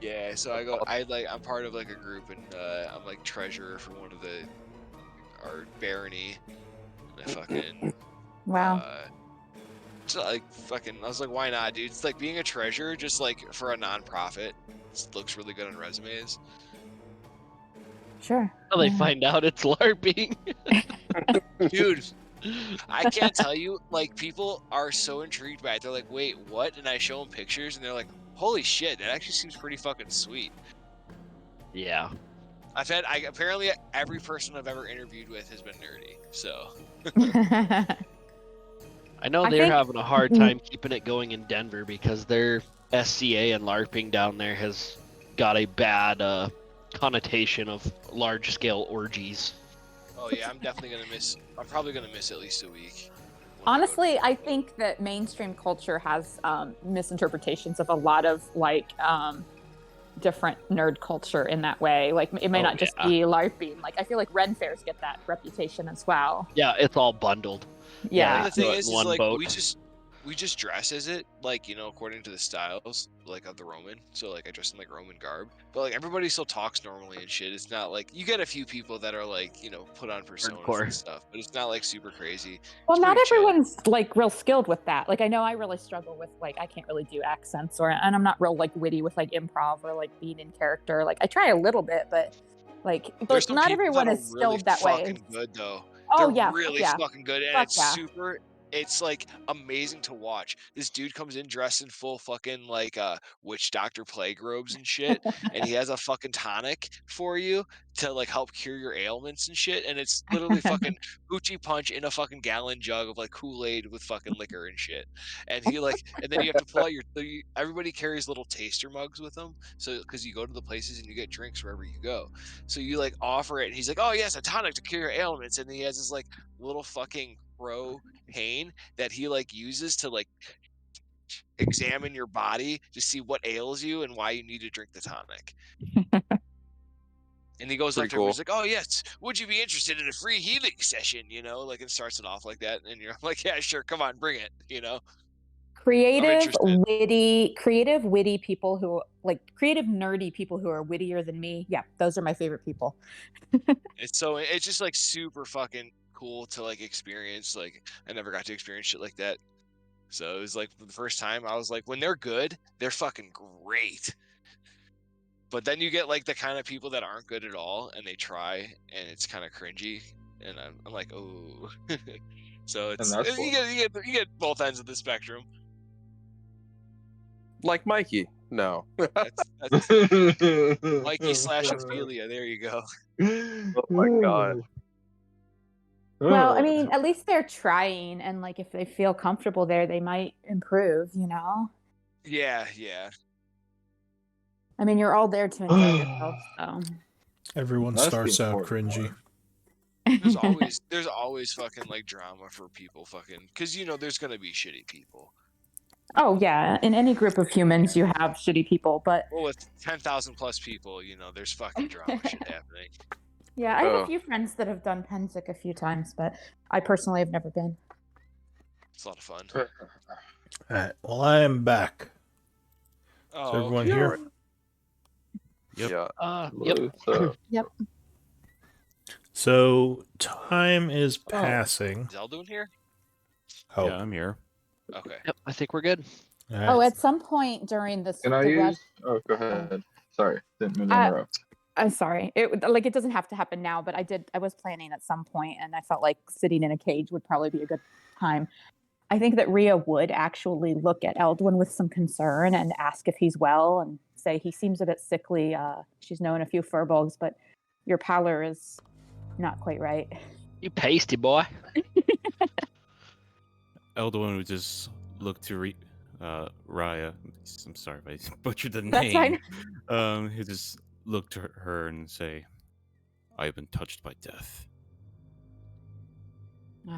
Yeah, so I'm part of like a group, and I'm like treasurer for one of our barony. And I fucking wow. So like fucking, I was like, why not, dude? It's like being a treasurer, just like for a non-profit. It looks really good on resumes. Sure. Well, they find out it's LARPing. Dude, I can't tell you, like, people are so intrigued by it. They're like, wait, what? And I show them pictures, and they're like, holy shit, that actually seems pretty fucking sweet. Yeah. Apparently every person I've ever interviewed with has been nerdy, so. I know they're having a hard time keeping it going in Denver because their SCA and LARPing down there has got a bad connotation of large-scale orgies. Oh yeah, I'm probably gonna miss at least a week. Honestly, I think that mainstream culture has misinterpretations of a lot of like different nerd culture in that way. Like it may not just be LARPing. Like I feel like Ren fairs get that reputation as well. Yeah, it's all bundled. Yeah. The thing is like we just dress as it, like, according to the styles, like, of the Roman. So, like, I dress in, like, Roman garb. But, like, everybody still talks normally and shit. It's not, like, you get a few people that are, like, put on personas and stuff. But it's not, like, super crazy. Well, not everyone's, like, real skilled with that. Like, I know I really struggle with, like, I can't really do accents. And I'm not real, like, witty with, like, improv or, like, being in character. Like, I try a little bit, but, like, not everyone is skilled that way. Fucking good, though. Oh, They're yeah. really fucking good. And it's like amazing to watch. This dude comes in dressed in full fucking like witch doctor plague robes and shit, and he has a fucking tonic for you to like help cure your ailments and shit, and it's literally fucking hoochie punch in a fucking gallon jug of like Kool-Aid with fucking liquor and shit. And he and then you have to pull out everybody carries little taster mugs with them, so because you go to the places and you get drinks wherever you go, so you like offer it, and he's like, oh yes, a tonic to cure your ailments, and he has this like little fucking crow pain that he like uses to like examine your body to see what ails you and why you need to drink the tonic. And he goes up to him, he's like, oh yes, would you be interested in a free healing session, like, and starts it off like that, and you're like, yeah, sure, come on, bring it. Creative, witty people who like creative, nerdy people who are wittier than me. Yeah, those are my favorite people. It's just like super fucking cool to like experience. Like I never got to experience shit like that, so it was like for the first time I was like, when they're good, they're fucking great. But then you get like the kind of people that aren't good at all, and they try, and it's kind of cringy, and I'm like, oh. So it's you get both ends of the spectrum. Like Mikey. No. That's Mikey / Ophelia. There you go. Oh my god. Well, I mean, at least they're trying, and like if they feel comfortable there, they might improve, Yeah. I mean, you're all there to enjoy yourself, so. Everyone starts out cringy. There's always fucking like drama for people fucking, because there's gonna be shitty people. Oh yeah, in any group of humans, you have shitty people, but Well, with 10,000 plus people, there's fucking drama shit happening. yeah, I have a Oh. few friends that have done Pensic a few times, but I personally have never been. It's a lot of fun. All right. Well, I am back. Oh, Is everyone okay. here? Yep. Yeah. Yep. Yep. So time is Oh. passing. Is Elduin here? Oh, Yeah, I'm here. Okay. Yep. I think we're good. all right. Oh, at some point during this, Can I the use? Oh, go ahead. Sorry, didn't mean to interrupt. I'm sorry. It doesn't have to happen now, but I was planning at some point, and I felt like sitting in a cage would probably be a good time. I think that Rhea would actually look at Eldwin with some concern and ask if he's well, and say he seems a bit sickly. She's known a few furbolgs, but your pallor is not quite right. You pasty boy. Elduin would just look to Raya. I'm sorry if I butchered the That's name. fine. He'd just look to her and say, "I have been touched by death."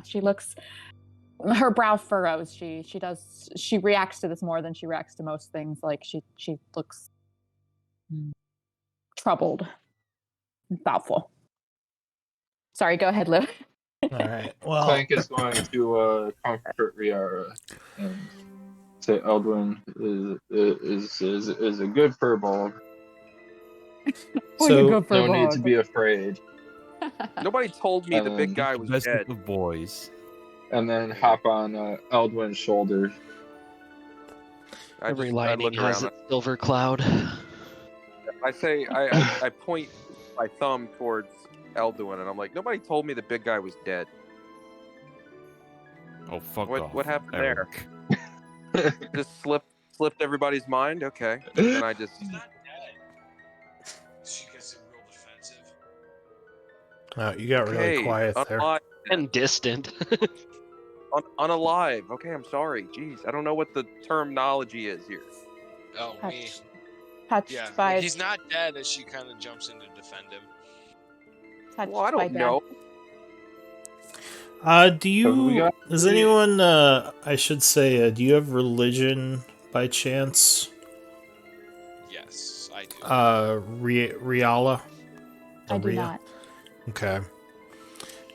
She looks. Her brow furrows. She reacts to this more than she reacts to most things. Like she looks troubled and thoughtful. Sorry, go ahead, Lou. All right. Well, Clank is going to comfort Riara and say Eldwin is a good furball. so No need to be afraid. Nobody told me the big guy was Best dead. of boys. And then hop on Eldwin's shoulder. Every I lightning look has around. a silver cloud. I say, I point my thumb towards Elduin, and I'm like, nobody told me the big guy was dead. Oh, fuck What- off. what happened there? Eric. Just slipped everybody's mind. Okay, then I just He's not dead. She gets real defensive. you got really quiet there. unalive, And distant. unalive. Okay, I'm sorry. Jeez, I don't know what the terminology is here. Oh, me. Touched Yeah. by He's not dead as she kind of jumps in to defend him. touched Well, I by don't death. know. Do we you? got- Does anyone? I should say. Do you have religion by chance? Yes, I do. Riala. I do Rhea? not. Okay.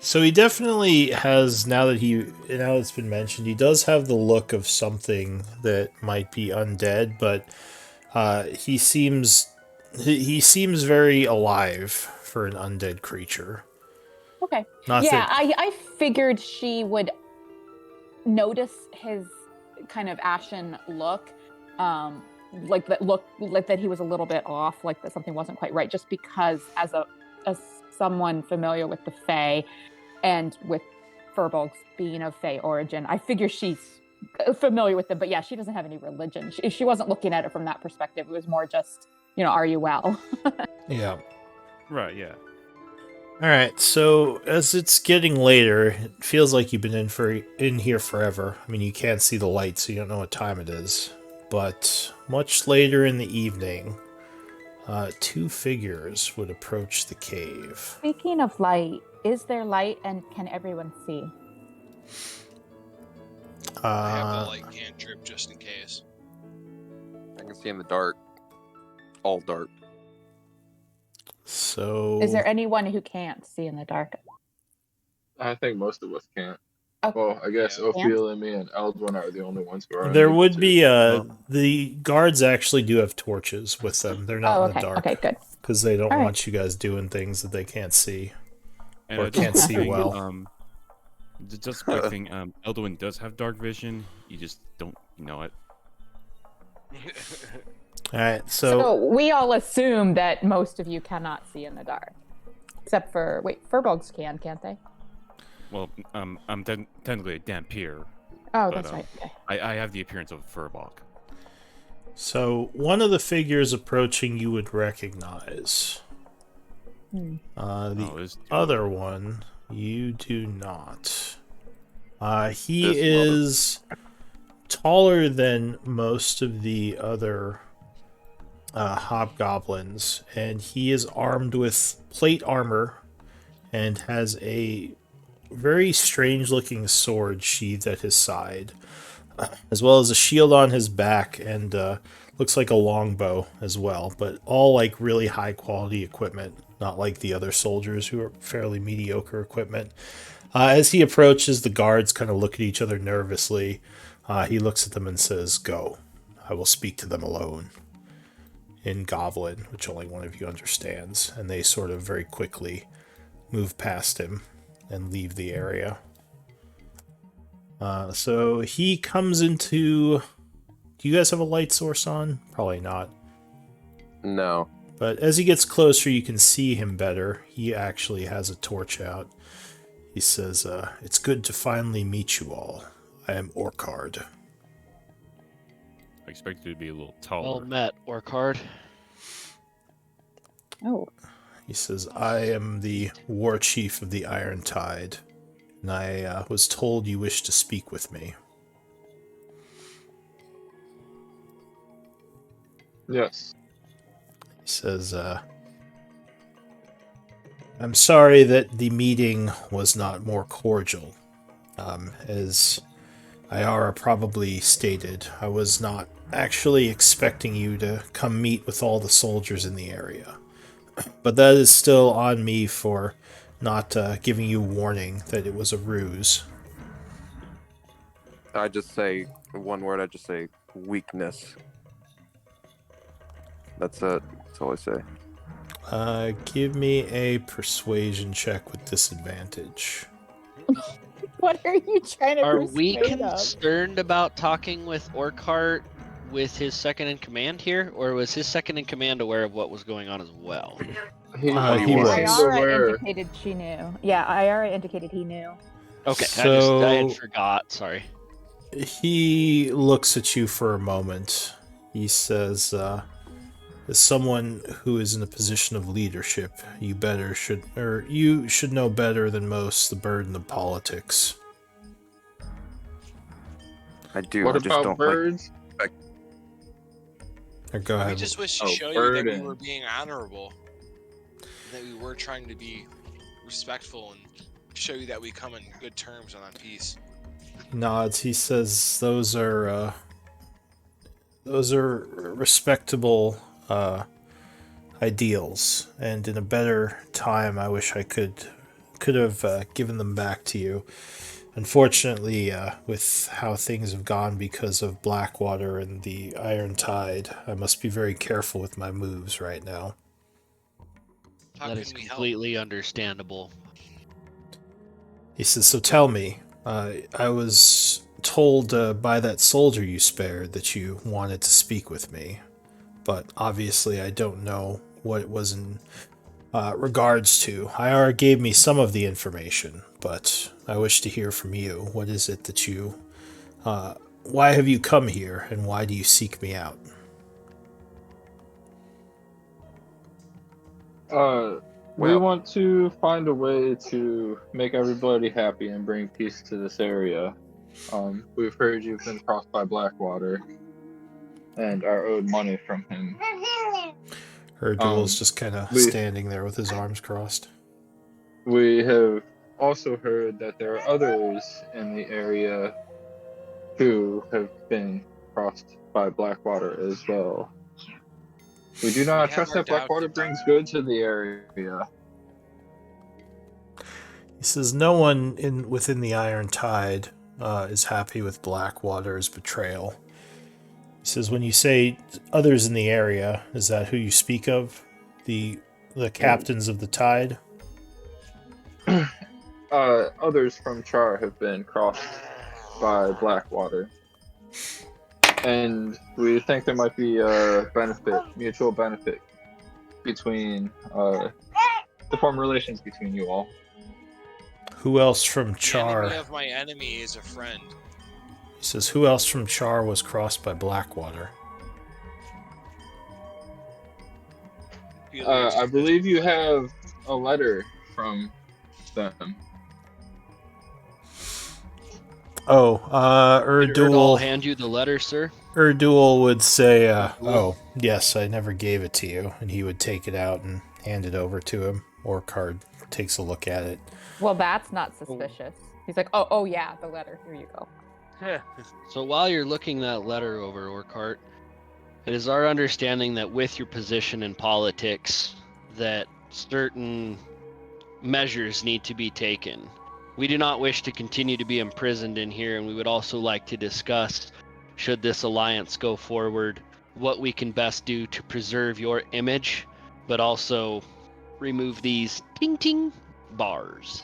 So he definitely has, now that it's been mentioned, he does have the look of something that might be undead, but he seems very alive for an undead creature. Okay. Not Yeah, that, I figured she would notice his kind of ashen look, like that he was a little bit off, like that something wasn't quite right, just because as someone familiar with the Fae and with furbolgs being of Fae origin, I figure she's familiar with them. But yeah, she doesn't have any religion. She wasn't looking at it from that perspective. It was more just, are you well? yeah. Right, yeah. All right. So as it's getting later, it feels like you've been in here forever. I mean, you can't see the light, so you don't know what time it is. But much later in the evening, two figures would approach the cave. Speaking of light, is there light and can everyone see? I have a light cantrip just in case. I can see in the dark. All dark. So Is there anyone who can't see in the dark? I think most of us can't. Oh. Well, I guess Yeah. Ophelia, me, and Eldwin are the only ones who are. there unable would to. be the guards actually do have torches with them. They're not in the dark. Okay, good. Because they don't All right. want you guys doing things that they can't see. And Or just can't see quick thing, well. Just a quick thing. Elduin does have dark vision. You just don't know it. All right, So we all assume that most of you cannot see in the dark, except for furbolgs can't they? Well, I'm technically a Dampier. Oh, But, that's right. Okay. I have the appearance of a Furbog. So one of the figures approaching you would recognize. Hmm. The other one you do not. He This is taller than most of the other hobgoblins, and he is armed with plate armor and has a very strange looking sword sheathed at his side. as well as a shield on his back and looks like a longbow as well, but all like really high quality equipment, not like the other soldiers who are fairly mediocre equipment. As he approaches, the guards kind of look at each other nervously. He looks at them and says, "Go. I will speak to them alone." In Goblin, which only one of you understands, and they sort of very quickly move past him and leave the area. So he comes into... Do you guys have a light source on? Probably not. No. But as he gets closer, you can see him better. He actually has a torch out. He says, "It's good to finally meet you all. I am Orkard." I expected it to be a little Well taller. met, Orkard. Oh, He says, "I am the war chief of the Iron Tide, and I was told you wish to speak with me." Yes. He says, "I'm sorry that the meeting was not more cordial. As Iara probably stated, I was not actually expecting you to come meet with all the soldiers in the area. But that is still on me for not giving you warning that it was a ruse." I just say one word. I just say weakness. That's it. That's all I say. Give me a persuasion check with disadvantage. what are you trying to Are we persuade of? concerned about talking with Orkart with his second in command here, or was his second in command aware of what was going on as well? He He was. seemed Iara aware. indicated she knew. Yeah, Iara indicated he knew. Okay, I So- had forgot. Sorry. He looks at you for a moment. He says, "As someone who is in a position of leadership, you should know better than most the burden of politics." I do. What I just about don't birds? Or go We ahead. just wish to Oh, show you that we burden. were being honorable, that we were trying to be respectful, and show you that we come in good terms and on peace. He nods. He says, "Those are respectable ideals, and in a better time, I wish I could have given them back to you. Unfortunately, with how things have gone because of Blackwater and the Iron Tide, I must be very careful with my moves right now." How That can is we help? completely understandable. He says, "So tell me, I was told by that soldier you spared that you wanted to speak with me, but obviously I don't know what it was in regards to. IR gave me some of the information, but I wish to hear from you. What is it that you... why have you come here, and why do you seek me out?" We Well- want to find a way to make everybody happy and bring peace to this area. We've heard you've been crossed by Blackwater and are owed money from him. Erdul's just kind of we- standing there with his arms crossed. We have also heard that there are others in the area who have been crossed by Blackwater as well. We do We not have trust our that Blackwater doubts about brings good to the area. He says no one within the Iron Tide is happy with Blackwater's betrayal. He says, when you say others in the area, is that who you speak of? The captains of the Tide? Others from Char have been crossed by Blackwater. And we think there might be a mutual benefit between to form relations between you all. Who else from The Char? enemy of my enemy is a friend. He says, who else from Char was crossed by Blackwater? I believe you have a letter from them. Oh, Did Erdal Erdul. hand you the letter, sir? Erdul would say, "Oh, yes, I never gave it to you," and he would take it out and hand it over to him. Orkard takes a look at it. Well, that's not suspicious. He's like, oh yeah, the letter. Here you go. So while you're looking that letter over, Orkart, it is our understanding that with your position in politics, that certain measures need to be taken. We do not wish to continue to be imprisoned in here, and we would also like to discuss, should this alliance go forward, what we can best do to preserve your image, but also remove these ting bars.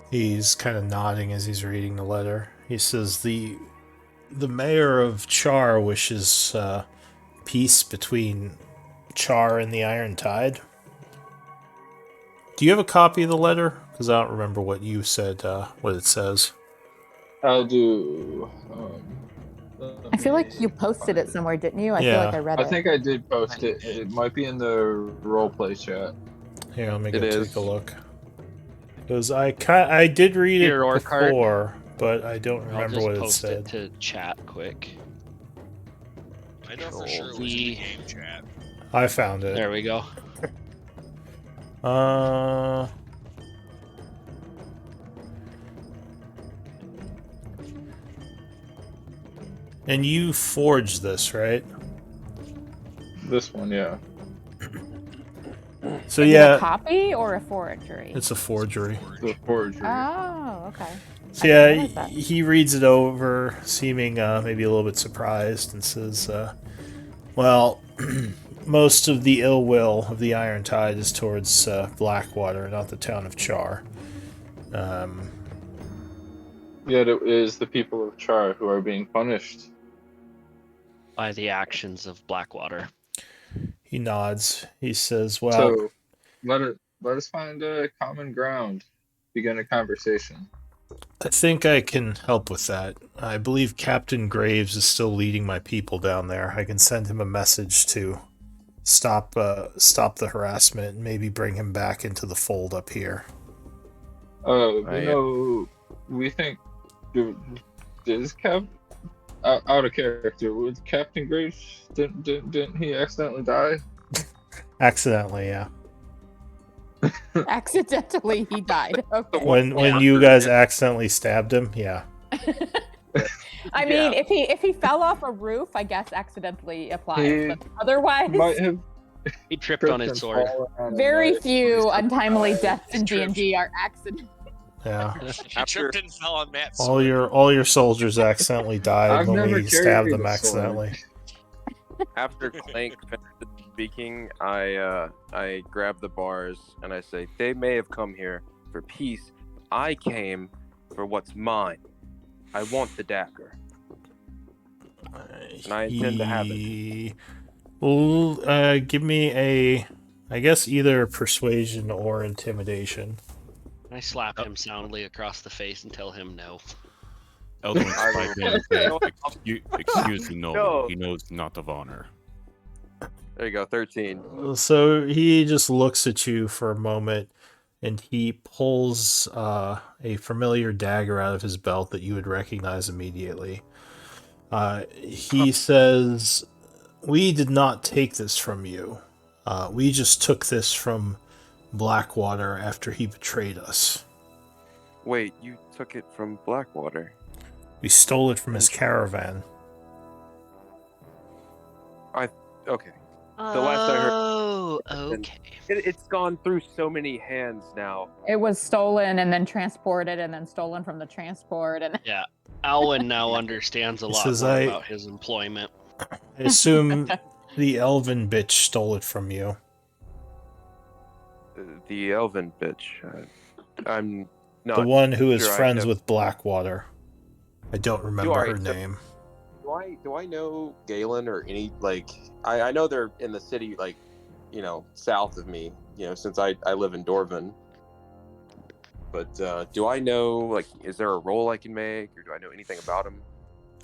He's kind of nodding as he's reading the letter. He says the mayor of Char wishes peace between Char and the Iron Tide. Do you have a copy of the letter? Because I don't remember what you said. What it says. I do. I feel like you posted it somewhere, didn't you? I feel Yeah. like I read I it. think I did post it. It might be in the roleplay chat. Here, let me go It take is. a look. Because I did read Here, it Orkart. before, but I don't I'll remember just what it post said. it to chat quick. I know for Control sure it was in V. the game chat. I found it. There we go. And you forged this, right? This one, yeah. So Is it yeah, a copy or a forgery? it's a forgery. The forgery. Oh, okay. So I yeah, didn't realize that. he reads it over, seeming maybe a little bit surprised, and says, "Well, most of the ill will of the Iron Tide is towards Blackwater, not the town of Char. Yet it is the people of Char who are being punished. By the actions of Blackwater. He nods. He says, "Well, So let us find a common ground, begin a conversation." I think I can help with that. I believe Captain Graves is still leading my people down there. I can send him a message to stop the harassment and maybe bring him back into the fold up here." We think is Cap out of character. Was Captain Graves didn't he accidentally die? Accidentally, yeah. Accidentally, he died. Okay. When you guys accidentally stabbed him, yeah. I mean, if he fell off a roof, I guess accidentally applies. But otherwise, Might have He tripped on his sword. very few untimely deaths in D&D are accidents. Yeah. He tripped and fell on Matt's All sword. your soldiers accidentally died I've when never we carried stabbed a them sword. accidentally. After Clank finishes speaking, I grab the bars and I say, "They may have come here for peace. I came for what's mine. I want the dagger, and I intend to have it." Well, give me a, I guess either persuasion or intimidation. I slap him soundly across the face and tell him no. Eldon will I pipe will- in and say, No. Excuse me, no, No. he knows not of honor." There you go, 13. So he just looks at you for a moment, and he pulls a familiar dagger out of his belt that you would recognize immediately. He says, "We did not take this from you. We just took this from Blackwater after he betrayed us. Wait, you took it from Blackwater? We stole it from his caravan." Okay. The last I heard, Oh, okay. it's gone through so many hands now. It was stolen and then transported and then stolen from the transport. And Yeah. Alwyn now understands a He lot says, more I about his employment. assume the elven bitch stole it from you. The elven bitch. I'm not. The one who is sure I friends have- with Blackwater. I don't remember are, her so- name. Do I know Galen or any, like, I know they're in the city, like, south of me, since I live in Dorvan. But do I know, like, is there a role I can make, or do I know anything about him?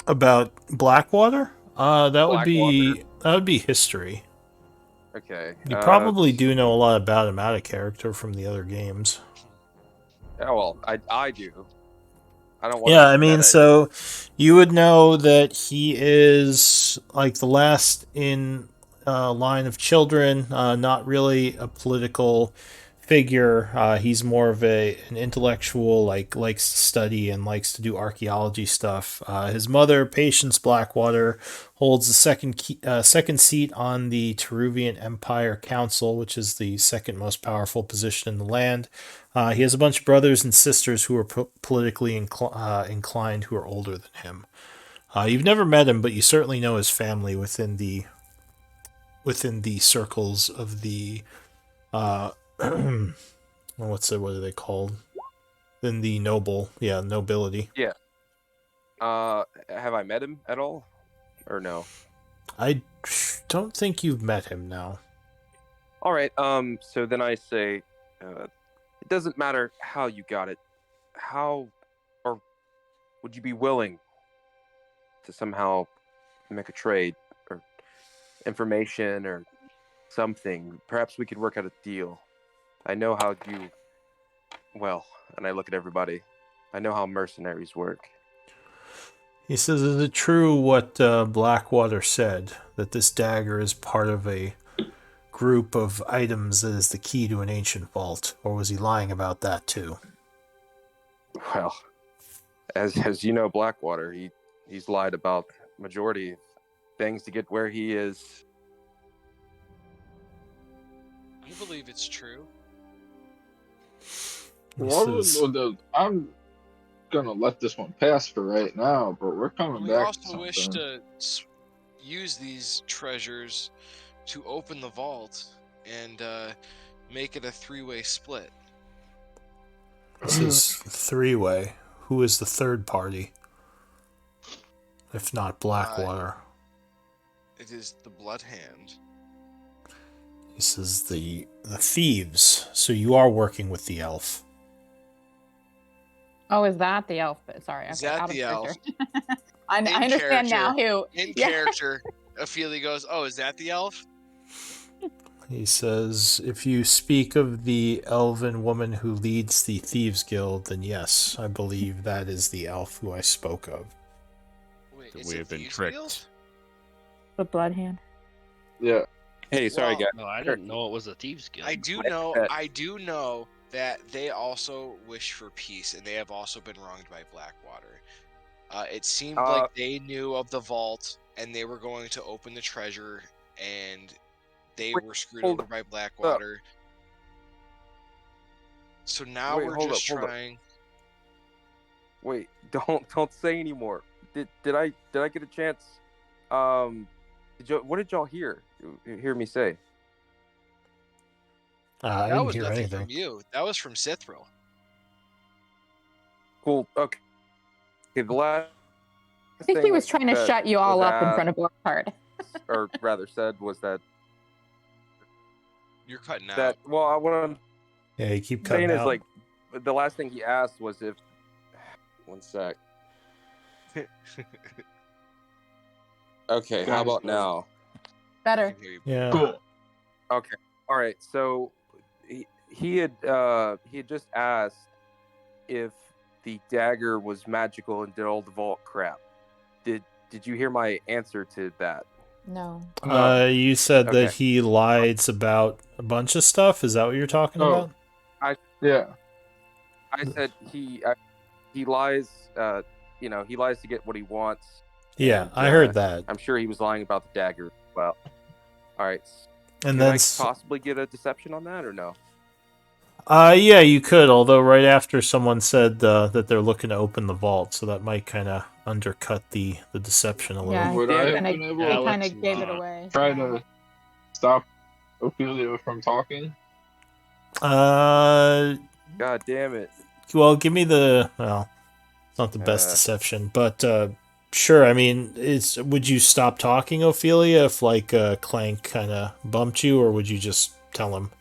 About Blackwater? That would be history. Okay. You probably do know a lot about him out of character from the other games. Yeah, well, I do. I don't want. Yeah, I mean, so you would know that he is like the last in line of children, not really a political figure. He's more of an intellectual, likes to study and likes to do archaeology stuff. His mother, Patience Blackwater, holds the second seat on the Teruvian Empire Council, which is the second most powerful position in the land. He has a bunch of brothers and sisters who are politically inclined, who are older than him. You've never met him, but you certainly know his family within the circles of the uh, what are they called? Then the nobility. Yeah. Have I met him at all, or no? I don't think you've met him now. All right. So then I say, it doesn't matter how you got it. How, or would you be willing to somehow make a trade or information or something? Perhaps we could work out a deal. I know how you. Well, and I look at everybody. I know how mercenaries work. He says, "Is it true what Blackwater said, that this dagger is part of a group of items that is the key to an ancient vault, or was he lying about that too?" Well, as you know, Blackwater, he's lied about majority of things to get where he is. I believe it's true. I'm gonna let this one pass for right now, but we're coming We back to also wish something. to use these treasures to open the vault and make it a three-way split. This is three-way. Who is the third party? If not Blackwater. It is the Blood Hand. This is the thieves. So you are working with the elf. Oh, is that the elf? Sorry, Is okay, that out of the elf? character. I understand now who. In Yeah. character, Ophelia goes, "Oh, is that the elf?" He says, "If you speak of the elven woman who leads the Thieves Guild, then yes, I believe that is the elf who I spoke of." Wait, So is we it have been Thieves tricked. Guild? The blood hand. Yeah. Hey, sorry, Well, guys. No, I didn't know it was a thieves guild. I do know that they also wish for peace, and they have also been wronged by Blackwater. It seemed like they knew of the vault, and they were going to open the treasure, and they were screwed over by Blackwater. So now we're just trying. Wait, don't say anymore. Did I get a chance? What did y'all hear me say? I That didn't was hear nothing anything. from you. That was from Sithril. Cool. Okay. The last I think he was trying to shut you all up in front of Blackheart. or rather said was that You're cutting out. Well, what I'm Yeah, you keep cutting saying out. is, like, the last thing he asked was if. One sec. Okay, how about now? Better. Yeah. Cool. Okay. All right. So he had just asked if the dagger was magical and did all the vault crap. Did you hear my answer to that? No. You said Okay. that he lies about a bunch of stuff. Is that what you're talking about? Yeah. I said he lies. He lies to get what he wants. Yeah, and, I heard that. I'm sure he was lying about the dagger. Well, all right. And Can then I possibly get a deception on that or no? yeah, you could. Although right after someone said that they're looking to open the vault, so that might kind of undercut the deception a little. Yeah, Would I have been able he to kind of gave it away. try to stop Ophelia from talking? God damn it. Well, give me the. Well, it's not the best deception, but sure. I mean, would you stop talking, Ophelia, if like Clank kind of bumped you, or would you just tell him?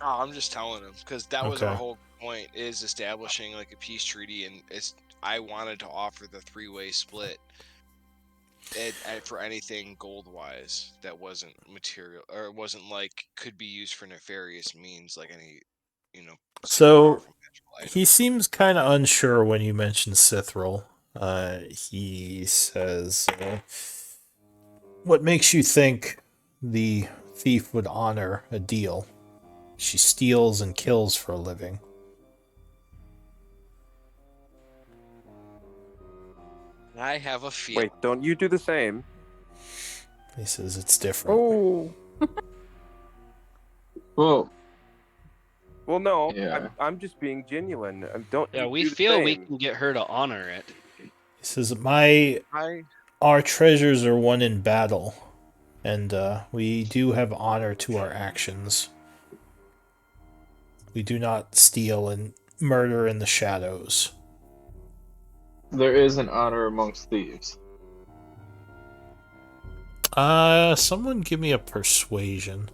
Oh, I'm just telling him because that was our whole point, is establishing like a peace treaty, and I wanted to offer the three-way split for anything gold-wise that wasn't material, or it wasn't like could be used for nefarious means, like any, So he seems kind of unsure when you mention Sithril. He says, "What makes you think the thief would honor a deal?" She steals and kills for a living. I have a feeling. Wait, don't you do the same? He says it's different. Oh. Well, Well, no, yeah. I'm just being genuine. Don't Yeah, you we do the feel we same? can get her to honor it. He says, I our treasures are won in battle, and we do have honor to our actions. We do not steal and murder in the shadows. There is an honor amongst thieves. Someone give me a persuasion.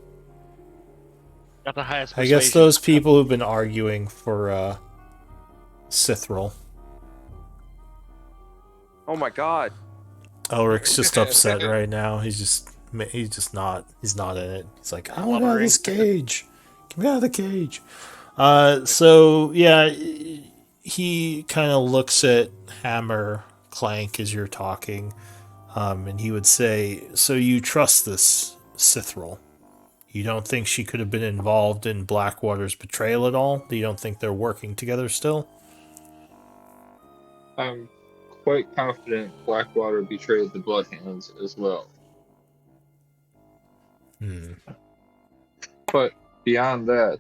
Got the highest I guess persuasion. those people who've been arguing for Sithril. Oh my god. Elric's just upset right now. He's not in it. He's like, I want out of this cage. Get me out of the cage. So yeah, he kind of looks at Hammer Clank as you're talking, and he would say, so you trust this Sithril? You don't think she could have been involved in Blackwater's betrayal at all? You don't think they're working together still? I'm quite confident Blackwater betrayed the Bloodhounds as well. But beyond that,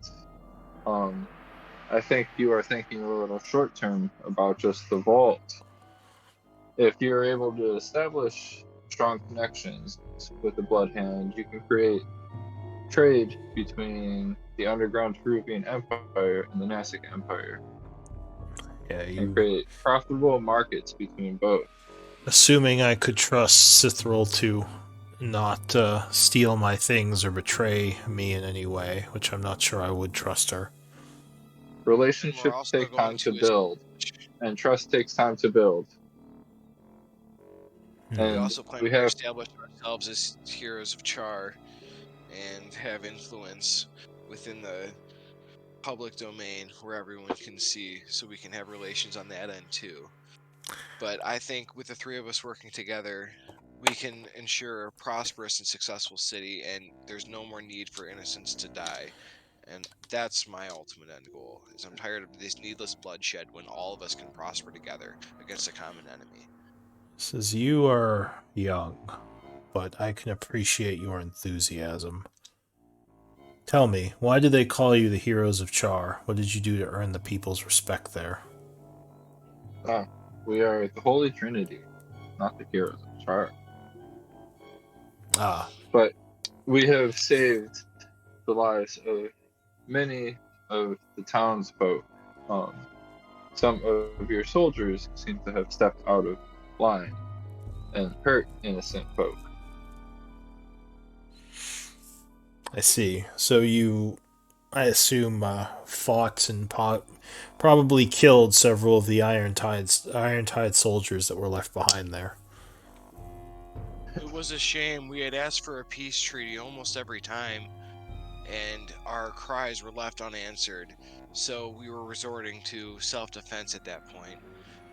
I think you are thinking a little short term about just the vault. If you're able to establish strong connections with the Bloodhound, you can create trade between the underground Peruvian Empire and the Nassic Empire. Yeah, And create profitable markets between both. Assuming I could trust Sithril to not steal my things or betray me in any way, which I'm not sure I would trust her. Relationships take time to build, and trust takes time to build. We also plan to establish ourselves as heroes of Char and have influence within the public domain where everyone can see, so we can have relations on that end too. But I think with the three of us working together, we can ensure a prosperous and successful city, and there's no more need for innocents to die. And that's my ultimate end goal, is I'm tired of this needless bloodshed when all of us can prosper together against a common enemy. Says you are young, but I can appreciate your enthusiasm. Tell me, why do they call you the heroes of Char? What did you do to earn the people's respect there? We are the Holy Trinity, not the heroes of Char. But we have saved the lives of many of the townsfolk. Some of your soldiers seem to have stepped out of line and hurt innocent folk. I see. So you, I assume, fought and probably killed several of the Irontide soldiers that were left behind there. It was a shame. We had asked for a peace treaty almost every time, and our cries were left unanswered. So we were resorting to self-defense at that point.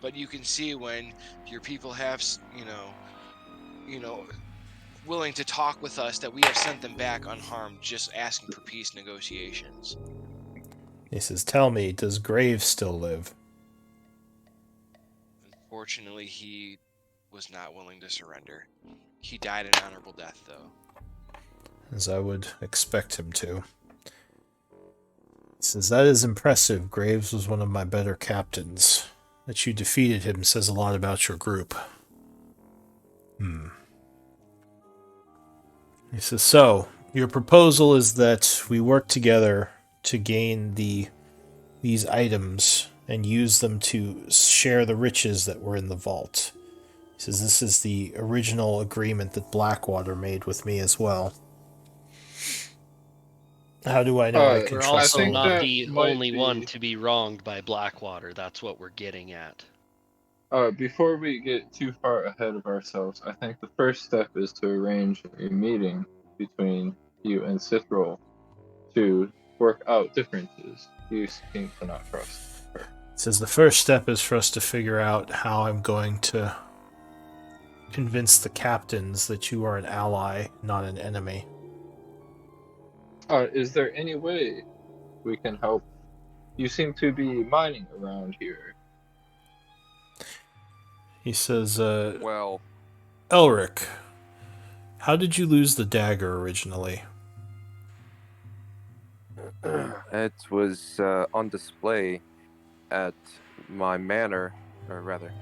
But you can see when your people have, willing to talk with us, that we have sent them back unharmed, just asking for peace negotiations. He says, tell me, does Graves still live? Unfortunately, he was not willing to surrender. He died an honorable death, though. As I would expect him to. He says, that is impressive. Graves was one of my better captains. That you defeated him says a lot about your group. He says, so, your proposal is that we work together to gain these items and use them to share the riches that were in the vault. He says, this is the original agreement that Blackwater made with me as well. How do I know I can We're trust also him? not the only one to be wronged by Blackwater. That's what we're getting at. Before we get too far ahead of ourselves, I think the first step is to arrange a meeting between you and Sithril to work out differences. You seem to not trust her. It says the first step is for us to figure out how I'm going to convince the captains that you are an ally, not an enemy. Is there any way we can help. You seem to be mining around here. He says, Well, Elric, how did you lose the dagger originally? it was on display at my manor, or rather,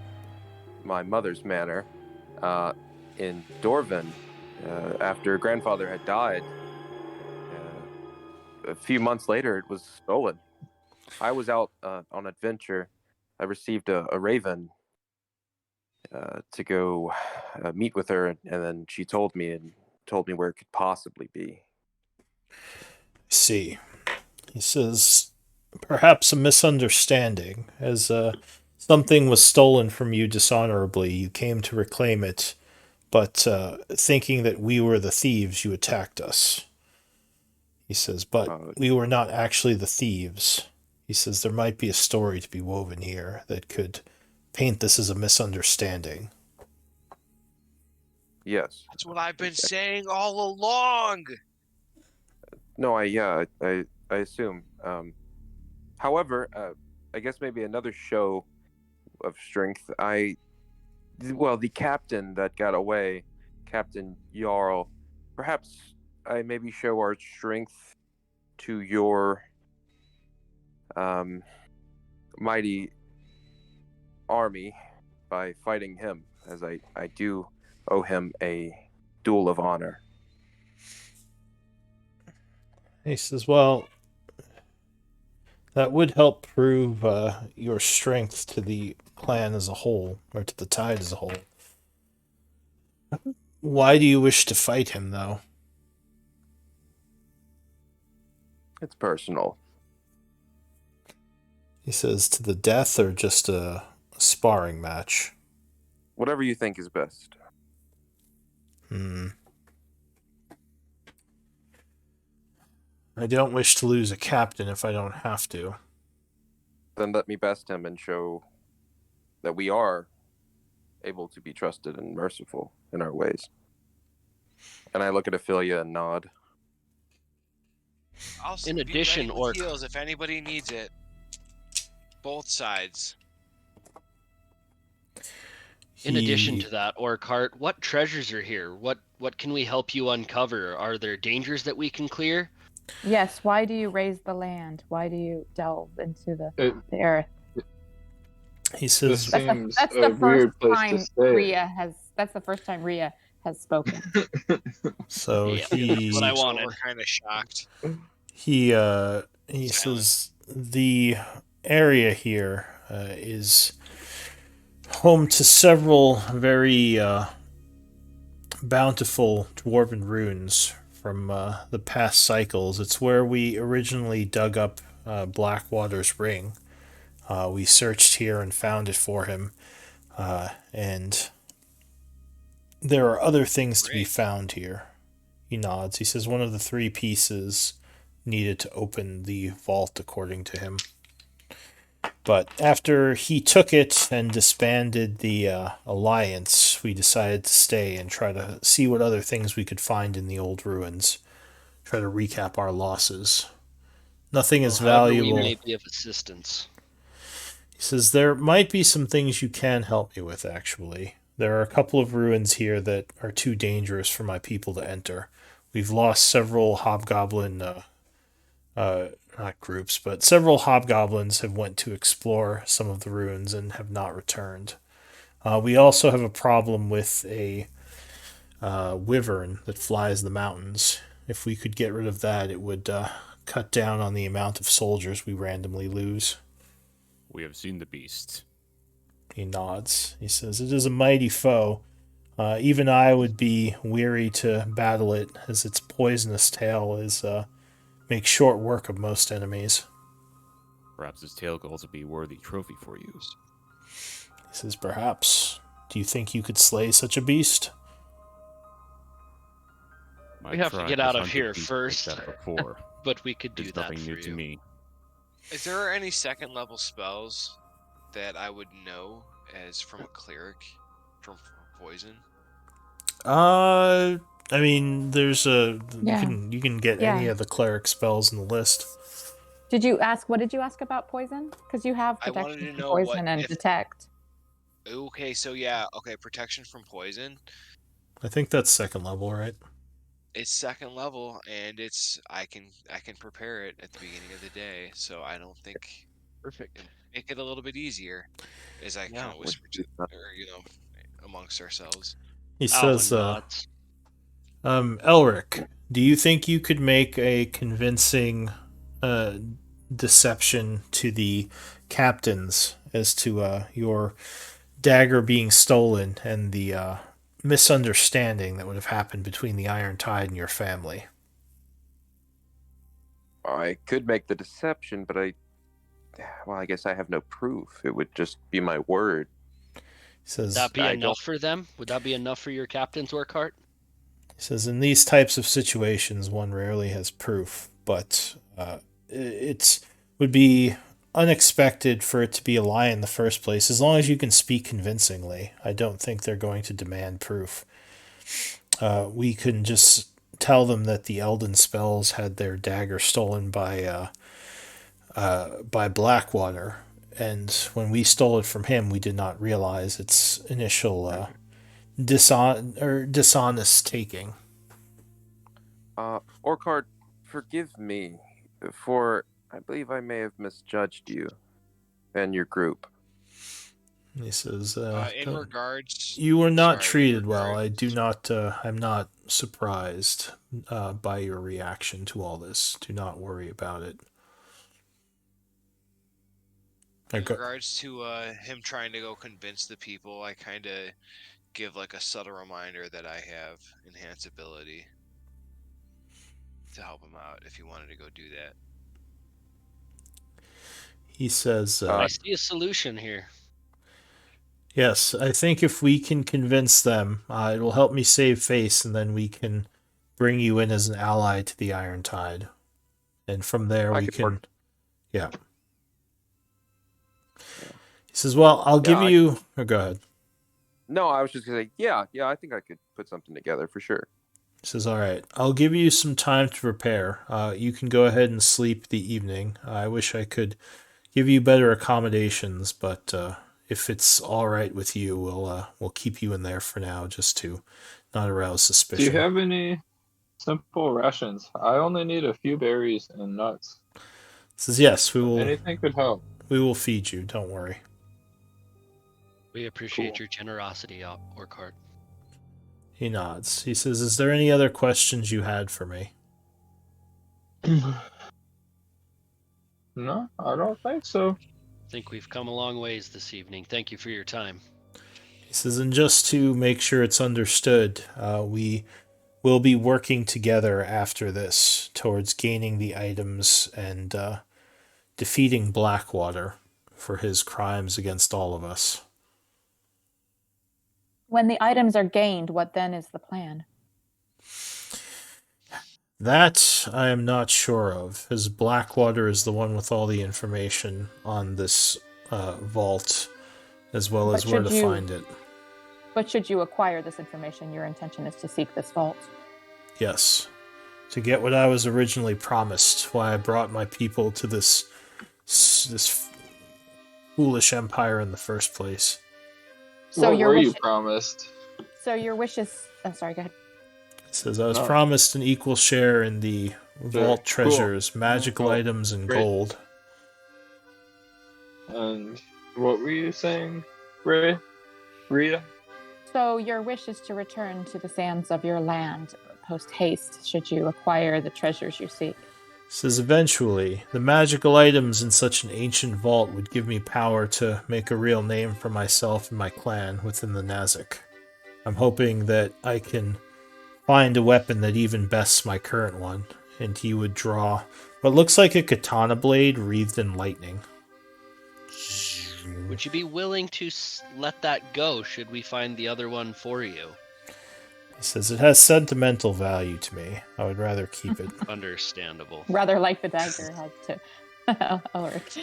my mother's manor, in Dorvan, after grandfather had died. A few months later, it was stolen. I was out on adventure. I received a raven to go meet with her, and then she told me where it could possibly be. See. He says, perhaps a misunderstanding. As something was stolen from you dishonorably, you came to reclaim it, but thinking that we were the thieves, you attacked us. He says, but we were not actually the thieves. He says, there might be a story to be woven here that could paint this as a misunderstanding. Yes. That's what I've been saying all along. No, I assume. However, I guess maybe another show of strength. The captain that got away, Captain Jarl. Perhaps I maybe show our strength to your mighty army by fighting him, as I do owe him a duel of honor. He says, well, that would help prove your strength to the clan as a whole, or to the tide as a whole. Why do you wish to fight him, though? It's personal. He says, to the death or just a sparring match? Whatever you think is best. I don't wish to lose a captain if I don't have to. Then let me best him and show that we are able to be trusted and merciful in our ways. And I look at Ophelia and nod. I'll In be addition, ready with heals if anybody needs it. Both sides. In addition to that, Orcart, what treasures are here? What can we help you uncover? Are there dangers that we can clear? Yes, why do you raise the land? Why do you delve into the earth? He This says, seems That's a the weird first place time to stay. That's the first time Rhea has spoken. so Yeah, he that's what I So wanted. we're kind of shocked. he Silent. says the area here is home to several very bountiful dwarven runes from the past cycles. It's where we originally dug up Blackwater's ring. We searched here and found it for him, and there are other things to be found here. He nods. He says one of the 3 pieces needed to open the vault, according to him. But after he took it and disbanded the alliance, we decided to stay and try to see what other things we could find in the old ruins. Try to recap our losses. Nothing is valuable. We may be of assistance. He says there might be some things you can help me with, actually. There are a couple of ruins here that are too dangerous for my people to enter. We've lost several hobgoblin not groups, but several hobgoblins have went to explore some of the ruins and have not returned. We also have a problem with a wyvern that flies the mountains. If we could get rid of that, it would cut down on the amount of soldiers we randomly lose. We have seen the beast. He nods. He says, it is a mighty foe. Even I would be weary to battle it, as its poisonous tail makes short work of most enemies. Perhaps his tail could also be a worthy trophy for you. He says, perhaps. Do you think you could slay such a beast? We have to get out of here first. Like that before. But we could do It's that nothing for new you. to me. Is there any 2nd level spells that I would know as from a cleric from poison? I mean, there's Yeah. you can get Yeah. any of the cleric spells in the list. Did you ask? What did you ask about poison? Because you have I wanted protection to from know poison and detect. Okay, so yeah, okay, protection from poison. I think that's second level, right? It's second level, and I can prepare it at the beginning of the day, so I don't think Perfect. it'll make it a little bit easier, as I kind Yeah. of Would whisper be to, or amongst ourselves. He Alwyn says, nods. Elric, do you think you could make a convincing uh, deception to the captains as to your dagger being stolen and the misunderstanding that would have happened between the Iron Tide and your family? I could make the deception, but I guess I have no proof. It would just be my word. He Would says, that be I don't. enough for them? Would that be enough for your captain's work, Hart? He says, in these types of situations, one rarely has proof, but it would be unexpected for it to be a lie in the first place. As long as you can speak convincingly, I don't think they're going to demand proof. We can just tell them that the Elden spells had their dagger stolen by Blackwater, and when we stole it from him, we did not realize its initial dishonest taking. Orcard, forgive me, for I believe I may have misjudged you and your group. He says, In regards, "You were not sorry, in treated well. regard, I do not. I'm not surprised by your reaction to all this. Do not worry about it." in regards to him trying to go convince the people, I kind of give like a subtle reminder that I have enhanced ability to help him out if he wanted to go do that. He says, I see a solution here. "Yes, I think if we can convince them, it will help me save face, and then we can bring you in as an ally to the Iron Tide, and from there I we could can." work. Yeah. He says, "Well, I'll give Yeah, you." Or go ahead. no, I was just gonna say, yeah, I think I could put something together for sure. He says, "All right, I'll give you some time to prepare. You can go ahead and sleep the evening. I wish I could give you better accommodations, but if it's all right with you, we'll keep you in there for now, just to not arouse Do you suspicion." have any simple rations? I only need a few berries and nuts. He says, "Yes, So anything could help. we will feed you. Don't worry." We appreciate Cool. your generosity, Orcard. He nods. He says, "Is there any other questions you had for me?" No, I don't think so. I think we've come a long ways this evening. Thank you for your time. He says, "And just to make sure it's understood, we will be working together after this towards gaining the items and defeating Blackwater for his crimes against all of us." When the items are gained, what then is the plan? That I am not sure of, as Blackwater is the one with all the information on this vault, as well as where to find it. But should you acquire this information, your intention is to seek this vault. Yes. To get what I was originally promised, why I brought my people to this foolish empire in the first place. So what your were wish, you promised? So your wish is. Oh, sorry. Go ahead. It says I was No. promised an equal share in the vault Sure. Cool. treasures, magical Cool. items, and Great. gold. And what were you saying, Ray? Rita? So your wish is to return to the sands of your land post haste, should you acquire the treasures you seek. Says eventually, the magical items in such an ancient vault would give me power to make a real name for myself and my clan within the Nazak. I'm hoping that I can find a weapon that even bests my current one, and he would draw what looks like a katana blade wreathed in lightning. Would you be willing to let that go should we find the other one for you? He says it has sentimental value to me. I would rather keep it. Understandable. Rather like the dagger had to Ulrich.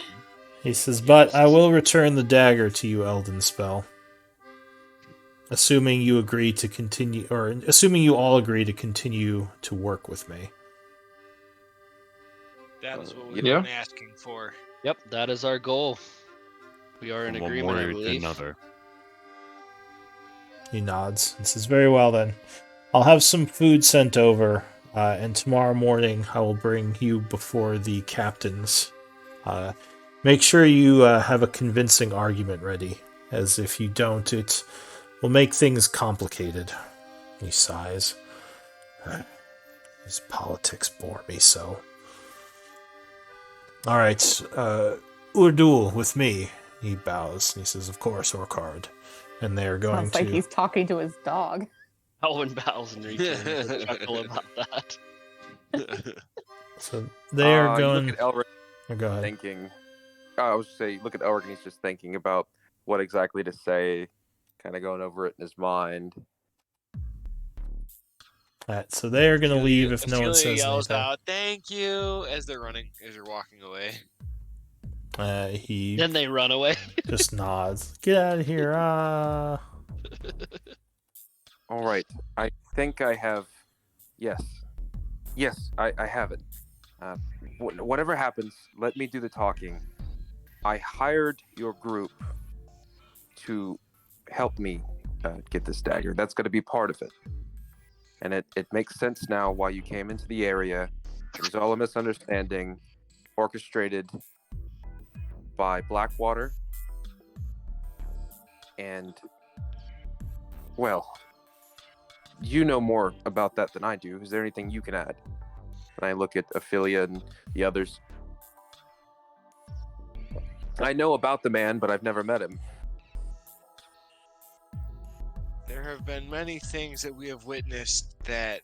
He says, but I will return the dagger to you, Elden Spell. Assuming you agree to continue, or assuming you all agree to continue to work with me. That is what Yeah. we've been asking for. Yep, that is our goal. We are in From one agreement, I warrior to believe. another. He nods and says, "Very well then. I'll have some food sent over, and tomorrow morning I will bring you before the captains. Make sure you have a convincing argument ready, as if you don't, it will make things complicated." He sighs. His politics bore me so. All right, Urdul with me. He bows and he says, "Of course, Orcard." And they are going Sounds like to. he's talking to his dog. Alwyn bows and returns with a chuckle about that. So they are You going. look at Elric Oh, go ahead. thinking. I was say, look at Elric and he's just thinking about what exactly to say, kind of going over it in his mind. Right, so they are going to leave if no one Ophelia says yells anything. out, "Thank you," as they're walking away. He Then they run away. just nods. Get out of here. All right, I think I have. Yes, I have it. Whatever happens, let me do the talking. I hired your group to help me get this dagger. That's going to be part of it. And it makes sense now why you came into the area. It was all a misunderstanding, orchestrated by Blackwater. And, well, you know more about that than I do. Is there anything you can add? And I look at Ophelia and the others. I know about the man, but I've never met him. There have been many things that we have witnessed that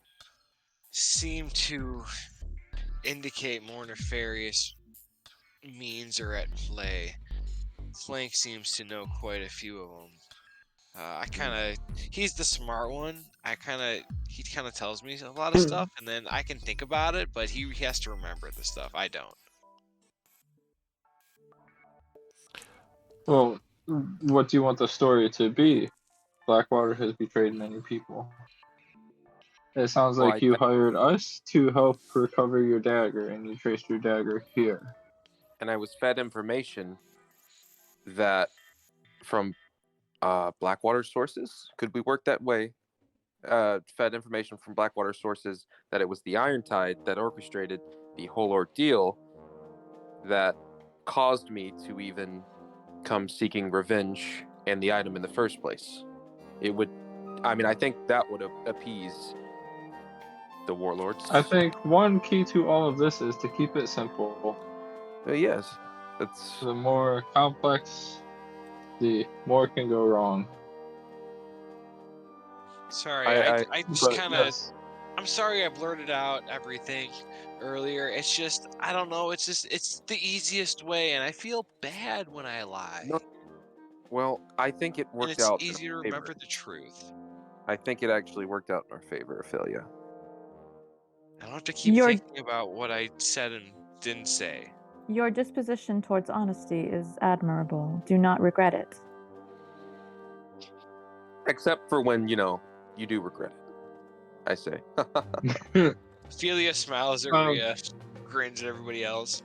seem to indicate more nefarious means are at play. Flank seems to know quite a few of them. He's the smart one. He kind of tells me a lot of stuff, and then I can think about it, but he has to remember the stuff. I don't. Well, what do you want the story to be? Blackwater has betrayed many people. It sounds Well, like you hired us to help recover your dagger, and you traced your dagger here. and I was fed information that from Blackwater sources. Could we work that way? Fed information from Blackwater sources that it was the Iron Tide that orchestrated the whole ordeal that caused me to even come seeking revenge and the item in the first place. I think that would appease the warlords. I think one key to all of this is to keep it simple. Yes, that's The more complex, the more can go wrong. Sorry, I just But kind of. yes, I'm sorry I blurted out everything earlier. It's just, I don't know. It's the easiest way, and I feel bad when I lie. No, well, I think it And worked it's out. easy to remember the truth. I think it actually worked out in our favor, Ophelia. I don't have to keep Your- thinking about what I said and didn't say. Your disposition towards honesty is admirable. Do not regret it. Except for when, you do regret it. I say. Ophelia smiles at Rhea, grins at everybody else.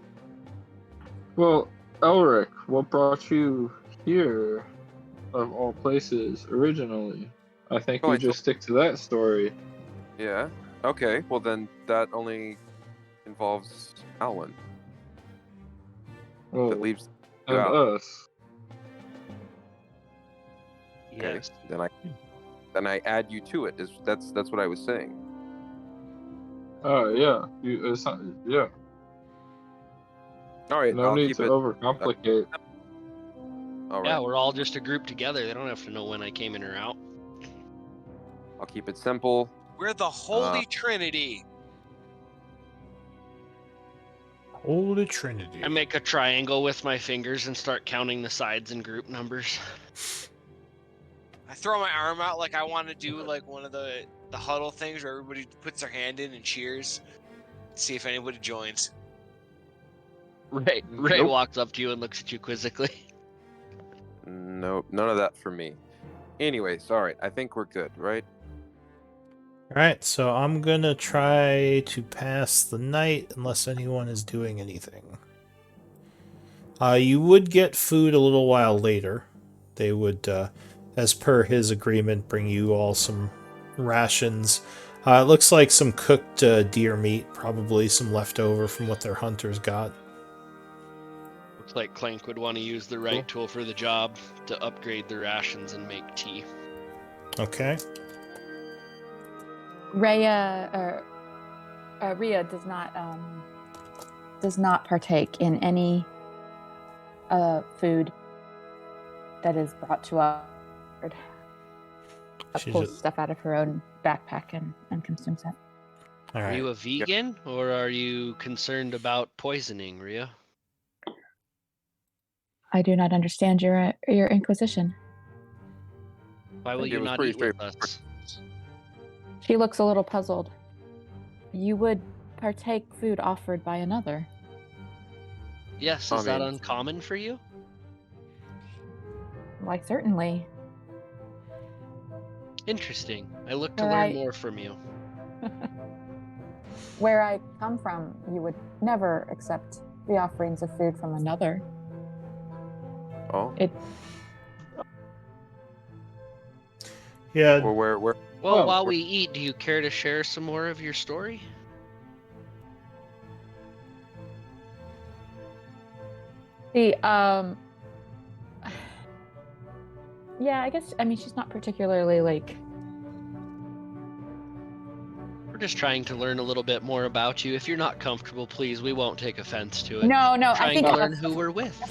well, Elric, what brought you here, of all places, originally? I think we just stick to that story. Yeah. Okay. Well, then that only involves Alwyn. Well, That leaves and out. us. Okay. Yes. Then I add you to it. That's what I was saying. Oh yeah, yeah. All right. No I'll need keep to it. overcomplicate. All right. Yeah, we're all just a group together. They don't have to know when I came in or out. I'll keep it simple. We're the Holy Trinity. Holy Trinity. I make a triangle with my fingers and start counting the sides and group numbers. I throw my arm out like I want to do like one of the huddle things where everybody puts their hand in and cheers. See if anybody joins. Ray Nope. walks up to you and looks at you quizzically. Nope. None of that for me. Anyways, all right. I think we're good, right? Alright, so I'm gonna try to pass the night unless anyone is doing anything. You would get food a little while later. They would, as per his agreement, bring you all some rations. It looks like some cooked deer meat, probably some leftover from what their hunters got. Looks like Clank would want to use the right tool for the job to upgrade the rations and make tea. Okay. Rhea does not partake in any food that is brought to us. Pulls stuff out of her own backpack and consumes it. All right. Are you a vegan or are you concerned about poisoning, Rhea? I do not understand your inquisition. Why will you not eat with us? She looks a little puzzled. You would partake food offered by another. Yes, is that uncommon for you? Why, certainly. Interesting. I look to learn more from you. Where I come from, you would never accept the offerings of food from another. Oh. Yeah. Where? Well, while we eat, do you care to share some more of your story? Yeah, I guess, she's not particularly, We're just trying to learn a little bit more about you. If you're not comfortable, please, we won't take offense to it. No, I think to learn who we're with.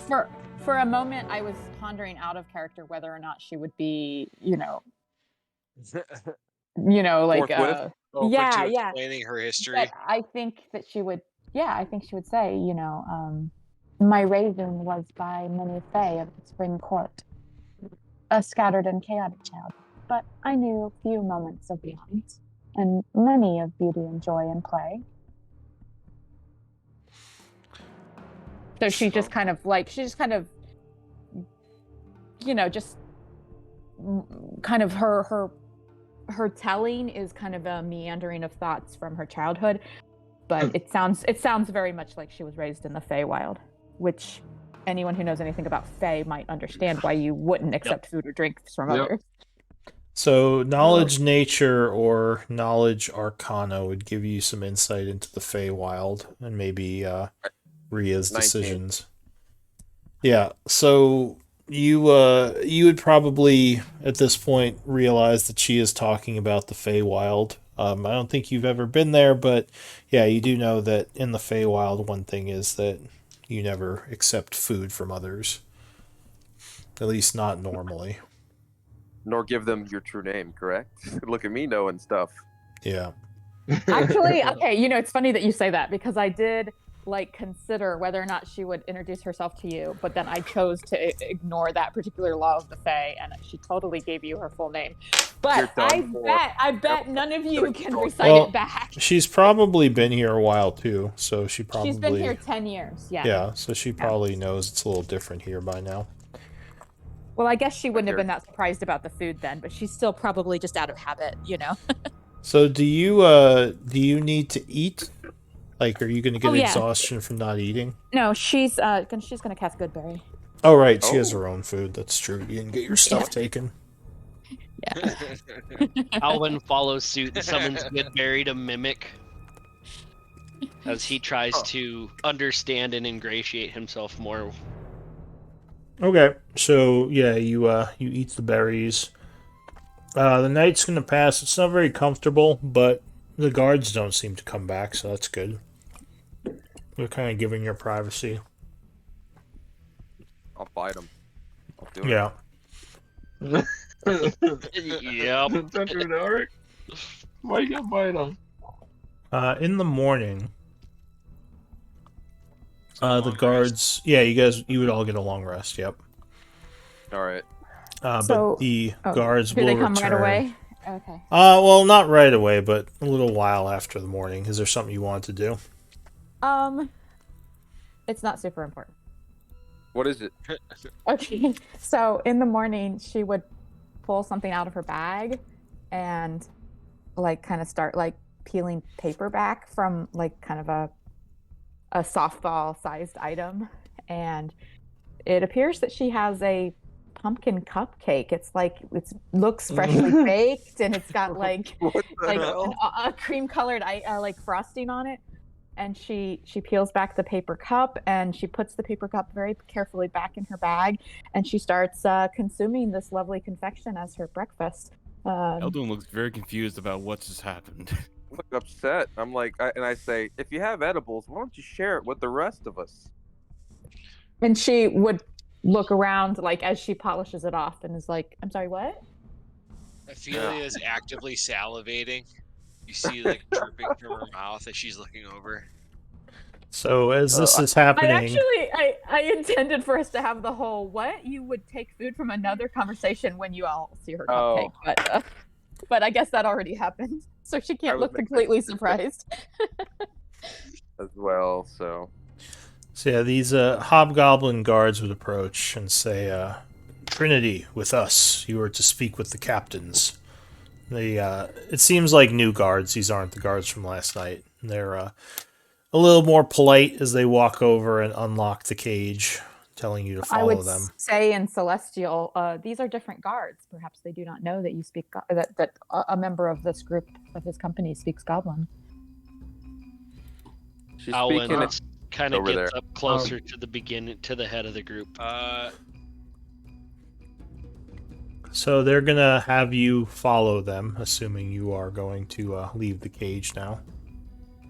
For a moment, I was pondering out of character whether or not she would be, explaining her history. But I think that she would, say, my raising was by many fae of the spring court, a scattered and chaotic child, but I knew few moments of beyond, and many of beauty and joy and play. So she just kind of her telling is kind of a meandering of thoughts from her childhood, but it sounds very much like she was raised in the Feywild, which anyone who knows anything about Fey might understand why you wouldn't accept food or drinks from others. So knowledge nature or knowledge arcana would give you some insight into the Feywild and maybe Rhea's decisions. Yeah, so you would probably at this point realize that she is talking about the Feywild. I don't think you've ever been there, but yeah, you do know that in the Feywild, one thing is that you never accept food from others. At least not normally. Nor give them your true name, correct? Look at me knowing stuff. Yeah. Actually, okay, it's funny that you say that, because I did consider whether or not she would introduce herself to you, but then I chose to ignore that particular law of the Fae, and she totally gave you her full name. But I bet none of you can recite it back. She's probably been here a while too, so she's been here 10 years. Yeah, so she probably knows it's a little different here by now. Well, I guess she wouldn't have been that surprised about the food then, but she's still probably just out of habit, So do you need to eat? Are you going to get exhaustion from not eating? No, she's gonna cast Goodberry. Oh, right. She has her own food. That's true. You didn't get your stuff taken. Yeah. Alwyn follows suit and summons Goodberry to mimic as he tries to understand and ingratiate himself more. Okay. So, yeah, you eat the berries. The night's going to pass. It's not very comfortable, but the guards don't seem to come back, so that's good. They're kind of giving your privacy. I'll bite them. I'll do it. Yeah. Yep. It's under dark. Why you gonna bite them? In the morning, the guards... Yeah, you would all get a long rest, yep. All right. But the guards will return. Do they come return. right away? Okay. Well, not right away, but a little while after the morning. Is there something you wanted to do? It's not super important. What is it? Okay, so in the morning, she would pull something out of her bag and like kind of start like peeling paper back from like kind of a softball sized item, and it appears that she has a pumpkin cupcake. It's like it looks freshly baked, and it's got like What the like hell? a cream colored like frosting on it. And she peels back the paper cup, and she puts the paper cup very carefully back in her bag, and she starts consuming this lovely confection as her breakfast. Eldon looks very confused about what just happened. I look upset. I'm like, and I say, if you have edibles, why don't you share it with the rest of us? And she would look around like as she polishes it off and is like, I'm sorry, what? Ophelia is actively salivating. You see, like, dripping from her mouth as she's looking over. So as this is I happening, actually, I intended for us to have the whole what? You would take food from another conversation when you all see her cupcake, but I guess that already happened, so she can't look completely surprised. As well, so yeah, these hobgoblin guards would approach and say, Trinity, with us. You are to speak with the captains. They, it seems like new guards. These aren't the guards from last night. They're a little more polite as they walk over and unlock the cage, telling you to follow them. Say in Celestial, these are different guards. Perhaps they do not know that you speak that a member of this group of his company speaks Goblin. she's Alwyn speaking kind of over gets there. up closer to the beginning, to the head of the group. So they're gonna have you follow them, assuming you are going to leave the cage now.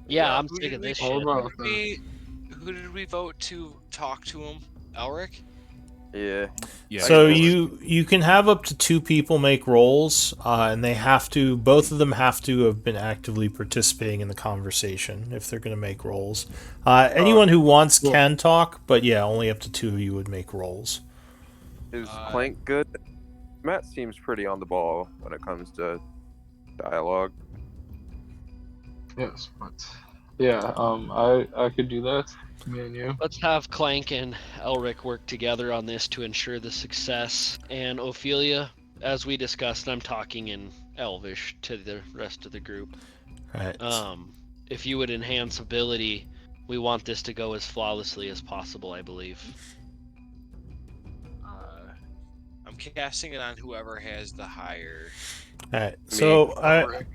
Yeah, I'm Who sick did of we- this All shit. about Who did we vote to talk to him? Elric? Yeah. Yeah. So I guess. you can have up to 2 people make rolls, and they have to. Both of them have to have been actively participating in the conversation if they're going to make rolls. Anyone who wants can talk, but yeah, only up to 2 of you would make rolls. Is Clank good? Matt seems pretty on the ball when it comes to dialogue. Yes, but yeah, I could do that. Me and you. Let's have Clank and Elric work together on this to ensure the success. And Ophelia, as we discussed, I'm talking in Elvish to the rest of the group. Right. If you would enhance ability, we want this to go as flawlessly as possible, I believe. I'm casting it on whoever has the higher. Alright, so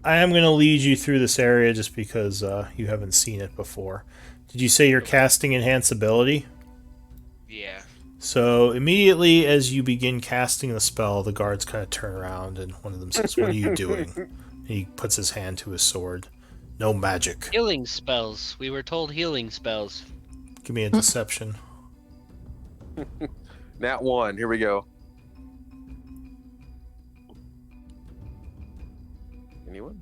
I am going to lead you through this area just because you haven't seen it before. Did you say you're casting Enhance Ability? Yeah. So immediately as you begin casting the spell, the guards kind of turn around and one of them says, "What are you doing?" And he puts his hand to his sword. "No magic." Healing spells. We were told healing spells. Give me a deception. Nat 1, here we go. Anyone?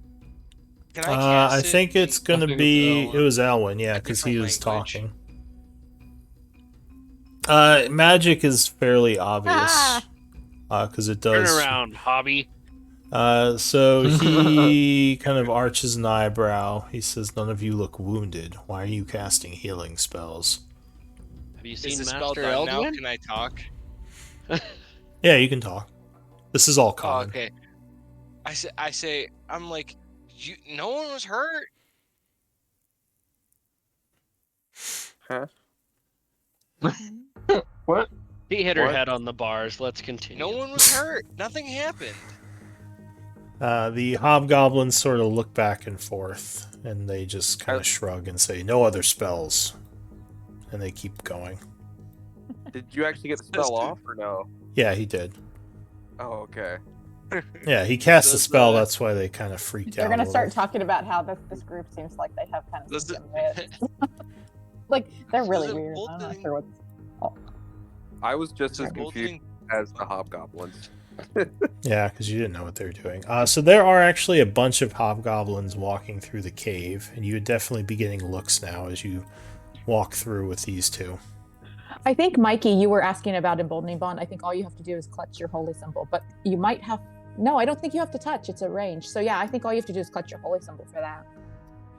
Can I cast I it think it's going to think be... it's It was Elwyn, yeah, because he different was language. talking. Magic is fairly obvious. Because it Turn does... around, hobby. So he kind of arches an eyebrow. He says, "None of you look wounded. Why are you casting healing spells?" Have you Is seen the spell Master done now? Eldwin? Can I talk? Yeah, you can talk. This is all Oh, common. okay. I say, I'm like, no one was hurt. Huh? What? He hit her What? head on the bars. Let's continue. No one was hurt. Nothing happened. The hobgoblins sort of look back and forth, and they just kind of shrug and say, "No other spells," and they keep going. Did you actually get the spell off or no? Yeah, he did. Oh, okay. Yeah, he cast the Does spell. the- That's why they kind of freaked They're out. gonna a start little. talking about how this group seems like they have kind of Does some it- wits. Like they're really Does it weird. I'm not bolting- sure what's. I was just as Bolting- confused as the hobgoblins. Yeah, because you didn't know what they were doing. So there are actually a bunch of hobgoblins walking through the cave, and you would definitely be getting looks now as you walk through with these two. I think Mikey, you were asking about emboldening bond. I think all you have to do is clutch your holy symbol, but you might have. No, I don't think you have to touch. It's a range. So yeah, I think all you have to do is clutch your holy symbol for that.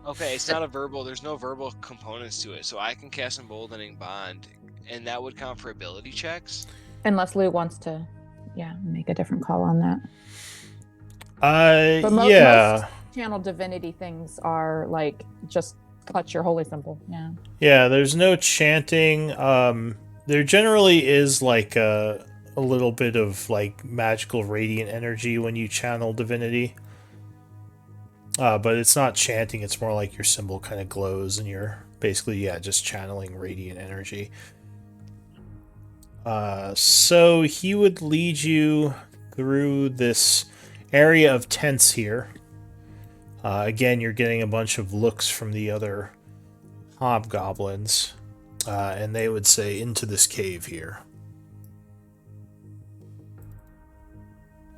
Okay, it's not a verbal. There's no verbal components to it, so I can cast emboldening bond, and that would count for ability checks. Unless Lou wants to, make a different call on that. But Yeah. channel divinity things are like just clutch your holy symbol. Yeah. Yeah, there's no chanting. There generally is like a little bit of like magical radiant energy when you channel divinity. But it's not chanting, it's more like your symbol kind of glows and you're basically, yeah, just channeling radiant energy. So he would lead you through this area of tents here. Again, you're getting a bunch of looks from the other hobgoblins, and they would say, into this cave here.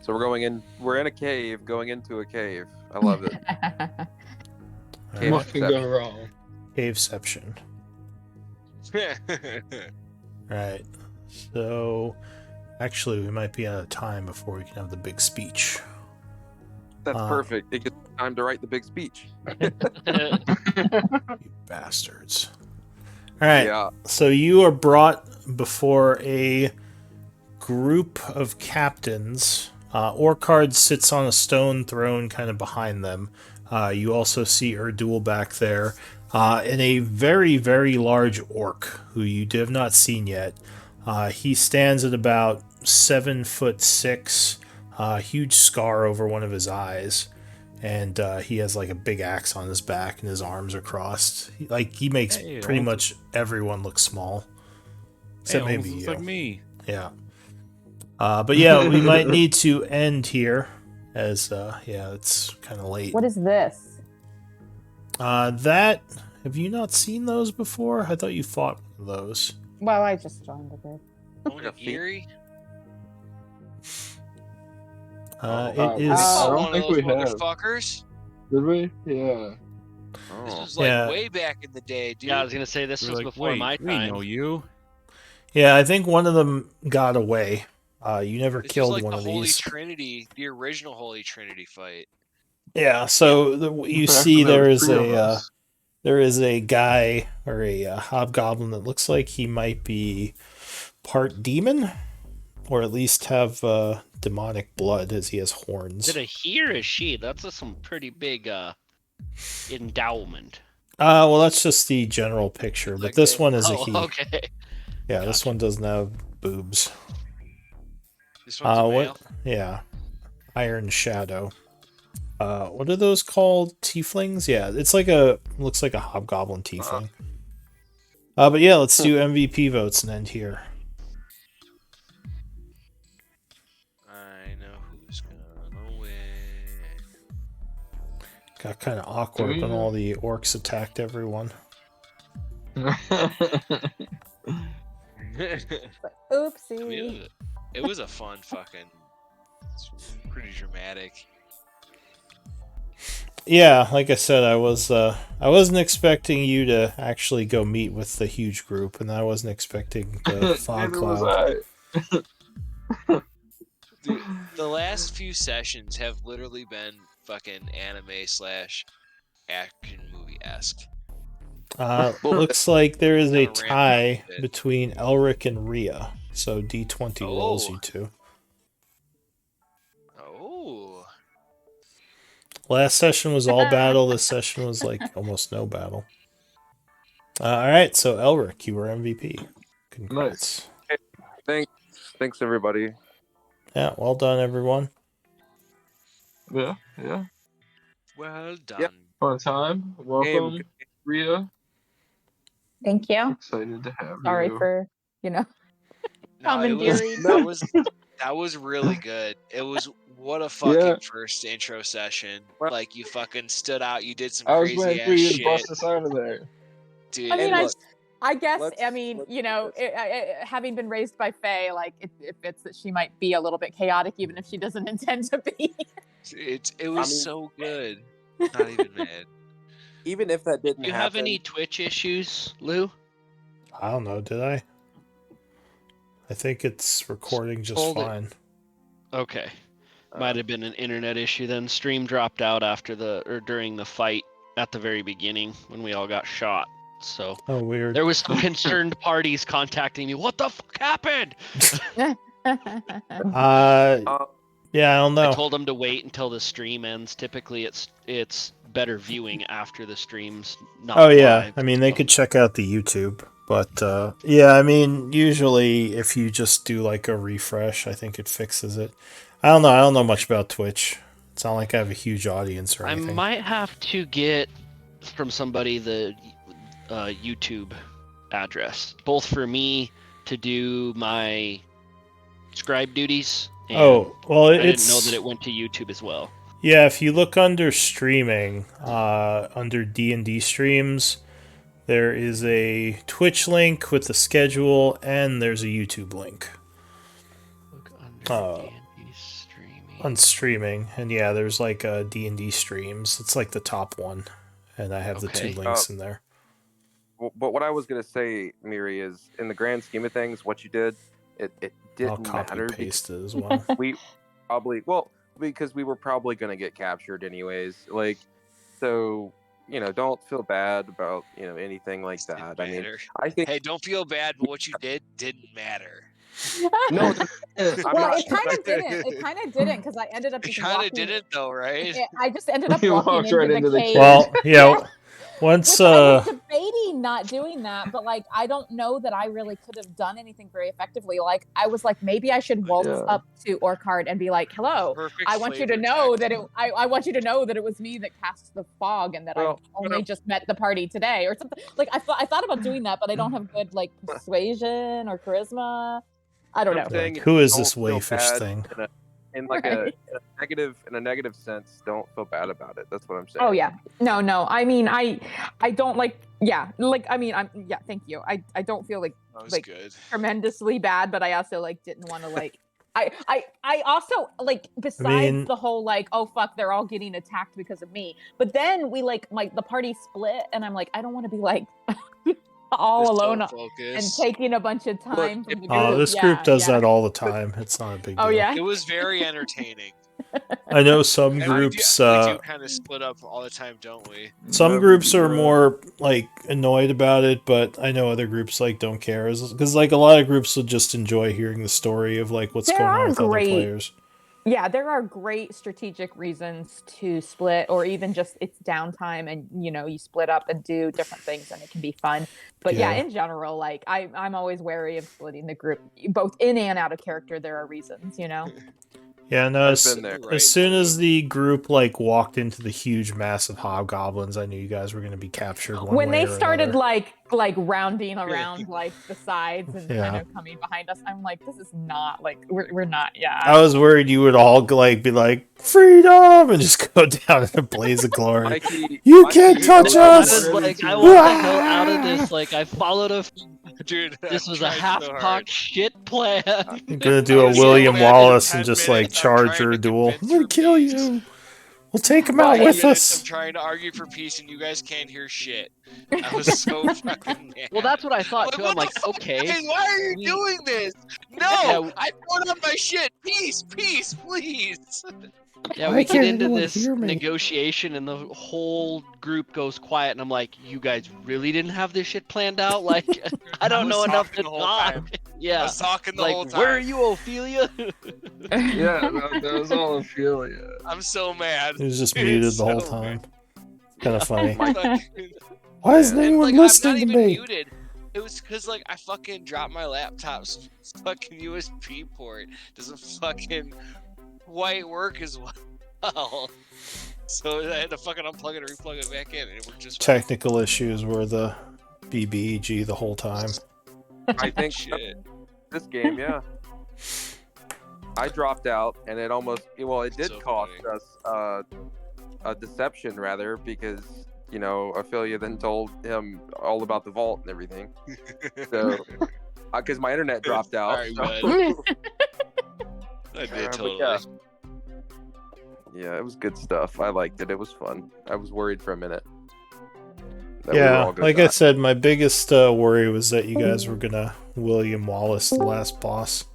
So we're going in. We're in a cave, going into a cave. I love it. Cave What can go wrong? Caveception. Right. So, actually, we might be out of time before we can have the big speech. That's perfect. It gets time to write the big speech. You bastards. Alright, Yeah. so you are brought before a group of captains. Orcard sits on a stone throne kind of behind them. You also see Erdul back there. And a very, very large orc who you have not seen yet. He stands at about 7'6", huge scar over one of his eyes, and he has like a big axe on his back, and his arms are crossed. He makes pretty much everyone look small, except maybe you. Like me. Yeah. But yeah, we might need to end here, as yeah, it's kind of late. What is this? That, have you not seen those before? I thought you fought one of those. Well, I just joined the group. Onigiri? It is. I don't one of think those we have. motherfuckers. Did we? Yeah. This Oh. was like Yeah. way back in the day, dude. Yeah, I was gonna say this We're was like, before wait, my we time. know you. Yeah, I think one of them got away. You never This killed was like one the of Holy these. Trinity, the original Holy Trinity fight. Yeah, so you Back see when there there were is three of a us. there is a guy or a hobgoblin that looks like he might be part demon, or at least have demonic blood, as he has horns. Is it a he or a she? That's some pretty big endowment. Well, that's just the general picture, but Like this that. one is a Oh, he. okay. Yeah, this Gotcha. one doesn't have boobs. This one's a male. Yeah, Iron Shadow. What are those called? Tieflings? Yeah, it's like looks like a hobgoblin tiefling. But yeah, let's do MVP votes and end here. I know who's gonna win. Got kind of awkward when all the orcs attacked everyone. Oopsie. It was a fun fucking. It's pretty dramatic. Yeah, like I said, I wasn't expecting you to actually go meet with the huge group, and I wasn't expecting the fog Neither was cloud. I. Dude, the last few sessions have literally been fucking anime / action movie esque. Looks like there is a Kinda ramped tie up a bit. between Elric and Rhea. So D20 rolls Oh. you two. Oh, Last session was all battle. This session was like almost no battle. All right, so Elric, you were MVP. Congrats. Thanks everybody. Yeah, well done, everyone. Yeah. well done. Yep. Fun time. Welcome, Rhea. Thank you. Excited to have Sorry you. for, No, commandeering. that was really good. It was what a fucking first intro session. Like you fucking stood out. You did some I was crazy waiting for ass you to shit, bust us out of there. dude. I mean, And look, I guess, let's- I mean, let's you do know, having been raised by Faye, like, it fits that she might be a little bit chaotic, even if she doesn't intend to be. It was so good. Not even mad. Even if that didn't Do you happen, have any Twitch issues, Lou? I don't know, did I? I think it's recording just Hold it. fine. Okay. Might have been an internet issue then. Stream dropped out during the fight at the very beginning when we all got shot. So Oh, weird. there was some concerned parties contacting me. What the fuck happened? Yeah, Yeah, I don't know. I told him to wait until the stream ends. Typically, it's better viewing after the stream's not Oh yeah, live. I mean they could check out the YouTube, but yeah, I mean usually if you just do like a refresh, I think it fixes it. I don't know. I don't know much about Twitch. It's not like I have a huge audience or I anything. might have to get from somebody the YouTube address, both for me to do my scribe duties. And Oh well, I didn't know that it went to YouTube as well. Yeah, if you look under streaming, under D&D streams, there is a Twitch link with the schedule, and there's a YouTube link. Look under D&D streaming. On streaming, and yeah, there's like D&D streams. It's like the top one, and I have the two links in there. But what I was gonna say, Miri, is in the grand scheme of things, what you did, it didn't I'll copy matter. paste it as well. We probably because we were probably gonna get captured anyways. Like, so don't feel bad about anything like that. I mean, I think. Hey, don't feel bad, but what you did didn't matter. No, well, it kind of didn't. It kind of didn't because I ended up It just kind of walking. didn't though, right? I just ended up You walking walked right into the cave. Well, yeah. Once Which I was debating not doing that, but like I don't know that I really could have done anything very effectively. Like I was like, maybe I should waltz up to Orchard and be like, "Hello, I want you to know that it. I want you to know that it was me that cast the fog and that I only just met the party today or something." Like I thought about doing that, but I don't have good like persuasion or charisma. I don't know. Like, who is this wayfish thing? In like a negative sense, don't feel bad about it. That's what I'm saying. Oh yeah, no. I mean, I don't like. Yeah, like I mean, Thank you. I don't feel like good. Tremendously bad, but I also like didn't want to like. I also like besides the whole like, oh fuck, they're all getting attacked because of me. But then we like the party split, and I'm like, I don't want to be like. all alone and taking a bunch of time from the group. This group does that all the time. It's not a big deal. Oh yeah, it was very entertaining. I know some groups we do kind of split up all the time, don't we? Some groups are more like annoyed about it, but I know other groups like don't care because like a lot of groups will just enjoy hearing the story of like what's going on with other players. Yeah, there are great strategic reasons to split, or even just it's downtime and you split up and do different things and it can be fun. But yeah in general, like I'm always wary of splitting the group, both in and out of character. There are reasons, Yeah, no. As soon as the group like walked into the huge, massive hobgoblins, I knew you guys were going to be captured. When they started like rounding around like the sides and kind of coming behind us, I'm like, this is not like we're not. Yeah. I was worried you would all like be like freedom and just go down in a blaze of glory. Mikey, you can't touch us. I was like, I want the hell out of this. Like I followed a. Dude, this was a half-cocked shit plan. You're gonna do a William Wallace and just like charge your duel. I'm gonna kill you. We'll take him out with us. I'm trying to argue for peace, and you guys can't hear shit. I was so fucking mad. Well, that's what I thought too. I'm like, okay. Hey, why are you doing this? No, I put up my shit. Peace, please. Yeah, we get into this negotiation and the whole group goes quiet and I'm like, you guys really didn't have this shit planned out? Like, I don't know enough to talk. Yeah. I was talking the whole time. Where are you, Ophelia? Yeah, that was all Ophelia. I'm so mad. He was just muted the whole time. Kind of funny. Why isn't anyone listening to me? Muted. It was because like I fucking dropped my laptop's fucking USB port. Doesn't fucking quite work as well. So I had to fucking unplug it and replug it back in, and it worked just fine. Technical issues were the BBEG the whole time. I think this game, I dropped out, and it did cost us a deception rather, because Ophelia then told him all about the vault and everything. So because my internet dropped out. Sorry, so. I did totally. Yeah, it was good stuff. I liked it. It was fun. I was worried for a minute. I said, my biggest worry was that you guys were gonna William Wallace the last boss,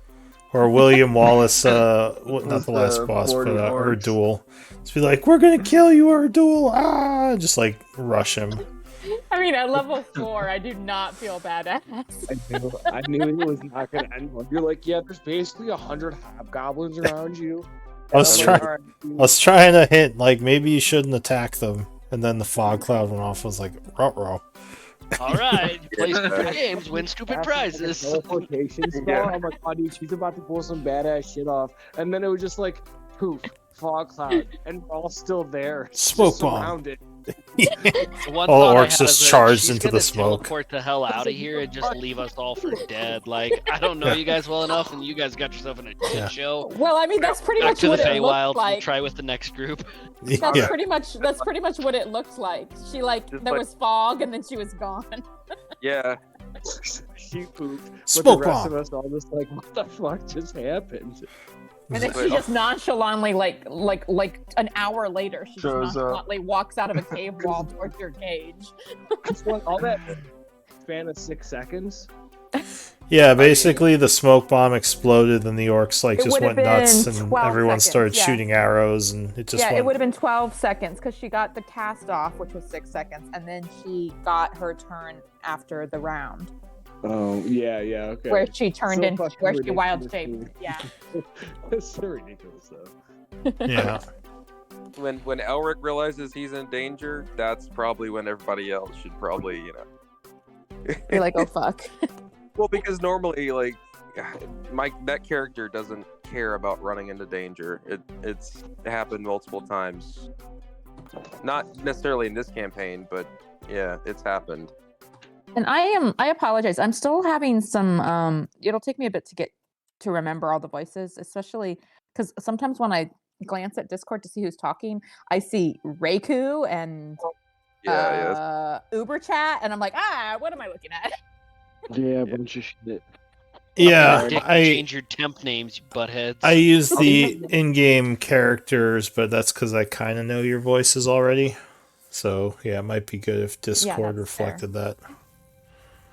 or William Wallace, not the last boss, but Erdul. Just be like, we're gonna kill you, Erdul! Just like rush him. I mean, at level 4, I do not feel badass. I knew it was not going to end well. You're like, yeah, there's basically 100 hobgoblins around you, I was I'm trying. like, all right, I was trying to hint like maybe you shouldn't attack them, and then the fog cloud went off. I was like, ruh-roh. All right, play Yeah. stupid games, win stupid after, like, a prizes. teleportation spell. I'm like, oh, dude, she's about to pull some badass shit off, and then it was just like poof, fog cloud, and we're all still there, Smoke just bomb. surrounded. The one All the thought I orcs had just is that charged she's into the gonna smoke. Teleport the hell out of here and just leave us all for dead. Like I don't know you guys well enough, and you guys got yourself in a shit Yeah. show. Well, I mean, that's pretty Back much to the what it Feywild. looked We'll like. try with the next group. That's Yeah. pretty much what it looked like. She like Just there like- was fog and then she was gone. Yeah. She pooped, but Smoke the rest bomb. of us all just like, what the fuck just happened? And then Wait, she just nonchalantly, like an hour later, she just Shows up. nonchalantly walks out of a cave wall towards your cage. All that span of 6 seconds. Yeah, basically the smoke bomb exploded and the orcs like It just would've went nuts been and 12 everyone seconds, started yeah. shooting arrows and it just Yeah, it went. would have been 12 seconds because she got the cast off, which was 6 seconds, and then she got her turn after the round, Oh yeah, okay. where she turned So into fucking where she wild ridiculous, shaped. Yeah. That's so ridiculous though. Yeah. When Elric realizes he's in danger, that's probably when everybody else should probably, You're like, oh fuck. Well, because normally, like, that character doesn't care about running into danger. It's happened multiple times. Not necessarily in this campaign, but yeah, it's happened. And I apologize. I'm still having some it'll take me a bit to remember all the voices, especially because sometimes when I glance at Discord to see who's talking, I see Reiku and Uber chat, and I'm like, what am I looking at? Yeah, a bunch of shit. Yeah, Dick, I change your temp names, you buttheads. I use the in-game characters, but that's because I kind of know your voices already. So yeah, it might be good if Discord that's reflected that.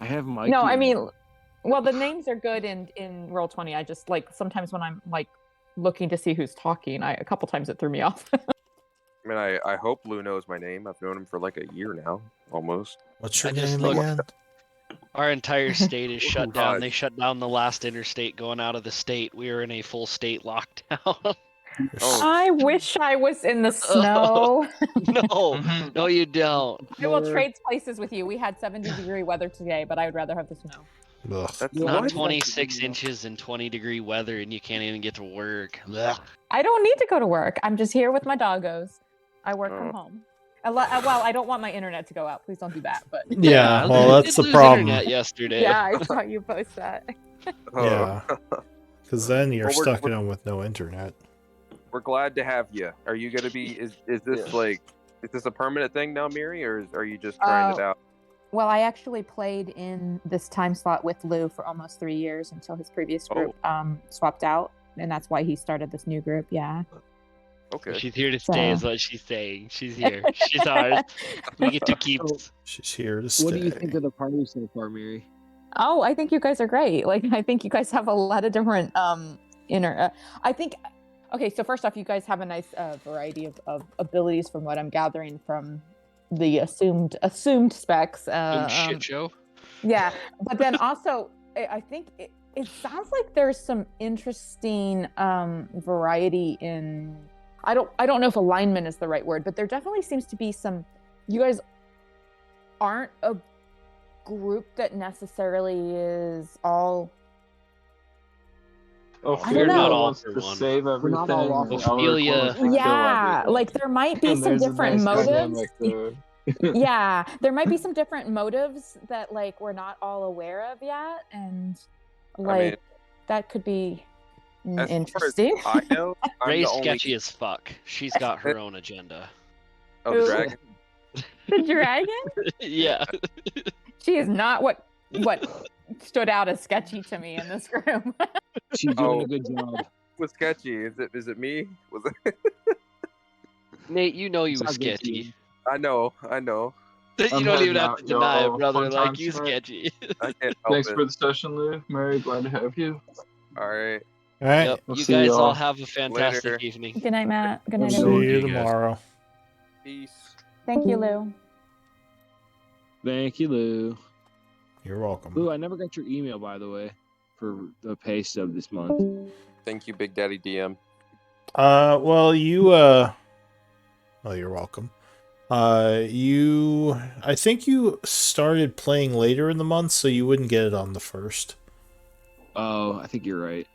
I have Mikey. No, I mean, well, the names are good in Roll20. I just like sometimes when I'm like looking to see who's talking, a couple times it threw me off. I mean, I hope Lou knows my name. I've known him for like a year now, almost. What's your I just name looked- again? Our entire state is shut down. God. They shut down the last interstate going out of the state. We are in a full state lockdown. Oh, I wish I was in the snow. No, you don't. I will trade places with you. We had 70-degree weather today, but I would rather have the snow. Ugh. that's Not what? 26 inches and 20-degree weather, and you can't even get to work. Ugh. I don't need to go to work. I'm just here with my doggos. I work from Oh. home. Well, I don't want my internet to go out. Please don't do that. But Yeah, well, I that's did the lose problem. internet yesterday. yeah, I saw you post that. Oh, Yeah, because then you're Well, we're- stuck we're- in with no internet. We're glad to have you. Are you gonna be? Is this like? Is this a permanent thing now, Miri, or are you just trying it out? Well, I actually played in this time slot with Lou for almost 3 years until his previous group swapped out, and that's why he started this new group. Yeah. Okay. She's here to stay, is what she's saying. She's here. She's ours. We get to keep. She's here to stay. What do you think of the party so far, Miri? Oh, I think you guys are great. Like, I think you guys have a lot of different I think. Okay, so first off, you guys have a nice variety of abilities from what I'm gathering from the assumed specs. Shit show. Yeah, but then also, I think it sounds like there's some interesting variety in. I don't know if alignment is the right word, but there definitely seems to be some. You guys aren't a group that necessarily is all. Ophelia know. wants For to one. save everything. not all off and of Elric Ophelia. wants to kill Yeah, everything. like there might be And some there's a different nice motives. dynamic there. Yeah, there might be some different motives that like we're not all aware of yet, and like mean, that could be As far as interesting. I know, I'm Ray's the only. sketchy as fuck. She's got her own agenda. Oh, the Who? dragon. The dragon? Yeah. She is not what stood out as sketchy to me in this room. She's doing Oh. a good job. Was sketchy? Is it me? Was it? Nate, you know you It's were not good to sketchy. you. I know. You I'm don't heading even have out, to deny it, y'all. brother. Fun Like, times you tonight. sketchy. I can't help Thanks it. for the session, Lou. Mary, glad to have you. All right. All right. Yep. We'll You see guys y'all. all have a fantastic Later. evening. Good night, Matt. Good night, See everyone. you you guys. tomorrow. Peace. Thank you, Lou. Thank you, Lou. You're welcome. Lou, I never got your email, by the way, for the pay stub this month. Thank you, Big Daddy DM. Well, you oh, you're welcome. I think you started playing later in the month, so you wouldn't get it on the first. Oh, I think you're right.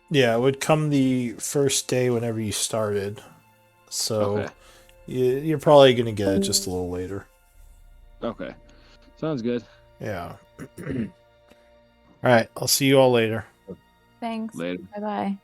Yeah, it would come the first day whenever you started. So Okay. you're probably gonna get it just a little later. Okay. Sounds good. Yeah. All right. I'll see you all later. Thanks. Later. Bye bye.